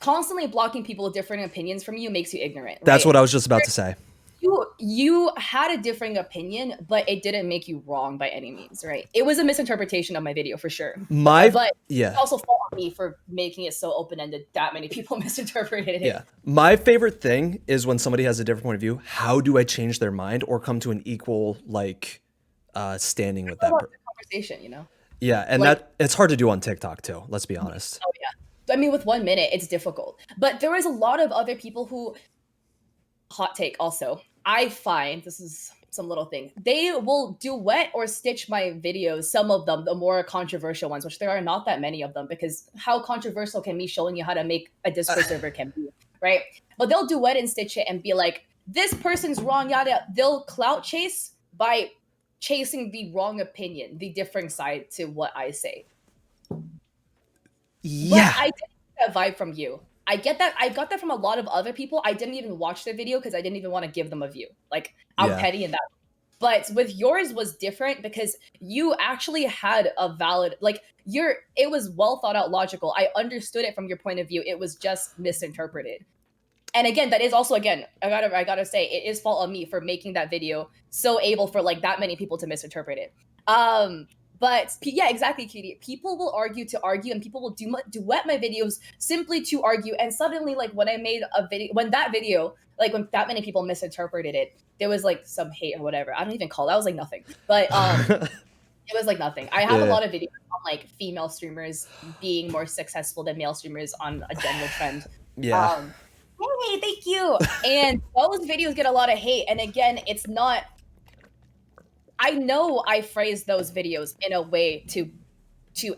Speaker 2: Constantly blocking people with different opinions from you makes you ignorant. Right?
Speaker 1: That's what I was just about to say.
Speaker 2: You had a differing opinion, but it didn't make you wrong by any means, right? It was a misinterpretation of my video for sure. But it's also fault on me for making it so open-ended that many people misinterpreted it.
Speaker 1: Yeah. My favorite thing is when somebody has a different point of view, how do I change their mind or come to an equal standing with that
Speaker 2: conversation,
Speaker 1: Yeah, and that it's hard to do on TikTok too, let's be honest.
Speaker 2: Oh yeah. I mean, with 1 minute, it's difficult. But there is a lot of other people who, hot take also, I find, this is some little thing, they will duet or stitch my videos, some of them, the more controversial ones, which there are not that many of them, because how controversial can me showing you how to make a Discord server can be, right? But they'll duet and stitch it and be like, this person's wrong, yada. They'll clout chase by chasing the wrong opinion, the differing side to what I say.
Speaker 1: Yeah.
Speaker 2: But I didn't get that vibe from you. I get that. I got that from a lot of other people. I didn't even watch the video because I didn't even want to give them a view. Like, I'm petty in that. But with yours was different because you actually had a valid, it was well thought out, logical. I understood it from your point of view. It was just misinterpreted. And again, that is also, again, I gotta say, it is fault on me for making that video so able for like that many people to misinterpret it. But yeah, exactly, Katie. People will argue to argue, and people will duet my videos simply to argue. And suddenly, like when I made a video, when that video, like when that many people misinterpreted it, there was like some hate or whatever. I don't even call that was like nothing. But it was like nothing. I have a
Speaker 1: Yeah.
Speaker 2: lot of videos on like female streamers being more successful than male streamers on a general trend.
Speaker 1: Yeah.
Speaker 2: Um, hey, thank you. And those videos get a lot of hate. And again, it's not. I know I phrased those videos in a way to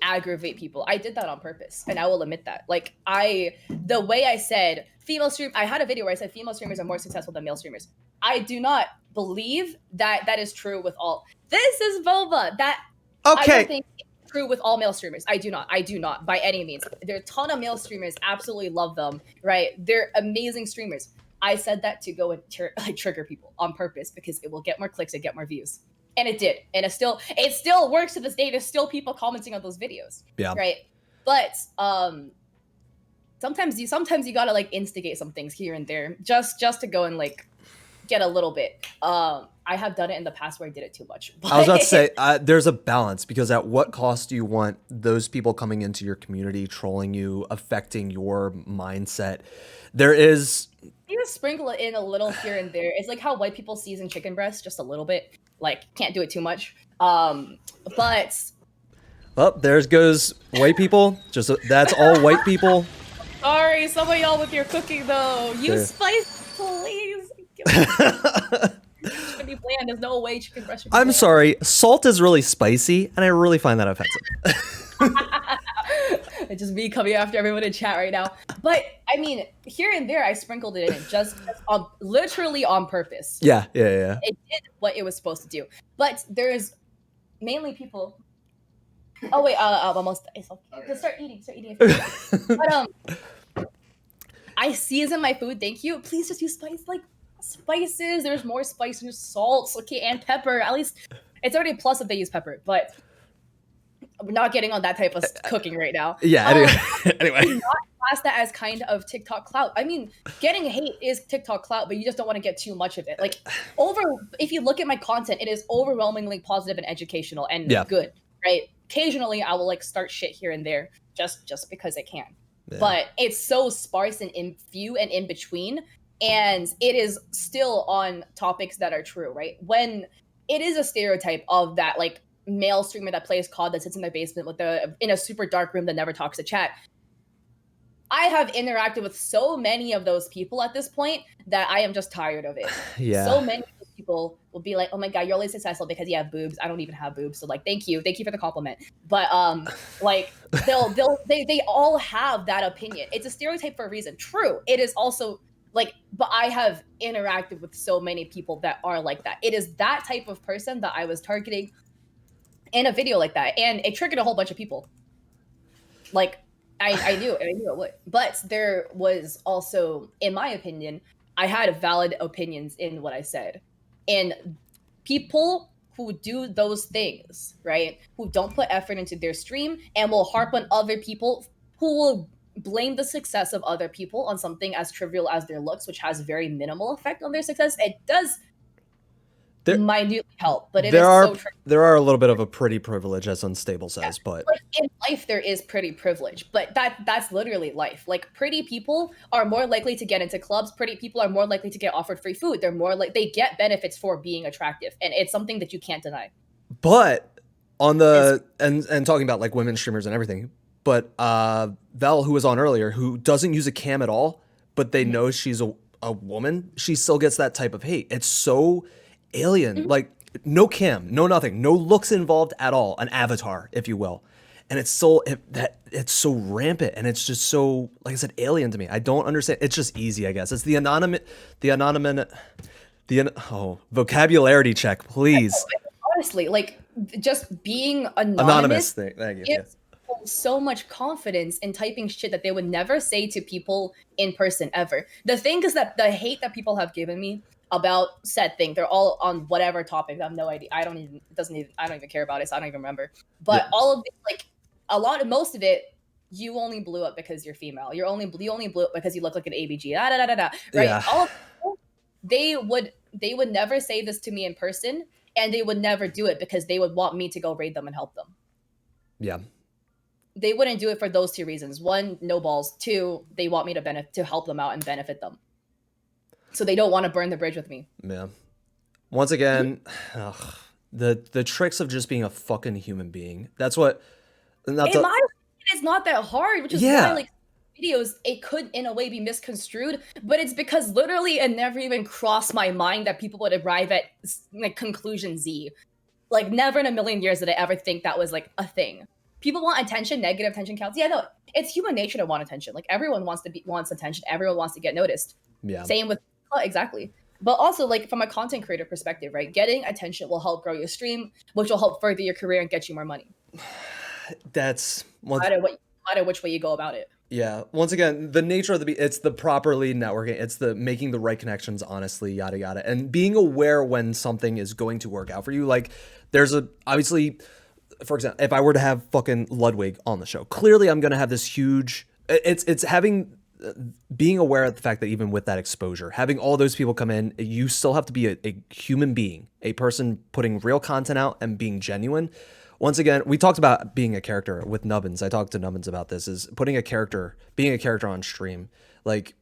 Speaker 2: aggravate people. I did that on purpose, and I will admit that. Like the way I said female stream, I had a video where I said female streamers are more successful than male streamers. I do not believe that that is true with all. This is Boba. That I don't
Speaker 1: Okay.
Speaker 2: think it's true with all male streamers. I do not. I do not by any means. There are a ton of male streamers. Absolutely love them. Right? They're amazing streamers. I said that to go and like trigger people on purpose because it will get more clicks and get more views. And it did. And it still works to this day. There's still people commenting on those videos.
Speaker 1: Yeah.
Speaker 2: Right. But sometimes you gotta like instigate some things here and there just to go and like get a little bit. I have done it in the past where I did it too much.
Speaker 1: I was about to say, there's a balance, because at what cost do you want those people coming into your community, trolling you, affecting your mindset? There is.
Speaker 2: You just sprinkle it in a little here and there. It's like how white people season chicken breast, just a little bit. Like, can't do it too much. But
Speaker 1: Well, there goes white people. Just that's all white people.
Speaker 2: sorry, some of y'all with your cooking though. Use
Speaker 1: Yeah.
Speaker 2: spice, please. Should be bland. There's no way chicken breast should be
Speaker 1: I'm
Speaker 2: bland.
Speaker 1: sorry. Salt is really spicy, and I really find that offensive.
Speaker 2: It's just me coming after everyone in chat right now. But I mean, here and there, I sprinkled it in just on literally on purpose.
Speaker 1: Yeah. Yeah.
Speaker 2: It did what it was supposed to do. But there's mainly people. Oh wait, I'm almost. It's okay. Just start eating. But I season my food. Thank you. Please just use spices. There's more spice. There's salt. Okay, and pepper. At least it's already a plus if they use pepper. But we're not getting on that type of cooking right now.
Speaker 1: Yeah. Anyway.
Speaker 2: Do not class that as kind of TikTok clout. I mean, getting hate is TikTok clout, but you just don't want to get too much of it. Like if you look at my content, it is overwhelmingly positive and educational and good, right? Occasionally I will like start shit here and there just because I can. Yeah. But it's so sparse and in few and in between, and it is still on topics that are true, right? When it is a stereotype of that like male streamer that plays COD that sits in their basement in a super dark room that never talks to chat. I have interacted with so many of those people at this point that I am just tired of it. Yeah. So many of those people will be like, "Oh my god, you're only successful because you have boobs." I don't even have boobs, so like, thank you for the compliment. But like they all have that opinion. It's a stereotype for a reason. True, it is also like, but I have interacted with so many people that are like that. It is that type of person that I was targeting in a video like that, and it triggered a whole bunch of people. Like, I knew it would. But there was also, in my opinion, I had valid opinions in what I said. And people who do those things, right, who don't put effort into their stream and will harp on other people, who will blame the success of other people on something as trivial as their looks, which has very minimal effect on their success, it does minutely help, but there
Speaker 1: are a little bit of a pretty privilege, as unstable says, but
Speaker 2: like in life there is pretty privilege, but that's literally life. Like, pretty people are more likely to get into clubs. Pretty people are more likely to get offered free food. They're more like, they get benefits for being attractive, and it's something that you can't deny.
Speaker 1: But on the and talking about like women streamers and everything, but Val, who was on earlier, who doesn't use a cam at all, but they know she's a woman, she still gets that type of hate. It's so alien, like no cam, no nothing, no looks involved at all, an avatar, if you will, and it's so it's so rampant, and it's just so, like I said, alien to me. I don't understand. It's just easy, I guess. It's the vocabulary check, please.
Speaker 2: Honestly, like, just being anonymous
Speaker 1: thing. Thank you.
Speaker 2: Gives people so much confidence in typing shit that they would never say to people in person ever. The thing is that the hate that people have given me about said thing, they're all on whatever topic. I have no idea. I don't even care about it, so I don't even remember. But all of it, like, most of it you only blew up because you're female. You only blew up because you look like an ABG. Da, da, da, da, da, right?
Speaker 1: Yeah.
Speaker 2: All of they would never say this to me in person, and they would never do it because they would want me to go raid them and help them.
Speaker 1: Yeah.
Speaker 2: They wouldn't do it for those two reasons. One, no balls. Two, they want me to help them out and benefit them. So they don't want to burn the bridge with me.
Speaker 1: Yeah. Once again, ugh, the tricks of just being a fucking human being. That's what. Not
Speaker 2: In my opinion, it's not that hard, which is
Speaker 1: Yeah.
Speaker 2: why like videos it could in a way be misconstrued, but it's because literally it never even crossed my mind that people would arrive at like conclusion Z. Like never in a million years did I ever think that was like a thing. People want attention, negative attention counts. Yeah, no, it's human nature to want attention. Like everyone wants attention. Everyone wants to get noticed.
Speaker 1: Yeah.
Speaker 2: Same with exactly. But also like from a content creator perspective, right? Getting attention will help grow your stream, which will help further your career and get you more money.
Speaker 1: That's
Speaker 2: No matter which way you go about it.
Speaker 1: yeah. Once again, the nature of it's the properly networking. It's the making the right connections, honestly, yada yada, and being aware when something is going to work out for you. Like, there's obviously, for example, if I were to have fucking Ludwig on the show, clearly I'm gonna have this huge. It's having being aware of the fact that even with that exposure, having all those people come in, you still have to be a human being, a person putting real content out and being genuine. Once again, we talked about being a character with Nubbins. I talked to Nubbins about this, is being a character on stream. Like,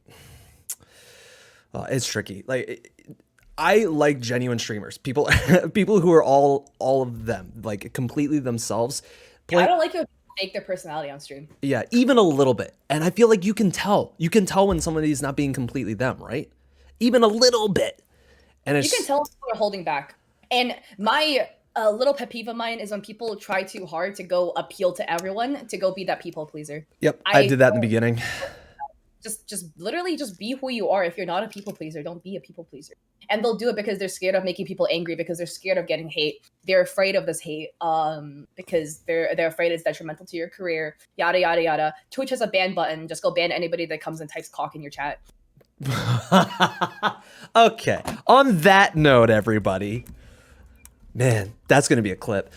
Speaker 1: it's tricky. Like, I like genuine streamers, people who are all of them, like completely themselves.
Speaker 2: I don't like it fake their personality on stream.
Speaker 1: Yeah, even a little bit. And I feel like you can tell when somebody's not being completely them, right? Even a little bit. And
Speaker 2: you can tell when people are holding back. And my little pet peeve of mine is when people try too hard to go appeal to everyone, to go be that people pleaser.
Speaker 1: Yep, I did that in the beginning.
Speaker 2: Just literally just be who you are. If you're not a people pleaser, don't be a people pleaser. And they'll do it because they're scared of making people angry, because they're scared of getting hate. They're afraid of this hate, because they're afraid it's detrimental to your career. Yada yada yada. Twitch has a ban button. Just go ban anybody that comes and types cock in your chat.
Speaker 1: Okay. On that note, everybody, man, that's gonna be a clip.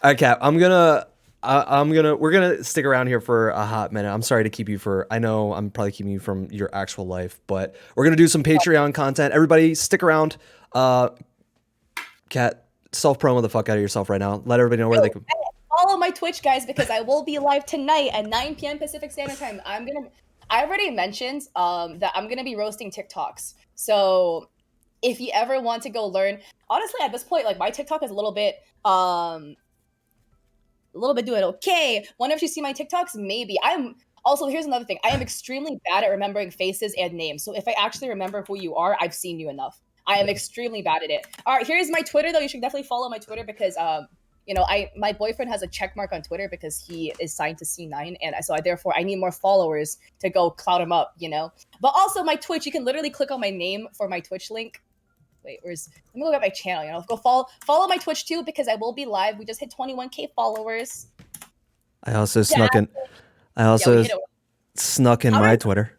Speaker 1: Okay, we're gonna stick around here for a hot minute. I'm sorry to keep you I know I'm probably keeping you from your actual life, but we're gonna do some Patreon content. Everybody stick around. Kat, self-promo the fuck out of yourself right now. Let everybody know where they can
Speaker 2: follow my Twitch, guys, because I will be live tonight at 9 p.m. Pacific Standard Time. I already mentioned that I'm gonna be roasting TikToks. So if you ever want to go learn, honestly, at this point, like my TikTok is a little bit doing okay. Whenever you see my TikToks, maybe. Here's another thing. I am extremely bad at remembering faces and names. So if I actually remember who you are, I've seen you enough. I am extremely bad at it. All right, here's my Twitter though. You should definitely follow my Twitter because my boyfriend has a check mark on Twitter because he is signed to C9, and so I need more followers to go clout him up, But also my Twitch, you can literally click on my name for my Twitch link. Wait, let me look at my channel, go follow my Twitch too, because I will be live. We just hit 21K followers.
Speaker 1: I also snuck in my Twitter.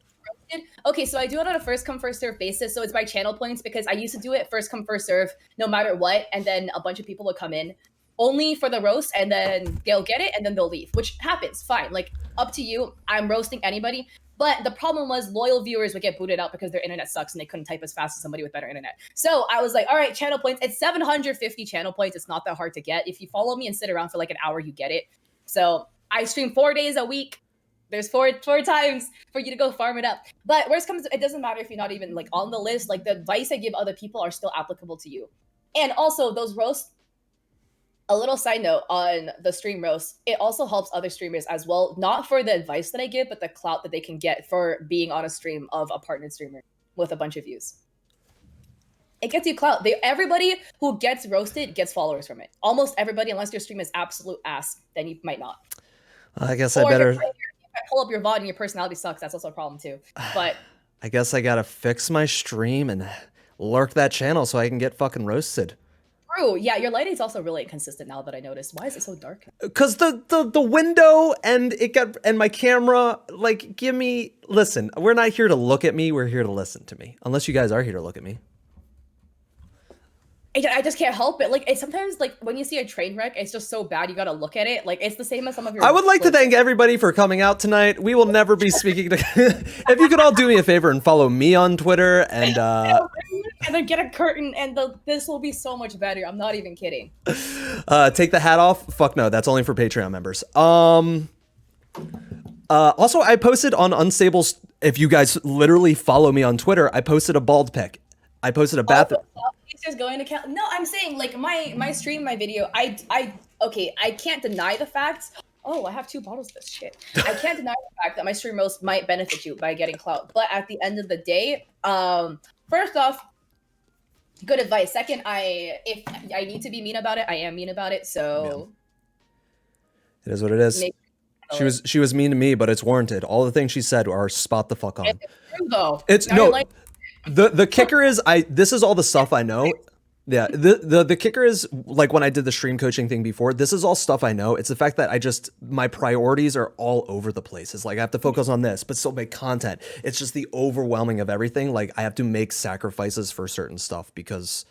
Speaker 2: Okay, so I do it on a first come first serve basis. So it's by channel points, because I used to do it first come first serve no matter what, and then a bunch of people would come in only for the roast, and then they'll get it and then they'll leave, which happens, fine, like up to you. I'm roasting anybody. But the problem was loyal viewers would get booted out because their internet sucks and they couldn't type as fast as somebody with better internet. So I was like, all right, channel points. It's 750 channel points. It's not that hard to get. If you follow me and sit around for like an hour, you get it. So I stream 4 days a week. There's four times for you to go farm it up. But worst comes, it doesn't matter if you're not even like on the list. Like the advice I give other people are still applicable to you. And also those roasts, a little side note on the stream roast, it also helps other streamers as well, not for the advice that I give, but the clout that they can get for being on a stream of a partnered streamer with a bunch of views. It gets you clout. Everybody who gets roasted gets followers from it. Almost everybody, unless your stream is absolute ass, then you might not.
Speaker 1: I guess I better...
Speaker 2: If I pull up your VOD and your personality sucks, that's also a problem too. But
Speaker 1: I guess I gotta fix my stream and lurk that channel so I can get fucking roasted.
Speaker 2: True. Yeah, your lighting's also really inconsistent now that I noticed. Why is it so dark?
Speaker 1: Because the window and my camera, like, listen, we're not here to look at me, we're here to listen to me. Unless you guys are here to look at me.
Speaker 2: I just can't help it. Like, it's sometimes like when you see a train wreck, it's just so bad you gotta look at it. Like, it's the same as some of your.
Speaker 1: I would like to thank everybody for coming out tonight. We will never be speaking to. If you could all do me a favor and follow me on Twitter and
Speaker 2: then get a curtain, and this will be so much better. I'm not even kidding.
Speaker 1: take the hat off. Fuck no, that's only for Patreon members. Also, I posted on Unstable. If you guys literally follow me on Twitter, I posted a bald pic. I posted a bath.
Speaker 2: Just going to count. No, I'm saying like my stream, my video. Okay, I can't deny the facts. Oh, I have 2 bottles of this shit. I can't deny the fact that my stream roast might benefit you by getting clout. But at the end of the day, first off, good advice. Second, if I need to be mean about it, I am mean about it. So
Speaker 1: it is what it is. She was mean to me, but it's warranted. All the things she said are spot the fuck on.
Speaker 2: It's true though.
Speaker 1: It's
Speaker 2: now
Speaker 1: no. Like, the kicker is this is all the stuff I know. Yeah, the kicker is like when I did the stream coaching thing before, this is all stuff I know. It's the fact that my priorities are all over the place. It's like I have to focus on this, but still make content. It's just the overwhelming of everything. Like I have to make sacrifices for certain stuff because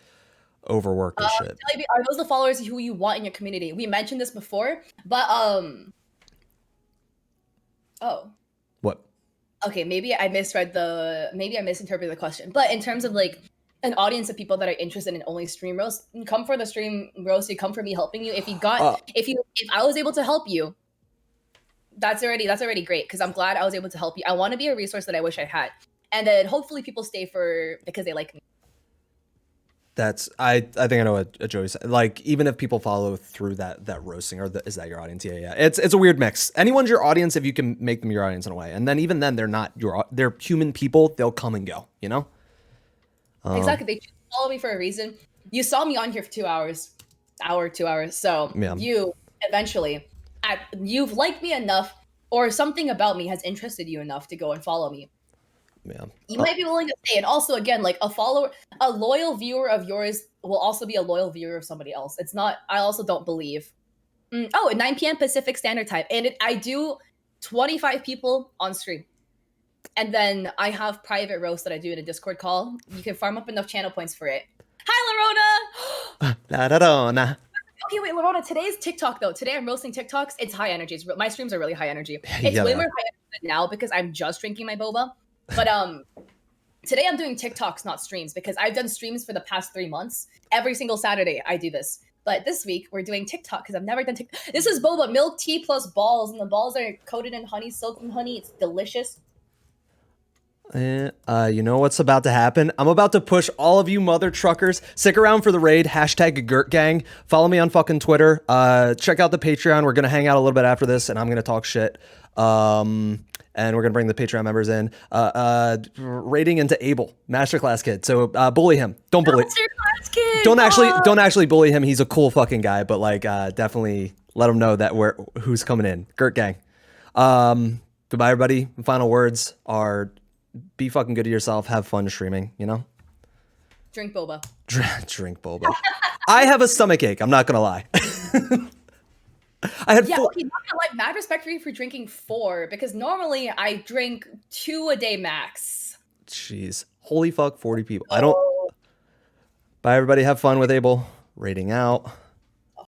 Speaker 1: overwork and shit.
Speaker 2: Are those the followers who you want in your community? We mentioned this before, but oh.
Speaker 1: What?
Speaker 2: Okay, maybe I misinterpreted the question. But in terms of like an audience of people that are interested in only stream roast, come for the stream roast. You come for me helping you. If I was able to help you, that's already great because I'm glad I was able to help you. I want to be a resource that I wish I had, and then hopefully people stay because they like me.
Speaker 1: I think I know what Joey said. Like even if people follow through that roasting, is that your audience? Yeah. It's a weird mix. Anyone's your audience if you can make them your audience in a way, and then even then they're not they're human people. They'll come and go. You know.
Speaker 2: Exactly. They follow me for a reason. You saw me on here for 2 hours, 2 hours. So
Speaker 1: yeah.
Speaker 2: You eventually, you've liked me enough, or something about me has interested you enough to go and follow me.
Speaker 1: Yeah.
Speaker 2: You might be willing to stay. And also, again, like a loyal viewer of yours will also be a loyal viewer of somebody else. It's not, I also don't believe. At 9 p.m. Pacific Standard Time. And I do 25 people on stream. And then I have private roast that I do in a Discord call. You can farm up enough channel points for it. Hi, Larona! Okay, wait, Larona, today's TikTok, though. Today I'm roasting TikToks. It's high energy. My streams are really high energy. It's way more high energy now because I'm just drinking my boba. But today I'm doing TikToks, not streams, because I've done streams for the past 3 months. Every single Saturday I do this. But this week we're doing TikTok because I've never done TikTok. This is boba, milk tea plus balls, and the balls are coated in honey, soaked in honey. It's delicious.
Speaker 1: You know what's about to happen? I'm about to push all of you mother truckers. Stick around for the raid. #GurtGang. Follow me on fucking Twitter. Check out the Patreon. We're gonna hang out a little bit after this, and I'm gonna talk shit. And we're gonna bring the Patreon members in. Rating into Abel, Masterclass Kid. So bully him. Don't bully.
Speaker 2: Masterclass Kid.
Speaker 1: Don't actually bully him. He's a cool fucking guy. But like, definitely let him know that who's coming in. Gurt Gang. Goodbye, everybody. Final words are: be fucking good to yourself. Have fun streaming. You know.
Speaker 2: Drink boba.
Speaker 1: Drink boba. I have a stomach ache. I'm not gonna lie. I had
Speaker 2: not gonna lie, mad respect for you for drinking 4 because normally I drink 2 a day max.
Speaker 1: Jeez, holy fuck, 40 people. I don't. Bye, everybody. Have fun with Abel. Rating out.